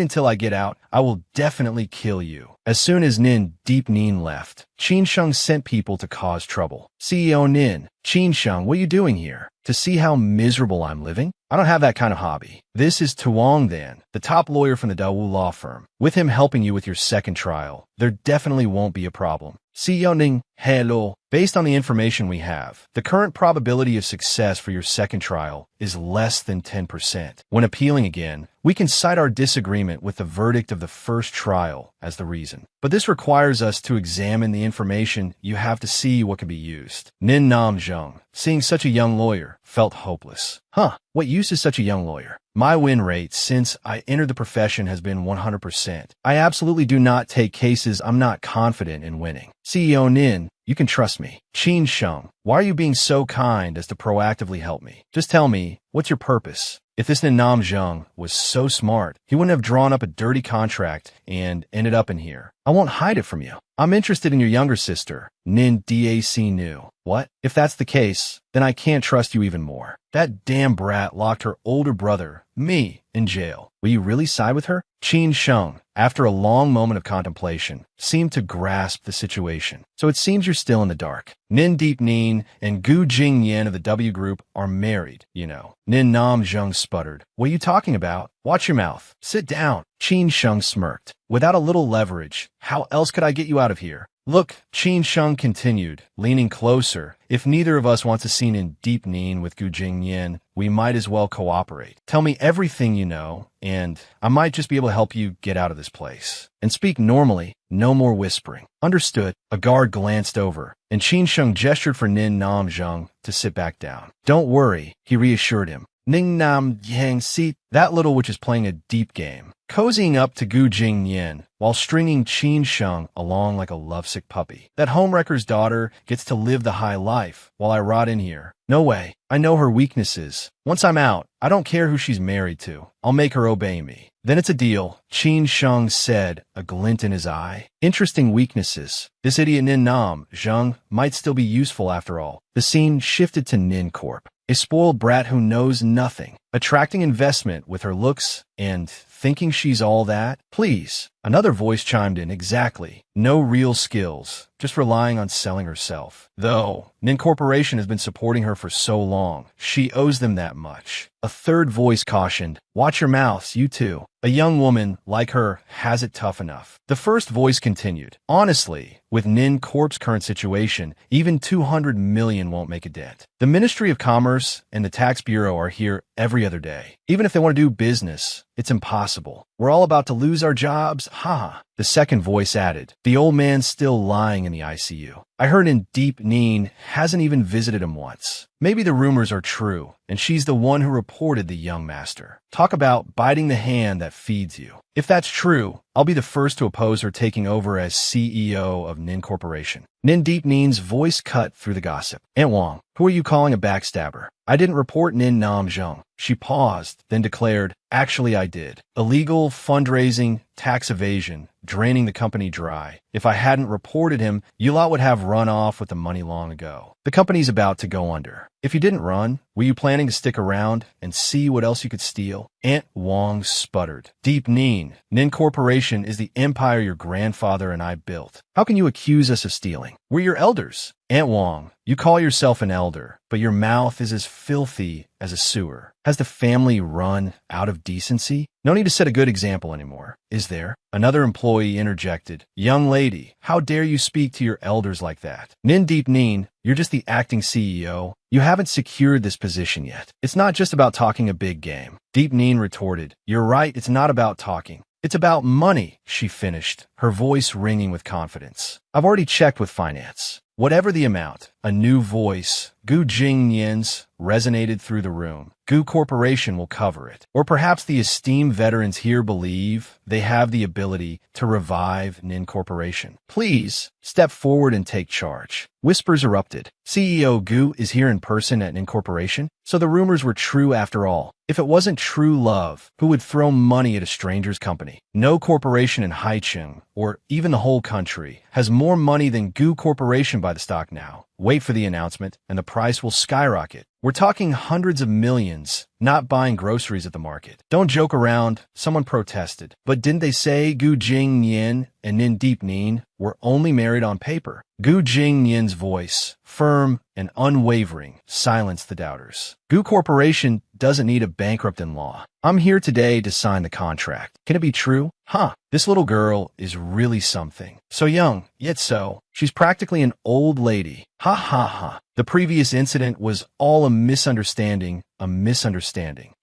until I get out. I will definitely kill you. As soon as Nin Deep Nin left, Qin Sheng sent people to cause trouble. CEO Nin, Qin Sheng, what are you doing here? To see how miserable I'm living? I don't have that kind of hobby. This is Tuong then, the top lawyer from the Dawu law firm. With him helping you with your second trial, there definitely won't be a problem. CEO Ning, hello. Based on the information we have, the current probability of success for your second trial is less than 10%. When appealing again, we can cite our disagreement with the verdict of the first trial as the reason. But this requires us to examine the information you have to see what can be used. Nin Nam Zheng, seeing such a young lawyer, felt hopeless. Huh, what use is such a young lawyer? My win rate since I entered the profession has been 100%. I absolutely do not take cases I'm not confident in winning. CEO Nin, you can trust me. Qin Sheng, why are you being so kind as to proactively help me? Just tell me, what's your purpose? If this Nin Nam Zheng was so smart, he wouldn't have drawn up a dirty contract and ended up in here. I won't hide it from you. I'm interested in your younger sister, Nin Dac Nu. What? If that's the case, then I can't trust you even more. That damn brat locked her older brother, me, in jail. Will you really side with her? Qin Sheng, after a long moment of contemplation, seemed to grasp the situation. So it seems you're still in the dark. Nin Deep Nin and Gu Jingyan of the W Group are married, you know. Nin Nam Zheng sputtered. What are you talking about? Watch your mouth. Sit down. Qin Sheng smirked. Without a little leverage, how else could I get you out of here? Look, Qin Sheng continued, leaning closer. If neither of us wants a scene in Deep Nin with Gu Jingyan, we might as well cooperate. Tell me everything you know, and I might just be able to help you get out of this place. And speak normally, no more whispering. Understood. A guard glanced over, and Qin Sheng gestured for Nin Nam Zheng to sit back down. Don't worry, he reassured him. Ning Nam Yang Si, that little witch is playing a deep game, cozying up to Gu Jingyan while stringing Qin Sheng along like a lovesick puppy. That homewrecker's daughter gets to live the high life while I rot in here. No way. I know her weaknesses. Once I'm out, I don't care who she's married to. I'll make her obey me. Then it's a deal, Qin Sheng said, a glint in his eye. Interesting weaknesses. This idiot Nin Nam Zheng might still be useful after all. The scene shifted to Nin Corp. A spoiled brat who knows nothing, attracting investment with her looks and thinking she's all that. Please, Another voice chimed in, exactly. No real skills, just relying on selling herself. Though, Nin Corporation has been supporting her for so long, she owes them that much. A third voice cautioned, watch your mouths, you too. A young woman, like her, has it tough enough. The first voice continued, honestly, with Nin Corp's current situation, even 200 million won't make a dent. The Ministry of Commerce and the Tax Bureau are here every other day. Even if they want to do business, it's impossible. We're all about to lose our jobs, haha. The second voice added, the old man's still lying in the ICU. I heard in Deep Neen hasn't even visited him once. Maybe the rumors are true, and she's the one who reported the young master. Talk about biting the hand that feeds you. If that's true, I'll be the first to oppose her taking over as CEO of Nin Corporation. Nin Deep Neen's voice cut through the gossip. Aunt Wong, who are you calling a backstabber? I didn't report Nin Nam Zheng. She paused, then declared, actually I did. Illegal fundraising, tax evasion, draining the company dry. If I hadn't reported him, you lot would have run off with the money long ago. The company's about to go under. If you didn't run, were you planning to stick around and see what else you could steal? Aunt Wong sputtered. Deep Neen, Nin Corporation is the empire your grandfather and I built. How can you accuse us of stealing? We're your elders. Aunt Wong, you call yourself an elder, but your mouth is as filthy as a sewer. Has the family run out of decency? No need to set a good example anymore, is there? Another employee interjected. Young lady, how dare you speak to your elders like that? Nin Deep Neen, you're just the acting CEO. You haven't secured this position yet. It's not just about talking a big game. Deep Neen retorted. You're right, it's not about talking. It's about money, she finished, her voice ringing with confidence. I've already checked with finance. Whatever the amount, a new voice, Gu Jingnian's, resonated through the room. Gu Corporation will cover it. Or perhaps the esteemed veterans here believe they have the ability to revive Nin Corporation. Please, step forward and take charge. Whispers erupted. CEO Gu is here in person at Nin Corporation, so the rumors were true after all. If it wasn't true love, who would throw money at a stranger's company? No corporation in Haicheng, or even the whole country, has more money than Gu Corporation by the stock now. Wait for the announcement, and the price will skyrocket. We're talking hundreds of millions, not buying groceries at the market. Don't joke around, someone protested. But didn't they say Gu Jingnian and Nin Deep Neen were only married on paper? Gu Jingnian's voice, firm and unwavering, silenced the doubters. Gu Corporation doesn't need a bankrupt in law. I'm here today to sign the contract. Can it be true? Huh, this little girl is really something. So young, yet so. She's practically an old lady. Ha ha ha. The previous incident was all a misunderstanding.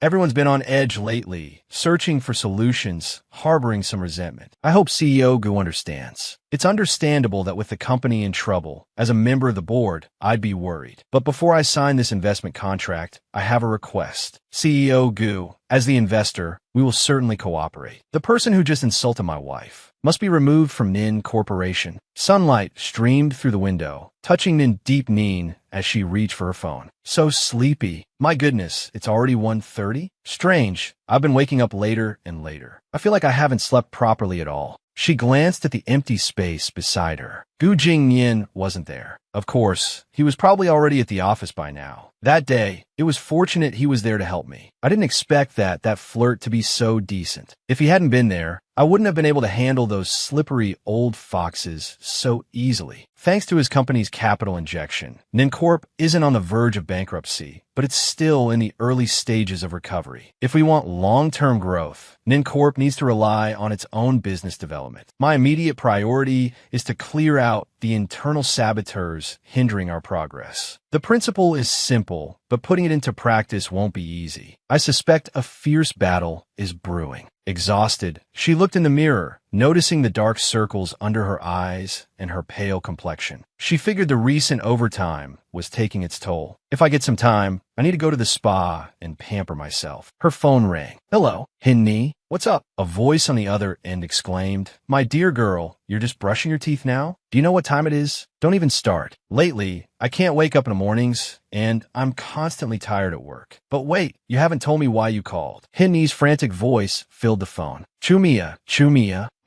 Everyone's been on edge lately, searching for solutions, harboring some resentment. I hope CEO Gu understands. It's understandable that with the company in trouble, as a member of the board, I'd be worried. But before I sign this investment contract, I have a request. CEO Gu, as the investor, we will certainly cooperate. The person who just insulted my wife must be removed from Nin Corporation. Sunlight streamed through the window, touching Nin Deep Neen as she reached for her phone. So sleepy. My goodness, it's already 1:30? Strange. I've been waking up later and later. I feel like I haven't slept properly at all. She glanced at the empty space beside her. Gu Jingnian wasn't there. Of course, he was probably already at the office by now. That day, it was fortunate he was there to help me. I didn't expect that flirt to be so decent. If he hadn't been there, I wouldn't have been able to handle those slippery old foxes so easily. Thanks to his company's capital injection, Nin Corp isn't on the verge of bankruptcy, but it's still in the early stages of recovery. If we want long-term growth, Nin Corp needs to rely on its own business development. My immediate priority is to clear out the internal saboteurs hindering our progress. The principle is simple, but putting it into practice won't be easy. I suspect a fierce battle is brewing. Exhausted, she looked in the mirror, noticing the dark circles under her eyes and her pale complexion. She figured the recent overtime was taking its toll. If I get some time, I need to go to the spa and pamper myself. Her phone rang. Hello, Hinni. What's up? A voice on the other end exclaimed, My dear girl, you're just brushing your teeth now? Do you know what time it is? Don't even start. Lately, I can't wake up in the mornings, and I'm constantly tired at work. But wait, you haven't told me why you called. Hinni's frantic voice filled the phone. Chumia,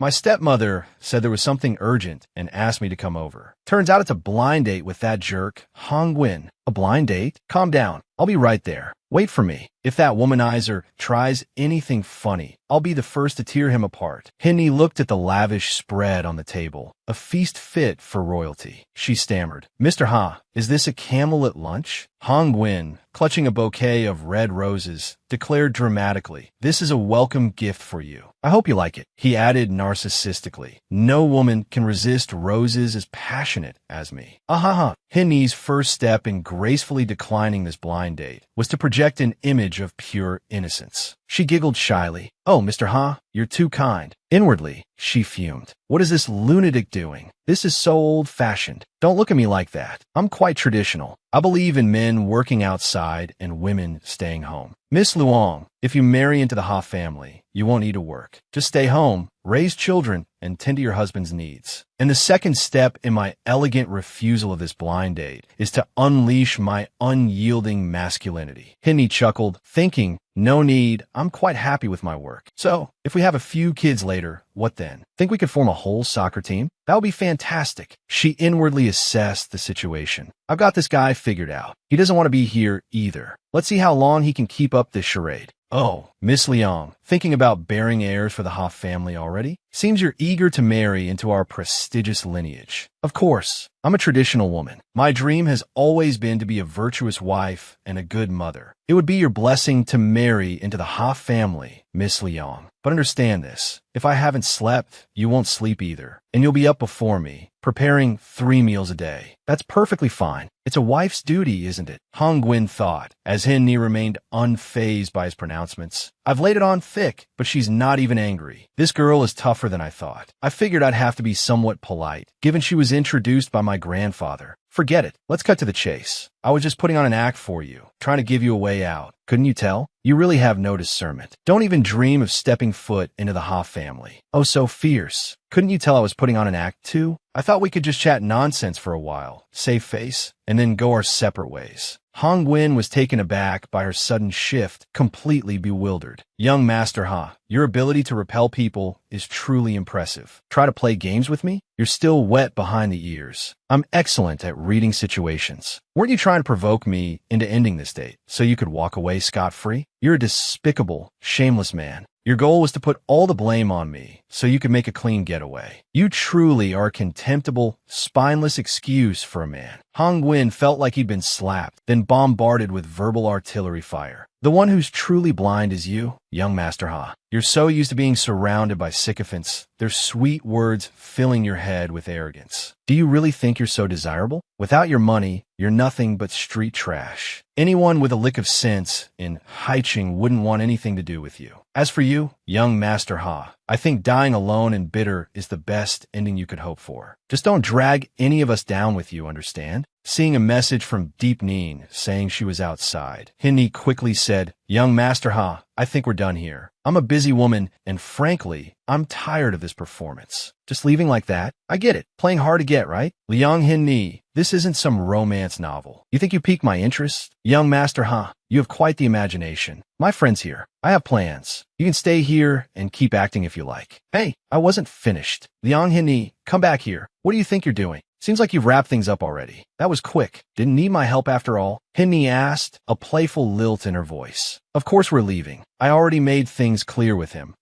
My stepmother said there was something urgent and asked me to come over. Turns out it's a blind date with that jerk, Hong Win. A blind date? Calm down. I'll be right there. Wait for me. If that womanizer tries anything funny, I'll be the first to tear him apart. Hinni looked at the lavish spread on the table, a feast fit for royalty. She stammered, Mr. Ha, is this a camel at lunch? Hong Win, clutching a bouquet of red roses, declared dramatically, this is a welcome gift for you. I hope you like it. He added narcissistically, no woman can resist roses as passionate as me. Ahaha. Hinni's first step in gracefully declining this blind date was to project an image of pure innocence. She giggled shyly. Oh, Mr. Ha, you're too kind. Inwardly, she fumed. What is this lunatic doing? This is so old-fashioned. Don't look at me like that. I'm quite traditional. I believe in men working outside and women staying home. Miss Luong, if you marry into the Ha family, you won't need to work. Just stay home, raise children, and tend to your husband's needs. And the second step in my elegant refusal of this blind date is to unleash my unyielding masculinity. Hinni chuckled, thinking, no need, I'm quite happy with my work. So, if we have a few kids later, what then? Think we could form a whole soccer team? That would be fantastic. She inwardly assessed the situation. I've got this guy figured out. He doesn't want to be here either. Let's see how long he can keep up this charade. Oh, Miss Liang, thinking about bearing heirs for the Ha family already? Seems you're eager to marry into our prestigious lineage. Of course, I'm a traditional woman. My dream has always been to be a virtuous wife and a good mother. It would be your blessing to marry into the Ha family, Miss Liang. But understand this, if I haven't slept, you won't sleep either, and you'll be up before me, preparing 3 meals a day. That's perfectly fine. It's a wife's duty, isn't it? Hong Gwyn thought, as Hinni remained unfazed by his pronouncements. I've laid it on thick, but she's not even angry. This girl is tougher than I thought. I figured I'd have to be somewhat polite, given she was introduced by my grandfather. Forget it. Let's cut to the chase. I was just putting on an act for you, trying to give you a way out. Couldn't you tell? You really have no discernment. Don't even dream of stepping foot into the Ha family. Oh, so fierce. Couldn't you tell I was putting on an act too? I thought we could just chat nonsense for a while, save face, and then go our separate ways. Hong Gwyn was taken aback by her sudden shift, completely bewildered. Young Master Ha, your ability to repel people is truly impressive. Try to play games with me? You're still wet behind the ears. I'm excellent at reading situations. Weren't you trying to provoke me into ending this date so you could walk away scot-free? You're a despicable, shameless man. Your goal was to put all the blame on me so you could make a clean getaway. You truly are a contemptible, spineless excuse for a man. Hong Gwyn felt like he'd been slapped, then bombarded with verbal artillery fire. The one who's truly blind is you, young Master Ha. You're so used to being surrounded by sycophants, their sweet words filling your head with arrogance. Do you really think you're so desirable? Without your money, you're nothing but street trash. Anyone with a lick of sense in Haiching wouldn't want anything to do with you. As for you, young Master Ha, I think dying alone and bitter is the best ending you could hope for. Just don't drag any of us down with you, understand? Seeing a message from Deep Neen saying she was outside, Hinni quickly said, Young Master Ha, I think we're done here. I'm a busy woman, and frankly, I'm tired of this performance. Just leaving like that? I get it. Playing hard to get, right? Liang Hinni, this isn't some romance novel. You think you piqued my interest? Young Master Ha, you have quite the imagination. My friend's here. I have plans. You can stay here and keep acting if you like. Hey, I wasn't finished. Liang Hinni, come back here. What do you think you're doing? Seems like you've wrapped things up already. That was quick. Didn't need my help after all. Hinni asked, a playful lilt in her voice. Of course we're leaving. I already made things clear with him.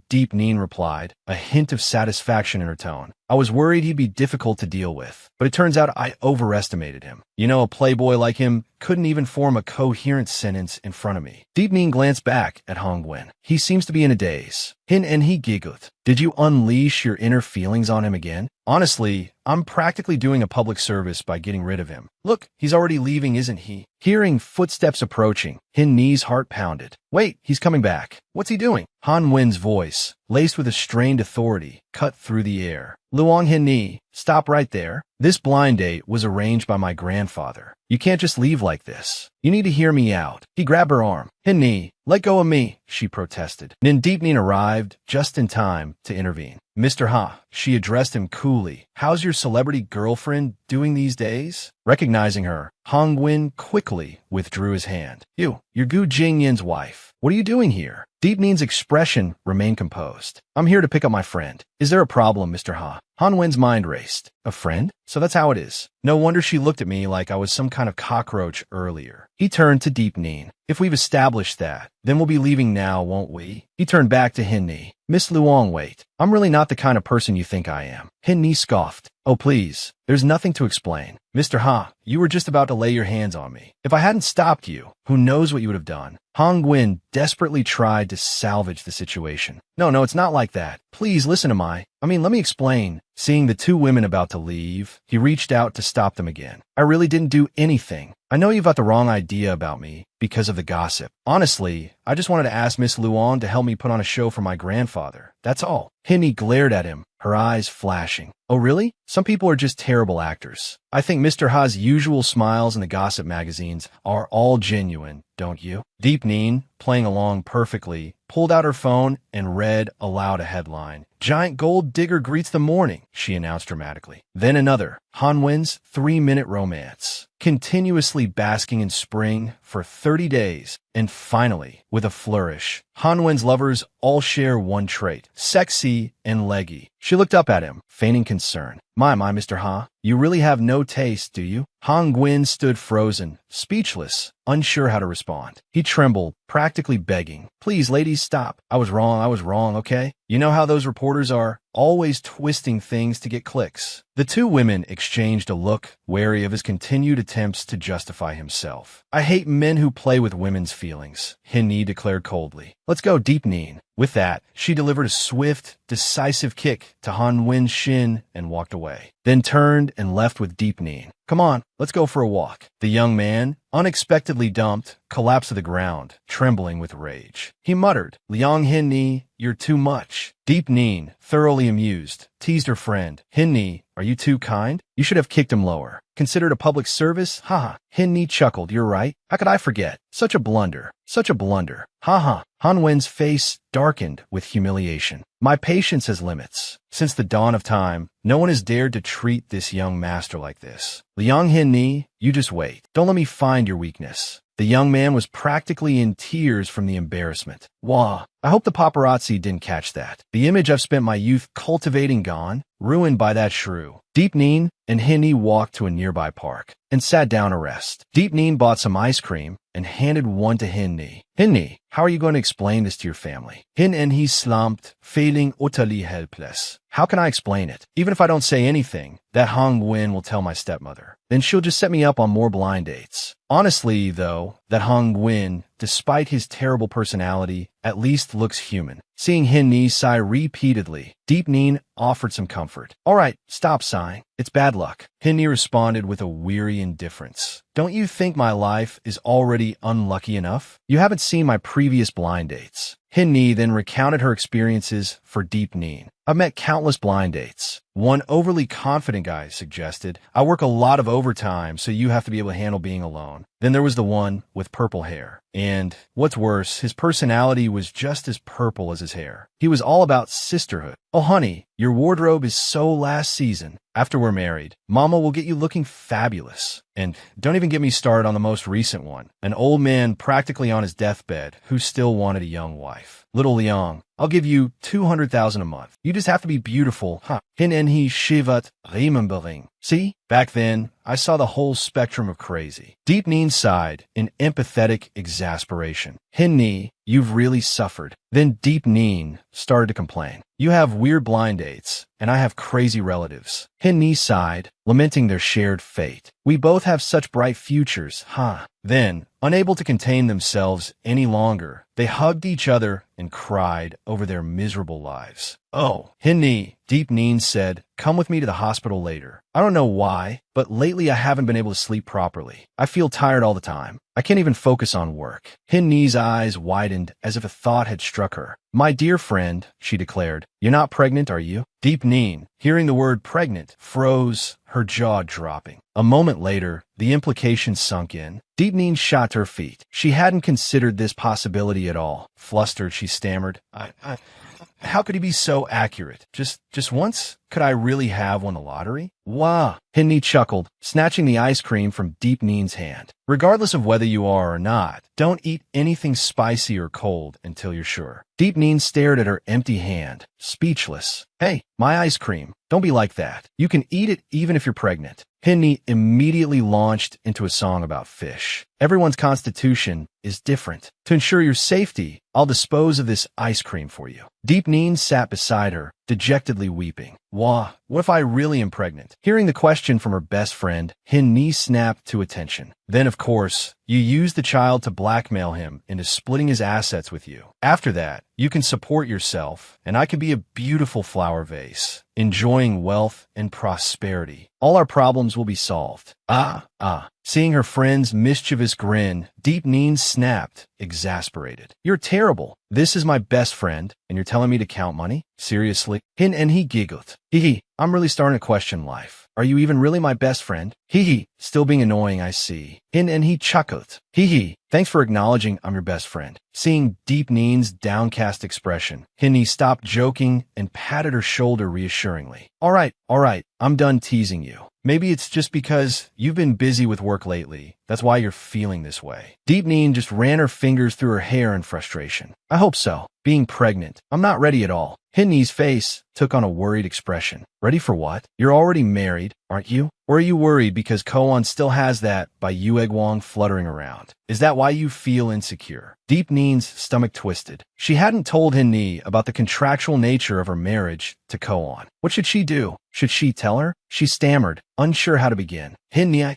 Deep Neen replied, a hint of satisfaction in her tone. I was worried he'd be difficult to deal with, but it turns out I overestimated him. You know, a playboy like him couldn't even form a coherent sentence in front of me. Deep Neen glanced back at Hong Gwyn. He seems to be in a daze. He giggled. Did you unleash your inner feelings on him again? Honestly, I'm practically doing a public service by getting rid of him. Look, he's already leaving, isn't he? Hearing footsteps approaching, Hinni's heart pounded. Wait, he's coming back. What's he doing? Han Wen's voice, laced with a strained authority, cut through the air. Luong Hinni, stop right there. This blind date was arranged by my grandfather. You can't just leave like this. You need to hear me out. He grabbed her arm. Hinni, let go of me, she protested. Deep Neen arrived just in time to intervene. Mr. Ha, she addressed him coolly. How's your celebrity girlfriend doing these days? Recognizing her, Hong Gwyn quickly withdrew his hand. You're Gu Jingyin's wife. What are you doing here? Deep Neen's expression remained composed. I'm here to pick up my friend. Is there a problem, Mr. Ha? Han Wen's mind raced. A friend? So that's how it is. No wonder she looked at me like I was some kind of cockroach earlier. He turned to Deep Neen. If we've established that, then we'll be leaving now, won't we? He turned back to Hin Ni. Miss Luong, wait. I'm really not the kind of person you think I am. Hin Ni scoffed. Oh, please. There's nothing to explain. Mr. Ha, you were just about to lay your hands on me. If I hadn't stopped you, who knows what you would have done? Han Gwyn desperately tried to salvage the situation. No, it's not like that. Please listen to let me explain. Seeing the two women about to leave, he reached out to stop them again. I really didn't do anything. I know you've got the wrong idea about me because of the gossip. Honestly, I just wanted to ask Miss Luong to help me put on a show for my grandfather. That's all. Hinny glared at him, her eyes flashing. Oh, really? Some people are just terrible actors. I think Mr. Ha's usual smiles in the gossip magazines are all genuine, don't you? Deep Neen, playing along perfectly, pulled out her phone and read aloud a headline. Giant gold digger greets the morning, she announced dramatically. Then another, Han Wen's 3-minute romance. Continuously basking in spring for 30 days. And finally, with a flourish, Han Wen's lovers all share one trait, sexy and leggy. She looked up at him, feigning concern. My, Mr. Ha, you really have no taste, do you? Han Gwyn stood frozen, speechless, unsure how to respond. He trembled, practically begging. Please, ladies, stop. I was wrong, okay? You know how those reporters are, always twisting things to get clicks. The two women exchanged a look, wary of his continued attempts to justify himself. I hate men who play with women's feelings, Hin Ni declared coldly. Let's go, Deep Neen. With that, she delivered a swift, decisive kick to Han Wen's shin and walked away, then turned and left with Deep Neen. Come on, let's go for a walk. The young man, unexpectedly dumped, collapsed to the ground, trembling with rage. He muttered, Liang Hin Ni, you're too much. Deep Neen, thoroughly amused, teased her friend. Hin Ni, are you too kind? You should have kicked him lower. Considered a public service? Ha. Hin Ni chuckled. You're right. How could I forget? Such a blunder. Such a blunder. Ha. Han Wen's face darkened with humiliation. My patience has limits. Since the dawn of time, no one has dared to treat this young master like this. Liang Hin Ni, you just wait. Don't let me find your weakness. The young man was practically in tears from the embarrassment. Wah, I hope the paparazzi didn't catch that. The image I've spent my youth cultivating gone, ruined by that shrew. Deep Neen and Hin Ni walked to a nearby park and sat down to rest. Deep Neen bought some ice cream and handed one to Hin Ni. Hin Ni, how are you going to explain this to your family? Hin Ni slumped, feeling utterly helpless. How can I explain it? Even if I don't say anything, that Han Gwyn will tell my stepmother. Then she'll just set me up on more blind dates. Honestly, though, that Han Gwyn, despite his terrible personality, at least looks human. Seeing Hin Ni sigh repeatedly, Deep Neen offered some comfort. All right, stop sighing. It's bad luck. Hin Ni responded with a weary indifference. Don't you think my life is already unlucky enough? You haven't seen my previous blind dates. Hin Ni then recounted her experiences for Deep Neen. I've met countless blind dates. One overly confident guy suggested, I work a lot of overtime, so you have to be able to handle being alone. Then there was the one with purple hair. And what's worse, his personality was just as purple as his hair. He was all about sisterhood. Oh, honey, your wardrobe is so last season. After we're married, Mama will get you looking fabulous. And don't even get me started on the most recent one. An old man practically on his deathbed who still wanted a young wife. Little Liang, I'll give you 200,000 a month. You just have to be beautiful, huh? Hin Ni shivat remembering. See? Back then, I saw the whole spectrum of crazy. Deep Neen sighed in empathetic exasperation. Hin Ni, you've really suffered. Then Deep Neen started to complain. You have weird blind dates, and I have crazy relatives. Hin Ni sighed, lamenting their shared fate. We both have such bright futures, huh? Then, unable to contain themselves any longer, they hugged each other and cried over their miserable lives. Oh, Hin Ni, Deep Neen said, come with me to the hospital later. I don't know why, but lately I haven't been able to sleep properly. I feel tired all the time. I can't even focus on work. Hin Ni's eyes widened as if a thought had struck her. My dear friend, she declared, you're not pregnant, are you? Deep Neen, hearing the word pregnant, froze, her jaw dropping. A moment later, the implication sunk in. Deep Neen shot to her feet. She hadn't considered this possibility at all. Flustered, she stammered, How could he be so accurate? Just once? Could I really have won the lottery? Wah! Hinni chuckled, snatching the ice cream from Deep Neen's hand. Regardless of whether you are or not, don't eat anything spicy or cold until you're sure. Deep Neen stared at her empty hand, speechless. Hey, my ice cream. Don't be like that. You can eat it even if you're pregnant. Hinni immediately launched into a song about fish. Everyone's constitution is different. To ensure your safety, I'll dispose of this ice cream for you. Deep Neen sat beside her, dejectedly weeping. Wah, what if I really am pregnant? Hearing the question from her best friend, Hinni snapped to attention. Then, of course, you use the child to blackmail him into splitting his assets with you. After that, you can support yourself, and I can be a beautiful flower vase, enjoying wealth and prosperity. All our problems will be solved. Seeing her friend's mischievous grin, Deep Neen snapped, exasperated. You're terrible. This is my best friend, and you're telling me to count money? Seriously? And he giggled. Hee, I'm really starting to question life. Are you even really my best friend? Hee, still being annoying, I see. And he chuckled. Hee, thanks for acknowledging I'm your best friend. Seeing Deep Neen's downcast expression, Hinni stopped joking and patted her shoulder reassuringly. All right, I'm done teasing you. Maybe it's just because you've been busy with work lately. That's why you're feeling this way. Deep Neen just ran her fingers through her hair in frustration. I hope so. Being pregnant. I'm not ready at all. Hinni's face took on a worried expression. Ready for what? You're already married, aren't you? Or are you worried because Koan still has that by Yuegwang fluttering around? Is that why you feel insecure? Deep Neen's stomach twisted. She hadn't told Hinni about the contractual nature of her marriage to Koan. What should she do? Should she tell her? She stammered, unsure how to begin. Hinni,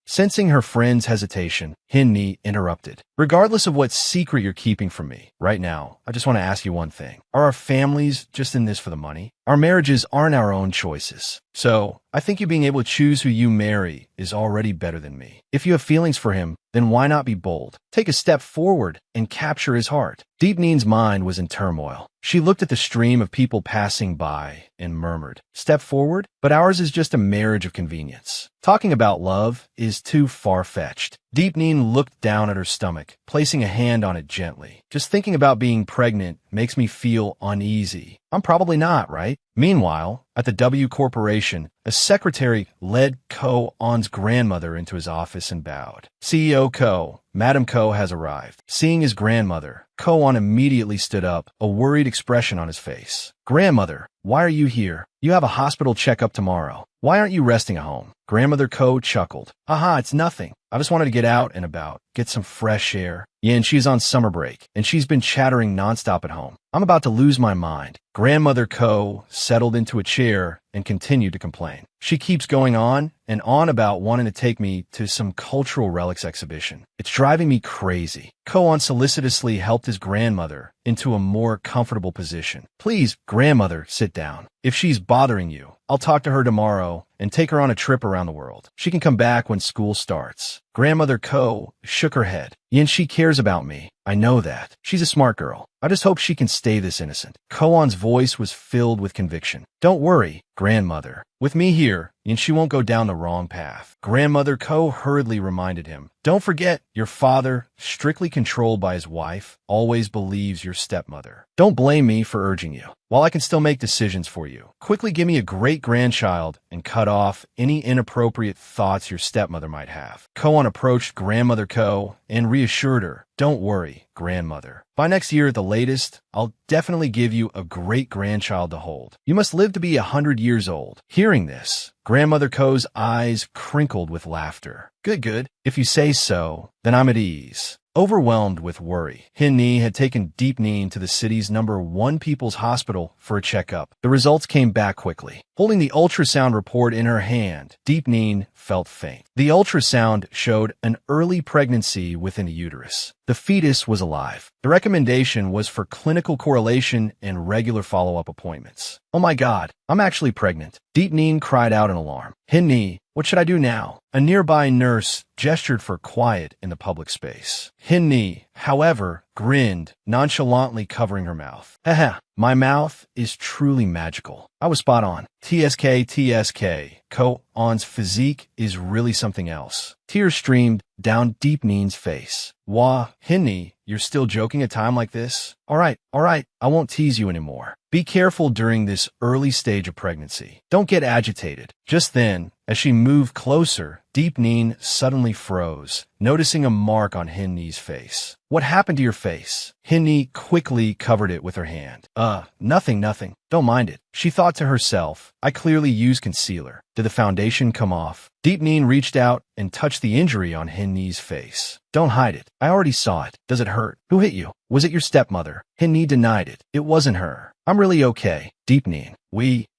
Sensing her friend's hesitation, Hinni interrupted. Regardless of what secret you're keeping from me, right now, I just want to ask you one thing. Are our families just in this for the money? Our marriages aren't our own choices. So, I think you being able to choose who you marry is already better than me. If you have feelings for him, then why not be bold? Take a step forward and capture his heart. Deep Neen's mind was in turmoil. She looked at the stream of people passing by and murmured, Step forward? But ours is just a marriage of convenience. Talking about love is too far-fetched. Deep Neen looked down at her stomach, placing a hand on it gently. Just thinking about being pregnant makes me feel uneasy. I'm probably not, right? Meanwhile, at the W Corporation, a secretary led Ko-on's grandmother into his office and bowed. CEO Ko, Madam Ko has arrived. Seeing his grandmother, Ko-on immediately stood up, a worried expression on his face. Grandmother, why are you here? You have a hospital checkup tomorrow. Why aren't you resting at home? Grandmother Ko chuckled. It's nothing. I just wanted to get out and about, get some fresh air. Yeah, and she's on summer break, and she's been chattering nonstop at home. I'm about to lose my mind. Grandmother Ko settled into a chair and continued to complain. She keeps going on and on about wanting to take me to some cultural relics exhibition. It's driving me crazy. Ko-on solicitously helped his grandmother into a more comfortable position. Please, grandmother, sit down. If she's bothering you, I'll talk to her tomorrow and take her on a trip around the world. She can come back when school starts. Grandmother Ko shook her head. Yin, she cares about me. I know that. She's a smart girl. I just hope she can stay this innocent. Ko-on's voice was filled with conviction. Don't worry, grandmother. With me here, Yin, she won't go down the wrong path. Grandmother Ko hurriedly reminded him. Don't forget, your father, strictly controlled by his wife, always believes your stepmother. Don't blame me for urging you. While I can still make decisions for you, quickly give me a great-grandchild and cut off any inappropriate thoughts your stepmother might have. Ko-on approached Grandmother Ko and reassured her. Don't worry, grandmother. By next year at the latest, I'll definitely give you a great-grandchild to hold. You must live to be 100 years old. Hearing this, Grandmother Ko's eyes crinkled with laughter. Good. If you say so, then I'm at ease. Overwhelmed with worry, Hinni had taken Deep Neen to the city's #1 People's Hospital for a checkup. The results came back quickly. Holding the ultrasound report in her hand, Deep Neen felt faint. The ultrasound showed an early pregnancy within the uterus. The fetus was alive. The recommendation was for clinical correlation and regular follow-up appointments. Oh my God, I'm actually pregnant. Deep Neen cried out in alarm. Hinni, what should I do now? A nearby nurse gestured for quiet in the public space. Hinni, however, grinned, nonchalantly covering her mouth. Haha, my mouth is truly magical. I was spot on. TSK. Ko-on's physique is really something else. Tears streamed down Deep Neen's face. Wah, Hinni, you're still joking at a time like this? All right, I won't tease you anymore. Be careful during this early stage of pregnancy. Don't get agitated. Just then, as she moved closer, Deep Neen suddenly froze, noticing a mark on Hin Nee's face. What happened to your face? Hin Nee quickly covered it with her hand. Nothing. Don't mind it. She thought to herself, I clearly used concealer. Did the foundation come off? Deep Neen reached out and touched the injury on Hin Nee's face. Don't hide it. I already saw it. Does it hurt? Who hit you? Was it your stepmother? Hin Nee denied it. It wasn't her. I'm really okay. Deep Neen.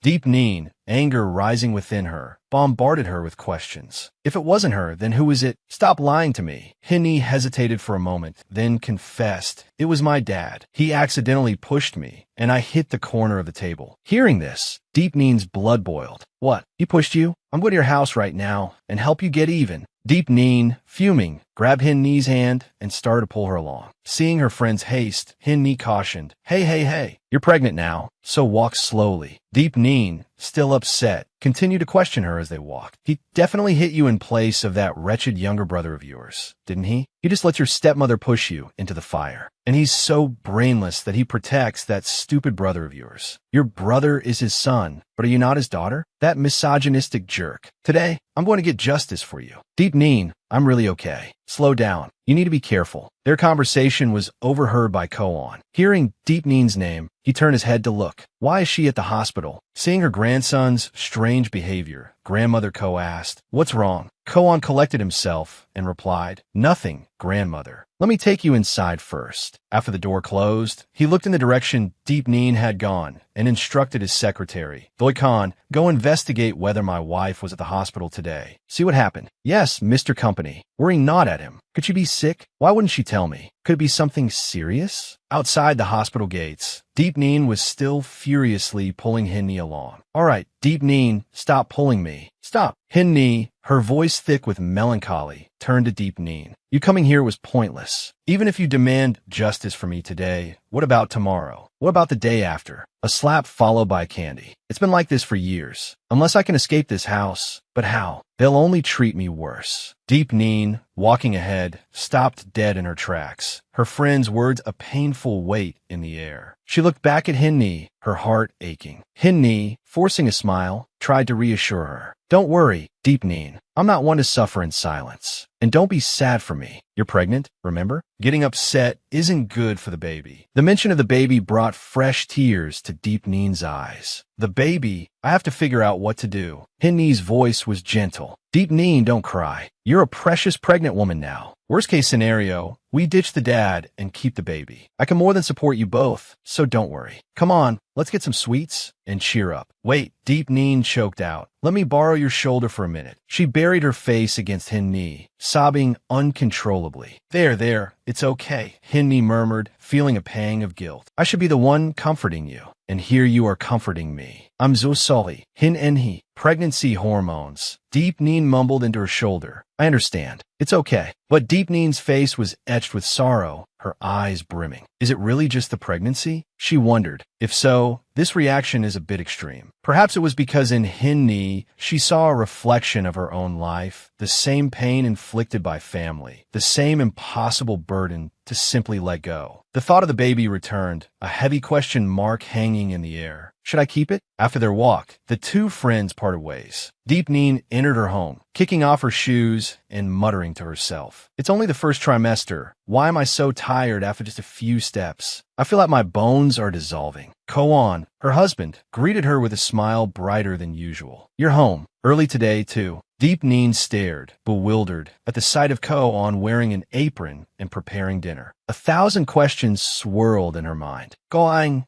Deep Neen, anger rising within her, bombarded her with questions. If it wasn't her, then who is it? Stop lying to me. Hin Nee hesitated for a moment, then confessed. It was my dad. He accidentally pushed me, and I hit the corner of the table. Hearing this, Deep Neen's blood boiled. What? He pushed you? I'm going to your house right now and help you get even. Deep Neen, fuming, grabbed Hin Nee's hand and started to pull her along. Seeing her friend's haste, Hin Nee cautioned, Hey, you're pregnant now, so walk slowly. Deep Neen, still upset, continued to question her as they walked. He definitely hit you in place of that wretched younger brother of yours, didn't he? He just let your stepmother push you into the fire. And he's so brainless that he protects that stupid brother of yours. Your brother is his son, but are you not his daughter? That misogynistic jerk. Today, I'm going to get justice for you. Deep Neen, I'm really okay. Slow down. You need to be careful. Their conversation was overheard by Ko-on. Hearing Deep Neen's name, he turned his head to look. Why is she at the hospital? Seeing her grandson's strange behavior, grandmother Ko asked, What's wrong? Ko-on collected himself and replied, Nothing, grandmother. Let me take you inside first. After the door closed, he looked in the direction Deep Neen had gone and instructed his secretary, Doi Khan, go investigate whether my wife was at the hospital today. See what happened. Yes, Mr. Company. Worrying not at him. Could she be sick? Why wouldn't she tell me? Could it be something serious? Outside the hospital gates, Deep Neen was still furiously pulling Hin Nee along. All right, Deep Neen, stop pulling me. Stop. Hin Nee, her voice thick with melancholy, turned to Deep Neen. You coming here was pointless. Even if you demand justice for me today, what about tomorrow? What about the day after? A slap followed by candy. It's been like this for years. Unless I can escape this house. But how? They'll only treat me worse. Deep Neen, walking ahead, stopped dead in her tracks, her friend's words a painful weight in the air. She looked back at Hin Nee, her heart aching. Hin Nee, forcing a smile, tried to reassure her. Don't worry, Deep Neen. I'm not one to suffer in silence. And don't be sad for me. You're pregnant, remember? Getting upset isn't good for the baby. The mention of the baby brought fresh tears to Deep Neen's eyes. The baby, I have to figure out what to do. Hin Nee's voice was gentle. Deep Neen, don't cry. You're a precious pregnant woman now. Worst case scenario, we ditch the dad and keep the baby. I can more than support you both, so don't worry. Come on, let's get some sweets and cheer up. Wait, Deep Neen choked out. Let me borrow your shoulder for a minute. She buried her face against Hin Nee, sobbing uncontrollably. There, it's okay, Hin Nee murmured, feeling a pang of guilt. I should be the one comforting you. And here you are comforting me. I'm so sorry. Hin Enhi. Pregnancy hormones. Deep Neen mumbled into her shoulder. I understand. It's okay. But Deep Neen's face was etched with sorrow, her eyes brimming. Is it really just the pregnancy? She wondered. If so, this reaction is a bit extreme. Perhaps it was because in Hin Nee, she saw a reflection of her own life, the same pain inflicted by family, the same impossible burden to simply let go. The thought of the baby returned, a heavy question mark hanging in the air. Should I keep it? After their walk, the two friends parted ways. Deep Neen entered her home, kicking off her shoes and muttering to herself. It's only the first trimester. Why am I so tired after just a few steps? I feel like my bones are dissolving. Ko-on, her husband, greeted her with a smile brighter than usual. You're home. Early today, too. Deep Neen stared, bewildered, at the sight of Ko-on wearing an apron and preparing dinner. 1,000 questions swirled in her mind. Ko-ang,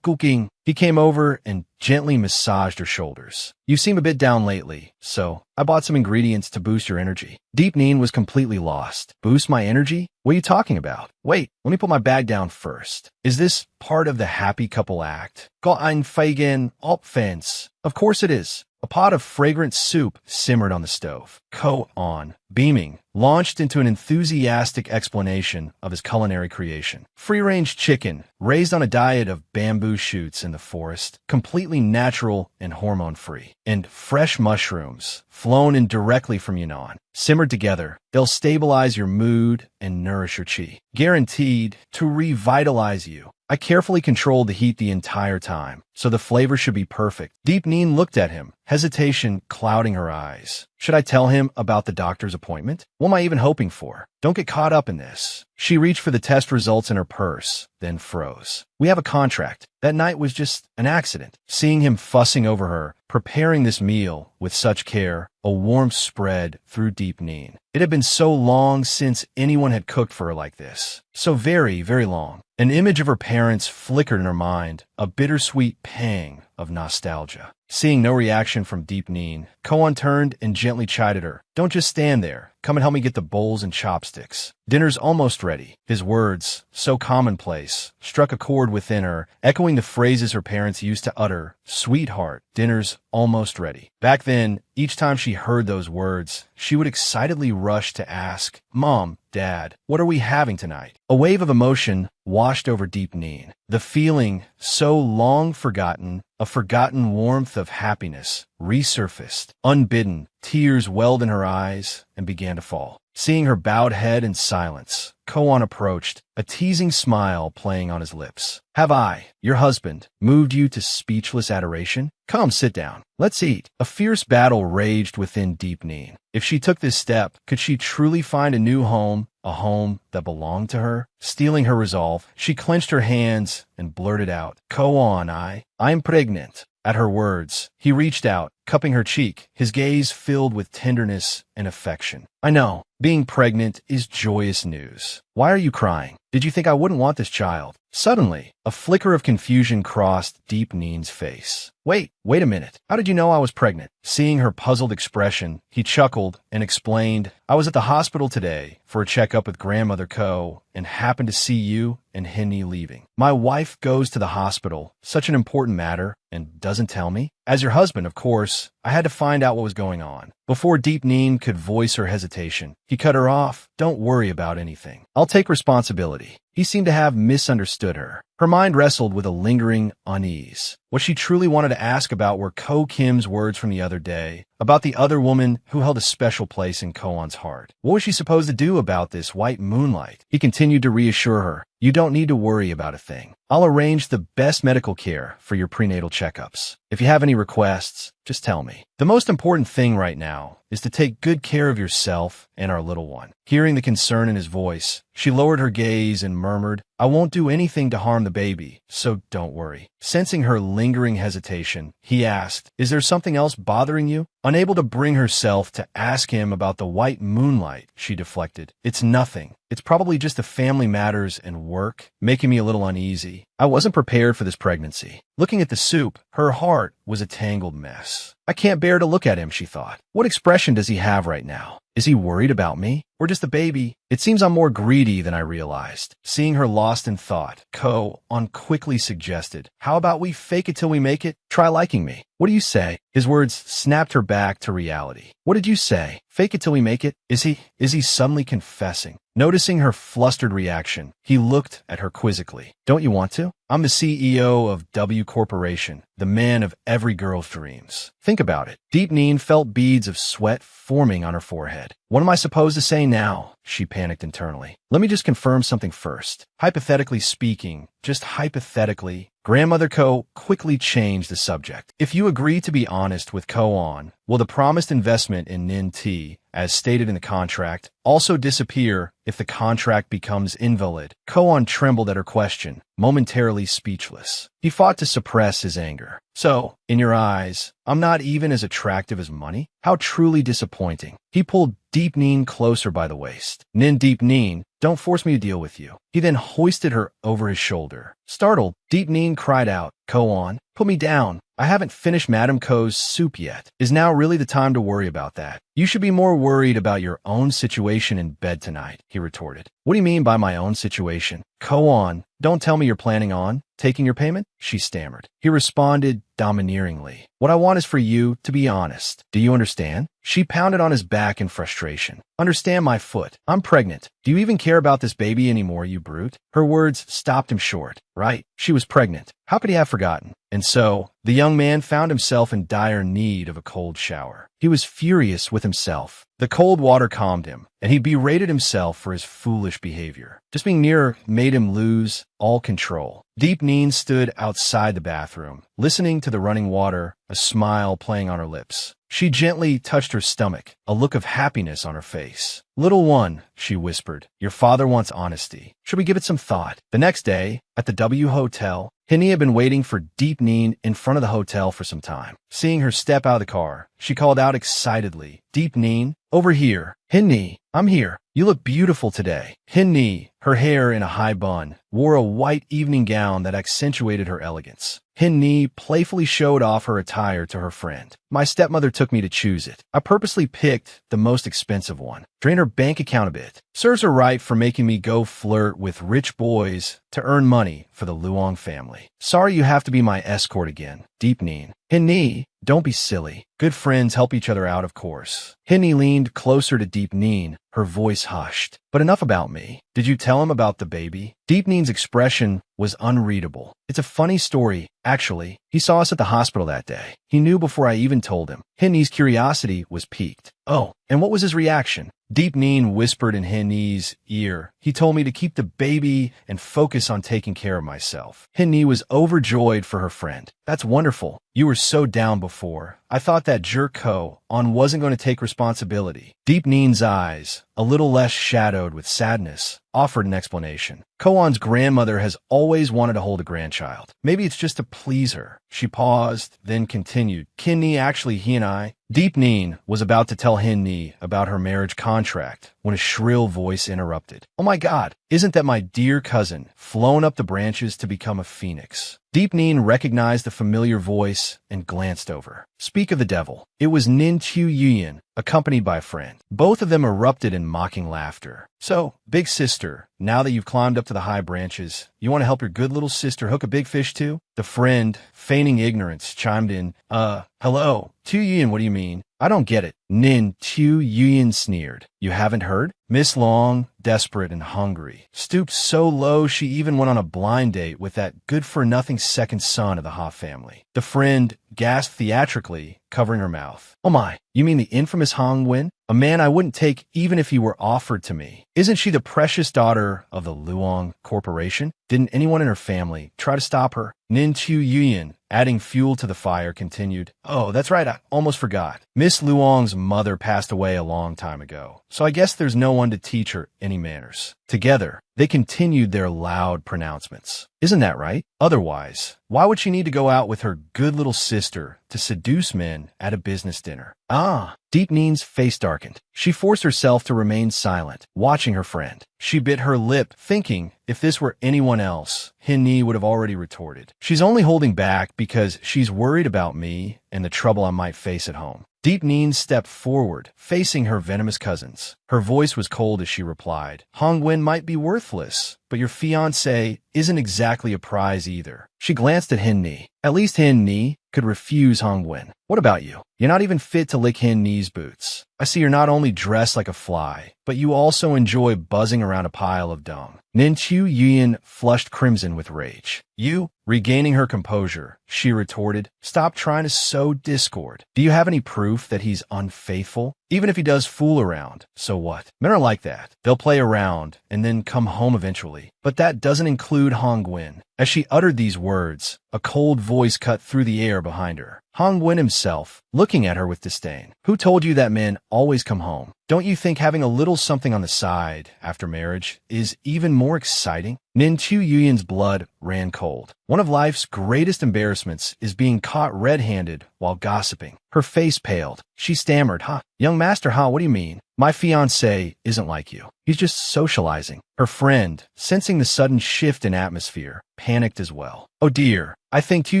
cooking. He came over and gently massaged her shoulders. You seem a bit down lately, so I bought some ingredients to boost your energy. Deep Neen was completely lost. Boost my energy? What are you talking about? Wait, let me put my bag down first. Is this part of the happy couple act? Got ein Feigen Opfens. Of course it is. A pot of fragrant soup simmered on the stove. Ko-on, beaming, launched into an enthusiastic explanation of his culinary creation. Free-range chicken, raised on a diet of bamboo shoots in the forest, completely natural and hormone-free. And fresh mushrooms, flown in directly from Yunnan. Simmered together, they'll stabilize your mood and nourish your qi. Guaranteed to revitalize you. I carefully controlled the heat the entire time, so the flavor should be perfect. Deep Neen looked at him, hesitation clouding her eyes. Should I tell him about the doctor's appointment? What am I even hoping for? Don't get caught up in this. She reached for the test results in her purse, then froze. We have a contract. That night was just an accident. Seeing him fussing over her, preparing this meal with such care, a warmth spread through Deep Neen. It had been so long since anyone had cooked for her like this. So very, very long. An image of her parents flickered in her mind, a bittersweet pang of nostalgia. Seeing no reaction from Deep Neen, Koan turned and gently chided her. Don't just stand there. Come and help me get the bowls and chopsticks. Dinner's almost ready. His words, so commonplace, struck a chord within her, echoing the phrases her parents used to utter. Sweetheart, dinner's almost ready. Back then, each time she heard those words, she would excitedly rush to ask, Mom, Dad, what are we having tonight? A wave of emotion washed over Deep Neen. The feeling, so long forgotten, a forgotten warmth of happiness, resurfaced. Unbidden, tears welled in her eyes and began to fall. Seeing her bowed head in silence, Koan approached, a teasing smile playing on his lips. Have I, your husband, moved you to speechless adoration? Come, sit down. Let's eat. A fierce battle raged within Deep Neen. If she took this step, could she truly find a new home, a home that belonged to her? Steeling her resolve, she clenched her hands and blurted out, Koan, I'm pregnant. At her words, he reached out, cupping her cheek, his gaze filled with tenderness and affection. I know, being pregnant is joyous news. Why are you crying? Did you think I wouldn't want this child? Suddenly, a flicker of confusion crossed Deep Neen's face. Wait a minute. How did you know I was pregnant? Seeing her puzzled expression, he chuckled and explained, I was at the hospital today for a checkup with Grandmother Ko and happened to see you and Henny leaving. My wife goes to the hospital, such an important matter, and doesn't tell me. As your husband, of course, I had to find out what was going on. Before Deep Neen could voice her hesitation, he cut her off. Don't worry about anything. I'll take responsibility. He seemed to have misunderstood her. Her mind wrestled with a lingering unease. What she truly wanted to ask about were Ko Kim's words from the other day, about the other woman who held a special place in Koan's heart. What was she supposed to do about this white moonlight? He continued to reassure her, you don't need to worry about a thing. I'll arrange the best medical care for your prenatal checkups. If you have any requests, just tell me. The most important thing right now is to take good care of yourself and our little one. Hearing the concern in his voice, she lowered her gaze and murmured, I won't do anything to harm the baby, so don't worry. Sensing her lingering hesitation, he asked, is there something else bothering you? Unable to bring herself to ask him about the white moonlight, she deflected. It's nothing. It's probably just the family matters and work, making me a little uneasy. I wasn't prepared for this pregnancy. Looking at the soup, her heart was a tangled mess. I can't bear to look at him, she thought. What expression does he have right now? Is he worried about me? Or just the baby? It seems I'm more greedy than I realized. Seeing her lost in thought, Ko-on quickly suggested, how about we fake it till we make it? Try liking me. What do you say? His words snapped her back to reality. What did you say? Fake it till we make it? Is he suddenly confessing? Noticing her flustered reaction, he looked at her quizzically. Don't you want to? I'm the CEO of W Corporation, the man of every girl's dreams. Think about it. Deep Neen felt beads of sweat forming on her forehead. What am I supposed to say now? She panicked internally. Let me just confirm something first. Hypothetically speaking, just hypothetically, Grandmother Ko quickly changed the subject. If you agree to be honest with Ko-on, will the promised investment in Nin T, as stated in the contract, also disappear if the contract becomes invalid? Ko-on trembled at her question, momentarily speechless. He fought to suppress his anger. So, in your eyes, I'm not even as attractive as money? How truly disappointing. He pulled Deep Neen closer by the waist. Nin Deep Neen, don't force me to deal with you. He then hoisted her over his shoulder. Startled, Deep Neen cried out, Ko-on, put me down. I haven't finished Madame Ko's soup yet. Is now really the time to worry about that? You should be more worried about your own situation in bed tonight, he retorted. What do you mean by my own situation? Go on. Don't tell me you're planning on taking your payment, she stammered. He responded domineeringly. What I want is for you to be honest. Do you understand? She pounded on his back in frustration. Understand my foot. I'm pregnant. Do you even care about this baby anymore, you brute? Her words stopped him short. Right, she was pregnant. How could he have forgotten? And so, the young man found himself in dire need of a cold shower. He was furious with himself. The cold water calmed him, and he berated himself for his foolish behavior. Just being near her made him lose all control. Deep Neen stood outside the bathroom, listening to the running water, a smile playing on her lips. She gently touched her stomach, a look of happiness on her face. Little one, she whispered, your father wants honesty. Should we give it some thought? The next day, at the W Hotel, Hinny had been waiting for Deep Neen in front of the hotel for some time. Seeing her step out of the car, she called out excitedly, Deep Neen, over here. Hinny, I'm here. You look beautiful today. Hinny, her hair in a high bun, wore a white evening gown that accentuated her elegance. Hinny playfully showed off her attire to her friend. My stepmother took me to choose it. I purposely picked the most expensive one. Drain her bank account a bit. Serves her right for making me go flirt with rich boys to earn money for the Luong family. Sorry you have to be my escort again. Deep Neen. Hinny, don't be silly. Good friends help each other out, of course. Hinny leaned closer to Deep Neen, her voice hushed. But enough about me. Did you tell him about the baby? Deep Neen's expression was unreadable. It's a funny story, actually. He saw us at the hospital that day. He knew before I even told him. Hinny's curiosity was piqued. Oh, and what was his reaction? Deep Neen whispered in Hinny's ear. He told me to keep the baby and focus on taking care of myself. Hinny was overjoyed for her friend. That's wonderful. You were so down before. I thought that jerk Ko-on wasn't going to take responsibility. Deep Neen's eyes, a little less shadowed with sadness, offered an explanation. Ko-on's grandmother has always wanted to hold a grandchild. Maybe it's just to please her. She paused, then continued. Hinny, actually, he and I. Deep Neen was about to tell Hinny about her marriage contract when a shrill voice interrupted. Oh my God, isn't that my dear cousin, flown up the branches to become a phoenix? Deep Neen recognized the familiar voice and glanced over. Speak of the devil. It was Nin Tu Yuyan, accompanied by a friend. Both of them erupted in mocking laughter. So, big sister, now that you've climbed up to the high branches, you want to help your good little sister hook a big fish too? The friend, feigning ignorance, chimed in, hello, Tu Yuyan, what do you mean? I don't get it. Nin Tu Yuyan sneered. You haven't heard? Miss Long, desperate and hungry, stooped so low she even went on a blind date with that good-for-nothing second son of the Ha family. The friend gasped theatrically, covering her mouth. Oh my, you mean the infamous Hong Wen? A man I wouldn't take even if he were offered to me. Isn't she the precious daughter of the Luong Corporation? Didn't anyone in her family try to stop her? Nin Tu Yuyan, adding fuel to the fire, continued. Oh, that's right, I almost forgot. Miss Luong's mother passed away a long time ago, so I guess there's no one to teach her any manners. Together, they continued their loud pronouncements. Isn't that right? Otherwise, why would she need to go out with her good little sister to seduce men at a business dinner? Ah, Deep Neen's face darkened. She forced herself to remain silent, watching her friend. She bit her lip, thinking if this were anyone else, Hinny would have already retorted. She's only holding back because she's worried about me and the trouble I might face at home. Deep Neen stepped forward, facing her venomous cousins. Her voice was cold as she replied, Hong Wen might be worthless, but your fiancé isn't exactly a prize either. She glanced at Hinny. At least Hinny could refuse Hong Wen. What about you? You're not even fit to lick Hinny's boots. I see you're not only dressed like a fly, but you also enjoy buzzing around a pile of dung. Nin Tu Yuyan flushed crimson with rage. You? Regaining her composure, she retorted, stop trying to sow discord. Do you have any proof that he's unfaithful? Even if he does fool around, so what? Men are like that. They'll play around and then come home eventually. But that doesn't include Hong Wen. As she uttered these words, a cold voice cut through the air behind her. Hong Wen himself, looking at her with disdain. Who told you that men always come home? Don't you think having a little something on the side after marriage is even more exciting? Nin Tu Yuyan's blood ran cold. One of life's greatest embarrassments is being caught red-handed while gossiping. Her face paled. She stammered, Young master, what do you mean? My fiancé isn't like you. He's just socializing. Her friend, sensing the sudden shift in atmosphere, panicked as well. Oh dear, I think Tu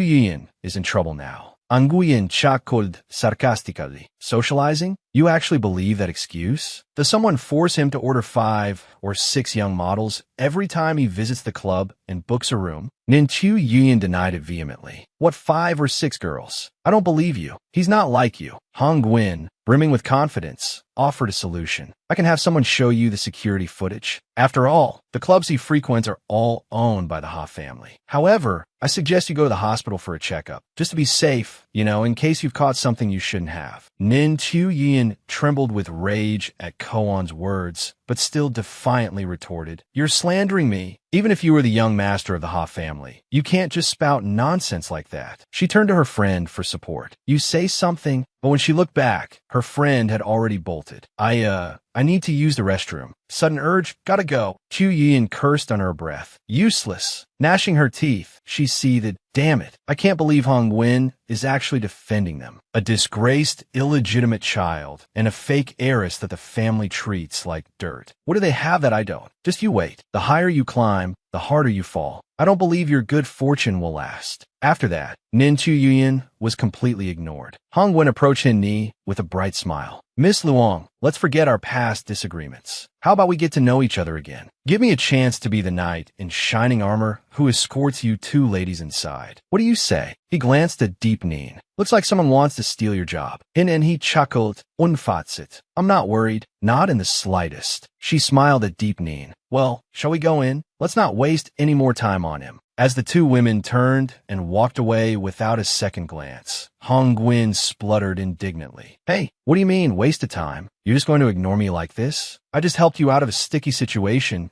Yuyan is in trouble now. Nguyen chuckled sarcastically. Socializing? You actually believe that excuse? Does someone force him to order 5 or 6 young models every time he visits the club and books a room? Nin Chu Yuan denied it vehemently. What 5 or 6 girls? I don't believe you. He's not like you. Hong Nguyen, brimming with confidence, offered a solution. I can have someone show you the security footage. After all, the clubs he frequents are all owned by the Ha family. However, I suggest you go to the hospital for a checkup, just to be safe, in case you've caught something you shouldn't have. Nin Chu Yin trembled with rage at Koan's words, but still defiantly retorted, "You're slandering me. Even if you were the young master of the Ha family, you can't just spout nonsense like that." She turned to her friend for support. "You say something," but when she looked back, her friend had already bolted. I need to use the restroom. Sudden urge, gotta go." Chu Yin cursed under her breath. Useless. Gnashing her teeth, she seethed, "Damn it, I can't believe Hong Nguyen is actually defending them. A disgraced, illegitimate child, and a fake heiress that the family treats like dirt. What do they have that I don't? Just you wait. The higher you climb, the harder you fall. I don't believe your good fortune will last." After that, Nin Chu Yuan was completely ignored. Hong Nguyen approached Hin Ni with a bright smile. "Miss Luong, let's forget our past disagreements. How about we get to know each other again? Give me a chance to be the knight in shining armor who escorts you 2 ladies inside. What do you say?" He glanced at Deep Neen. "Looks like someone wants to steal your job." And he chuckled, "Unfatsit. I'm not worried. Not in the slightest." She smiled at Deep Neen. "Well, shall we go in? Let's not waste any more time on him." As the 2 women turned and walked away without a second glance, Hong Nguyen spluttered indignantly. "Hey, what do you mean, waste of time? You're just going to ignore me like this? I just helped you out of a sticky situation,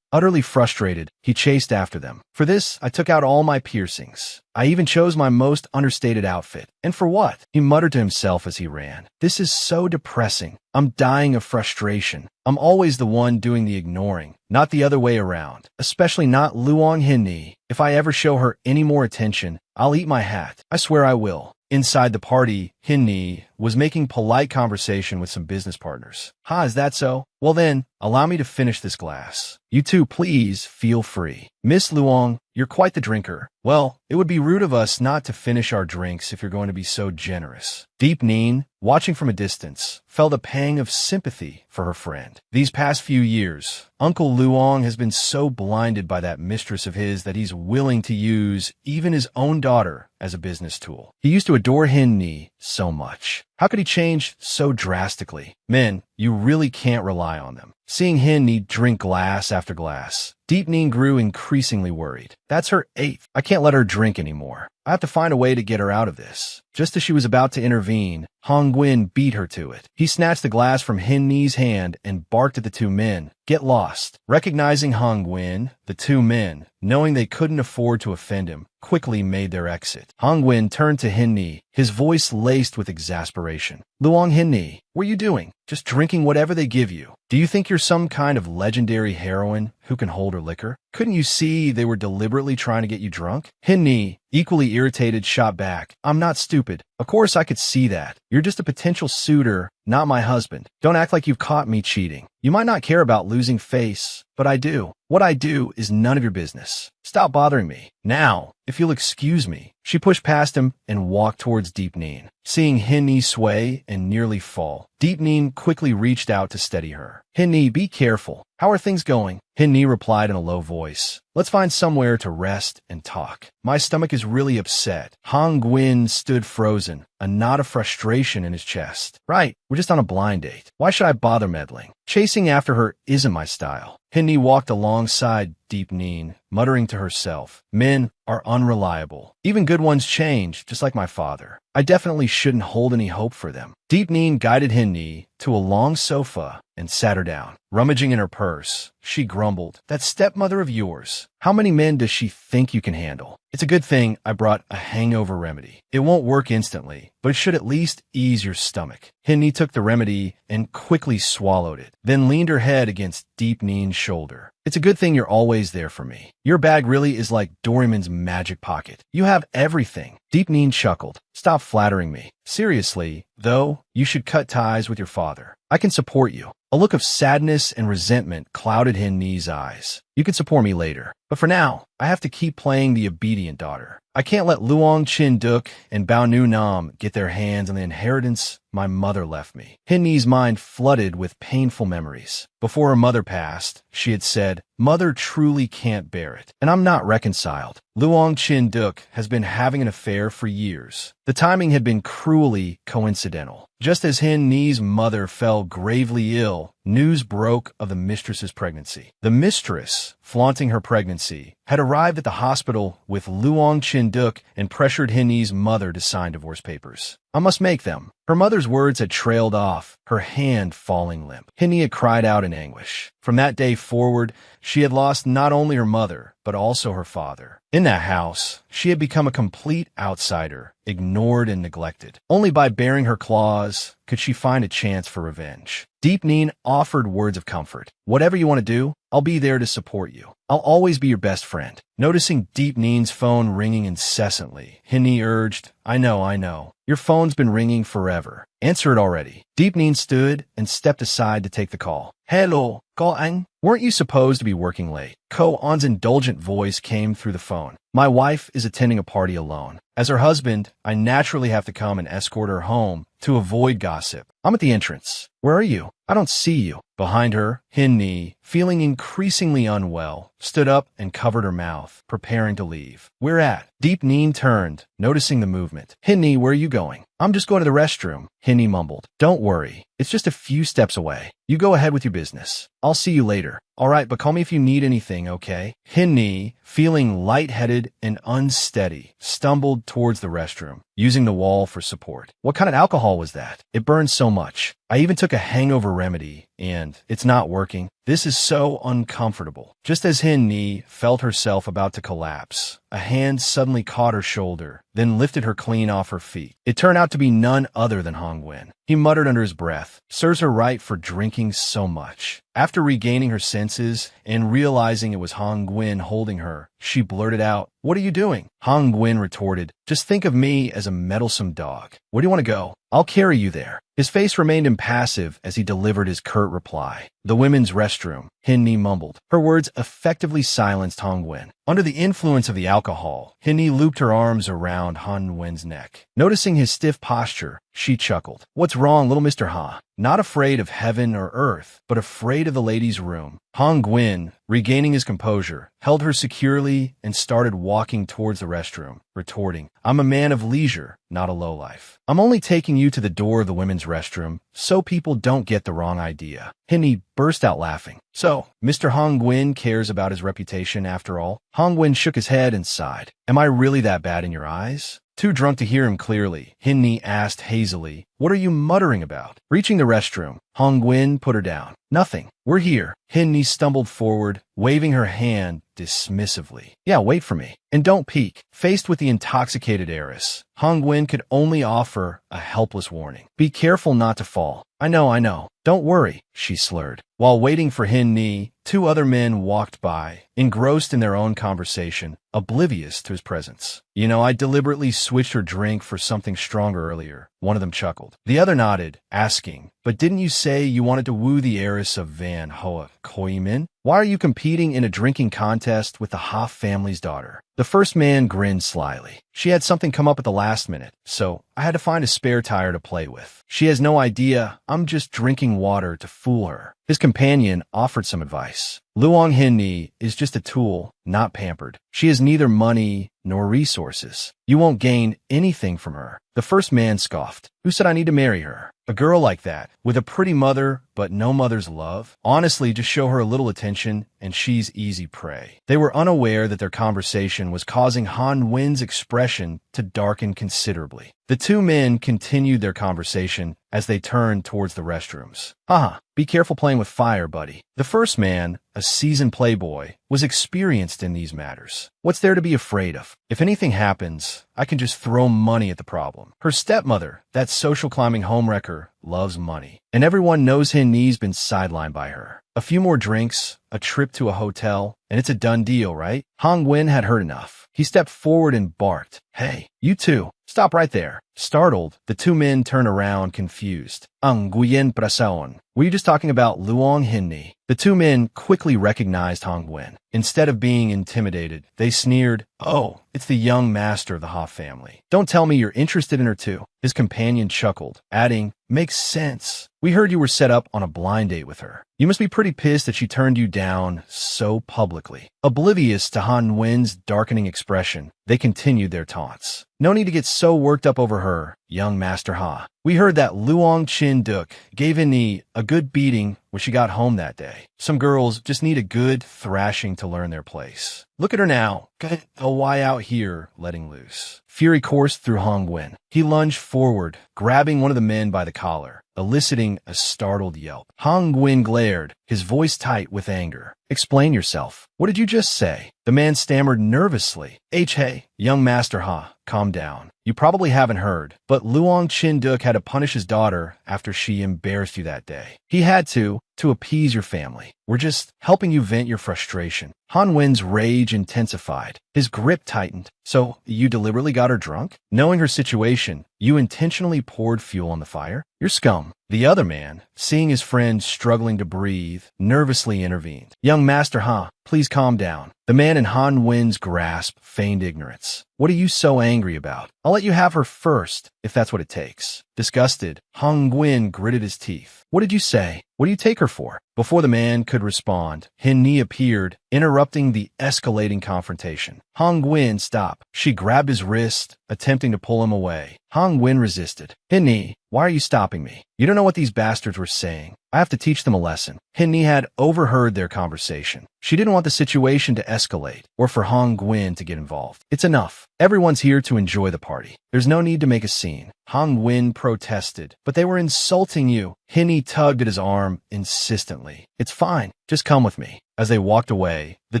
Utterly frustrated, he chased after them. "For this, I took out all my piercings. I even chose my most understated outfit. And for what?" He muttered to himself as he ran. "This is so depressing. I'm dying of frustration. I'm always the one doing the ignoring, not the other way around. Especially not Luong Hin Ni. If I ever show her any more attention, I'll eat my hat. I swear I will." Inside the party, Hin Ni was making polite conversation with some business partners. "Ha, is that so? Well then, allow me to finish this glass. You two, please, feel free. Miss Luong, you're quite the drinker. Well, it would be rude of us not to finish our drinks if you're going to be so generous." Deep Neen, watching from a distance, felt a pang of sympathy for her friend. These past few years, Uncle Luong has been so blinded by that mistress of his that he's willing to use even his own daughter as a business tool. He used to adore Hin Ni so much. How could he change so drastically? Men, you really can't rely on them. Seeing Hin Ni drink glass after glass, Deep Neen grew increasingly worried. That's her 8th. I can't let her drink anymore. I have to find a way to get her out of this. Just as she was about to intervene, Hong Nguyen beat her to it. He snatched the glass from Hin Ni's hand and barked at the 2 men. "Get lost." Recognizing Hong Nguyen, the 2 men, knowing they couldn't afford to offend him, quickly made their exit. Hong Nguyen turned to Hin Ni, his voice laced with exasperation. "Luong Hin Ni, what are you doing? Just drinking whatever they give you? Do you think you're some kind of legendary heroine who can hold her liquor? Couldn't you see they were deliberately trying to get you drunk?" Hin Ni, equally irritated, shot back. "I'm not stupid. Of course I could see that. You're just a potential suitor, not my husband. Don't act like you've caught me cheating. You might not care about losing face, but I do. What I do is none of your business. Stop bothering me. Now, if you'll excuse me." She pushed past him and walked towards Deep Neen. Seeing Hin Ni sway and nearly fall, Deep Neen quickly reached out to steady her. "Hin Ni, be careful. How are things going?" Hin Ni replied in a low voice. "Let's find somewhere to rest and talk. My stomach is really upset." Hong Nguyen stood frozen, a knot of frustration in his chest. "Right, we're just on a blind date. Why should I bother meddling? Chasing after her isn't my style." Hin Ni walked alongside Deep Neen, muttering to herself, "Men are unreliable. Even good ones change, just like my father. I definitely shouldn't hold any hope for them." Deep Neen guided Hin Ni to a long sofa and sat her down. Rummaging in her purse, she grumbled, "That stepmother of yours, how many men does she think you can handle? It's a good thing I brought a hangover remedy. It won't work instantly, but it should at least ease your stomach." Hin Ni took the remedy and quickly swallowed it, then leaned her head against Deep Neen's shoulder. "It's a good thing you're always there for me. Your bag really is like Doraemon's magic pocket. You have everything." Deep Neen chuckled. "Stop flattering me. Seriously, though, you should cut ties with your father. I can support you." A look of sadness and resentment clouded Hin Ni's eyes. You can support me later. But for now, I have to keep playing the obedient daughter. I can't let Luong Chin-duk and Bao Nu Nam get their hands on the inheritance my mother left me. Hin Ni's mind flooded with painful memories. Before her mother passed, she had said, "Mother truly can't bear it, and I'm not reconciled." Luong Chin-duk has been having an affair for years. The timing had been cruelly coincidental. Just as Hin Ni's mother fell gravely ill, news broke of the mistress's pregnancy. The mistress, flaunting her pregnancy, had arrived at the hospital with Luong Chin-duk and pressured Hin Ni's mother to sign divorce papers. "I must make them." Her mother's words had trailed off, her hand falling limp. Hin Ni had cried out in anguish. From that day forward, she had lost not only her mother, but also her father. In that house, she had become a complete outsider, ignored and neglected. Only by baring her claws could she find a chance for revenge. Deep Neen offered words of comfort. "Whatever you want to do, I'll be there to support you. I'll always be your best friend." Noticing Deep Neen's phone ringing incessantly, Hin Ni urged, I know. Your phone's been ringing forever. Answer it already." Deep Neen stood and stepped aside to take the call. "Hello, Ko Anh? Weren't you supposed to be working late?" Ko An's indulgent voice came through the phone. "My wife is attending a party alone. As her husband, I naturally have to come and escort her home to avoid gossip. I'm at the entrance. Where are you? I don't see you." Behind her, Hin Ni, feeling increasingly unwell, stood up and covered her mouth, preparing to leave. "Where at?" Deep Neen turned, noticing the movement. "Hin Ni, where are you going?" "I'm just going to the restroom," Hin Ni mumbled. "Don't worry. It's just a few steps away. You go ahead with your business. I'll see you later." "All right, but call me if you need anything, okay?" Hin Ni, feeling lightheaded and unsteady, stumbled towards the restroom, using the wall for support. What kind of alcohol was that? It burned so much. I even took a hangover remedy, and it's not working. This is so uncomfortable. Just as Hin Ni felt herself about to collapse, a hand suddenly caught her shoulder, then lifted her clean off her feet. It turned out to be none other than Hong Nguyen. He muttered under his breath, "Serves her right for drinking so much." After regaining her senses and realizing it was Hong Nguyen holding her, she blurted out, "What are you doing?" Hong Nguyen retorted, "Just think of me as a meddlesome dog. Where do you want to go? I'll carry you there." His face remained impassive as he delivered his curt reply. "The women's restroom," Hin Ni mumbled. Her words effectively silenced Hong Nguyen. Under the influence of the alcohol, Hin Ni looped her arms around Hong Nguyen's neck. Noticing his stiff posture, she chuckled. "What's wrong, little Mr. Ha? Not afraid of heaven or earth, but afraid of the ladies' room." Hong Nguyen, regaining his composure, held her securely and started walking towards the restroom, retorting, "I'm a man of leisure, not a lowlife. I'm only taking you to the door of the women's restroom so people don't get the wrong idea." Hin Ni burst out laughing. "So, Mr. Hong Nguyen cares about his reputation after all?" Hong Nguyen shook his head and sighed. "Am I really that bad in your eyes?" Too drunk to hear him clearly, Hin Ni asked hazily, "What are you muttering about?" Reaching the restroom, Hong Nguyen put her down. "Nothing. We're here." Hin Ni stumbled forward, waving her hand dismissively. "Yeah, wait for me. And don't peek." Faced with the intoxicated heiress, Hong Nguyen could only offer a helpless warning. "Be careful not to fall." I know. Don't worry," she slurred. While waiting for Hin Ni, two other men walked by, engrossed in their own conversation, oblivious to his presence. I deliberately switched her drink for something stronger earlier," one of them chuckled. The other nodded, asking, "But didn't you say you wanted to woo the heiress of Van Hoa Khoi Min? Why are you competing in a drinking contest with the Ha family's daughter?" The first man grinned slyly. "She had something come up at the last minute, so I had to find a spare tire to play with. She has no idea I'm just drinking water to fool her." His companion offered some advice. "Luong Hin Ni is just a tool, not pampered. She has neither money nor resources. You won't gain anything from her." The first man scoffed. "Who said I need to marry her? A girl like that, with a pretty mother but no mother's love? Honestly, just show her a little attention and she's easy prey." They were unaware that their conversation was causing Han Nguyen's expression to darken considerably. The two men continued their conversation as they turned towards the restrooms. "Haha, be careful playing with fire, buddy." The first man, a seasoned playboy, was experienced in these matters. "What's there to be afraid of? If anything happens, I can just throw money at the problem. Her stepmother, that social climbing homewrecker, loves money. And everyone knows Hin Ni's been sidelined by her. A few more drinks, a trip to a hotel, and it's a done deal, right?" Hong Nguyen had heard enough. He stepped forward and barked, "Hey, you two, stop right there." Startled, the two men turn around confused. Ang Nguyen Prasaon. Were you just talking about Luong Hinni? The two men quickly recognized Hong Nguyen. Instead of being intimidated, they sneered, "Oh, it's the young master of the Ha family. Don't tell me you're interested in her too." His companion chuckled, adding, "Makes sense. We heard you were set up on a blind date with her. You must be pretty pissed that she turned you down so publicly." Oblivious to Han Nguyen's darkening expression, they continued their taunts. "No need to get so worked up over her, young Master Ha. We heard that Luong Chin Duk gave Inni a good beating when she got home that day. Some girls just need a good thrashing to learn their place. Look at her now. Got a why out here letting loose." Fury coursed through Hong Nguyen. He lunged forward, grabbing one of the men by the collar, eliciting a startled yelp. Hong Nguyen glared, his voice tight with anger. "Explain yourself. What did you just say?" The man stammered nervously. Hey, young Master Ha, calm down. You probably haven't heard, but Luong Chin Duk had to punish his daughter after she embarrassed you that day. He had to appease your family. We're just helping you vent your frustration." Han Wen's rage intensified. His grip tightened. "So, you deliberately got her drunk? Knowing her situation, you intentionally poured fuel on the fire? You're scum." The other man, seeing his friend struggling to breathe, nervously intervened. "Young Master Ha, please calm down." The man in Han Wen's grasp feigned ignorance. "What are you so angry about? I'll let you have her first, if that's what it takes." Disgusted, Hong Nguyen gritted his teeth. "What did you say? What do you take her for?" Before the man could respond, Hin Ni appeared, interrupting the escalating confrontation. Hong Nguyen stopped. She grabbed his wrist, attempting to pull him away. Hong Nguyen resisted. "Hin Ni, why are you stopping me? You don't know what these bastards were saying. I have to teach them a lesson." Hin Ni had overheard their conversation. She didn't want the situation to escalate, or for Hong Nguyen to get involved. "It's enough. Everyone's here to enjoy the party. There's no need to make a scene." Hong Nguyen protested. "But they were insulting you." Hin Ni tugged at his arm insistently. "It's fine. Just come with me." As they walked away, the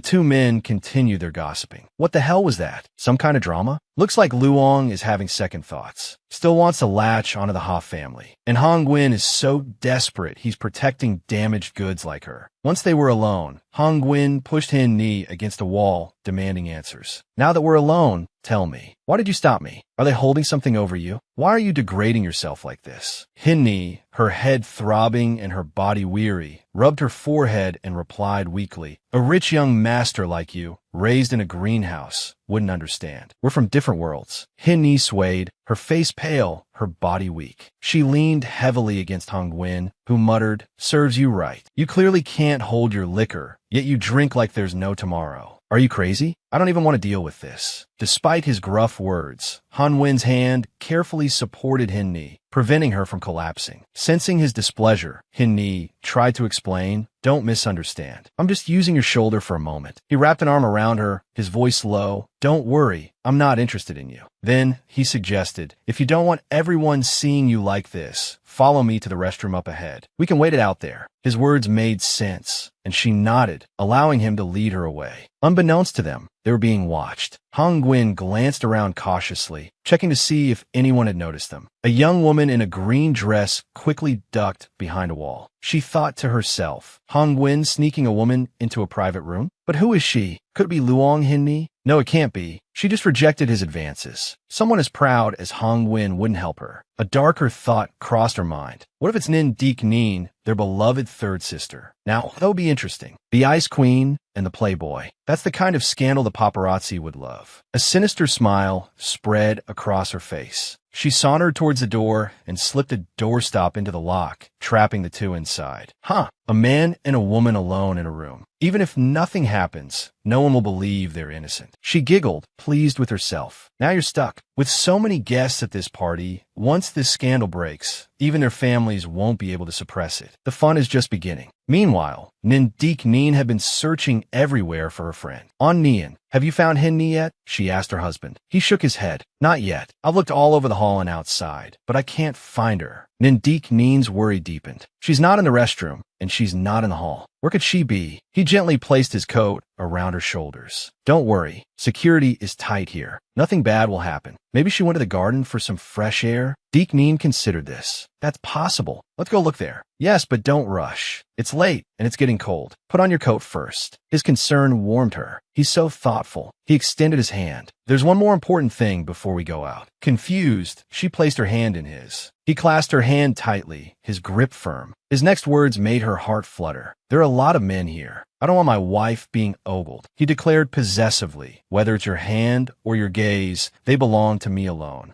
two men continued their gossiping. What the hell was that? Some kind of drama? Looks like Luong is having second thoughts. Still wants to latch onto the Ha family. And Hong Nguyen is so desperate he's protecting damaged goods like her. Once they were alone, Hong Nguyen pushed Hin Ni against a wall, demanding answers. "Now that we're alone, tell me, why did you stop me? Are they holding something over you? Why are you degrading yourself like this?" Hin Ni, her head throbbing and her body weary, rubbed her forehead and replied weakly, "A rich young master like you, raised in a greenhouse, wouldn't understand. We're from different worlds." Hin Ni swayed, her face pale, her body weak. She leaned heavily against Hong Nguyen, who muttered, "Serves you right. You clearly can't hold your liquor, yet you drink like there's no tomorrow. Are you crazy? I don't even want to deal with this." Despite his gruff words, Han Wen's hand carefully supported Hin Ni, preventing her from collapsing. Sensing his displeasure, Hin Ni tried to explain, "Don't misunderstand. I'm just using your shoulder for a moment." He wrapped an arm around her, his voice low. "Don't worry, I'm not interested in you." Then he suggested, "If you don't want everyone seeing you like this, follow me to the restroom up ahead. We can wait it out there." His words made sense, and she nodded, allowing him to lead her away. Unbeknownst to them, they were being watched. Hong Nguyen glanced around cautiously, checking to see if anyone had noticed them. A young woman in a green dress quickly ducked behind a wall. She thought to herself, Hong Nguyen sneaking a woman into a private room? But who is she? Could it be Luong Hin Ni? No, it can't be. She just rejected his advances. Someone as proud as Hong Nguyen wouldn't help her. A darker thought crossed her mind. What if it's Nin Deek Neen, their beloved third sister? Now, that would be interesting. The Ice Queen and the Playboy. That's the kind of scandal the paparazzi would love. A sinister smile spread across her face. She sauntered towards the door and slipped a doorstop into the lock, trapping the two inside. A man and a woman alone in a room. Even if nothing happens, no one will believe they're innocent. She giggled, pleased with herself. Now you're stuck. With so many guests at this party, once this scandal breaks, even their families won't be able to suppress it. The fun is just beginning. Meanwhile, Nindik Neen had been searching everywhere for her friend. On Nian, "Have you found Hin Ni yet?" she asked her husband. He shook his head. "Not yet. I've looked all over the hall and outside, but I can't find her." Nindik Neen's worry deepened. "She's not in the restroom, and she's not in the hall. Where could she be?" He gently placed his coat around her shoulders. "Don't worry. Security is tight here. Nothing bad will happen. Maybe she went to the garden for some fresh air." Deek considered this. "That's possible. Let's go look there." "Yes, but don't rush. It's late, and it's getting getting cold. Put on your coat first. His concern warmed her. He's so thoughtful. He extended his hand. There's one more important thing before we go out. Confused, she placed her hand in his. He clasped her hand tightly, his grip firm. His next words made her heart flutter. There are a lot of men here. I don't want my wife being ogled, he declared possessively. Whether it's your hand or your gaze, they belong to me alone.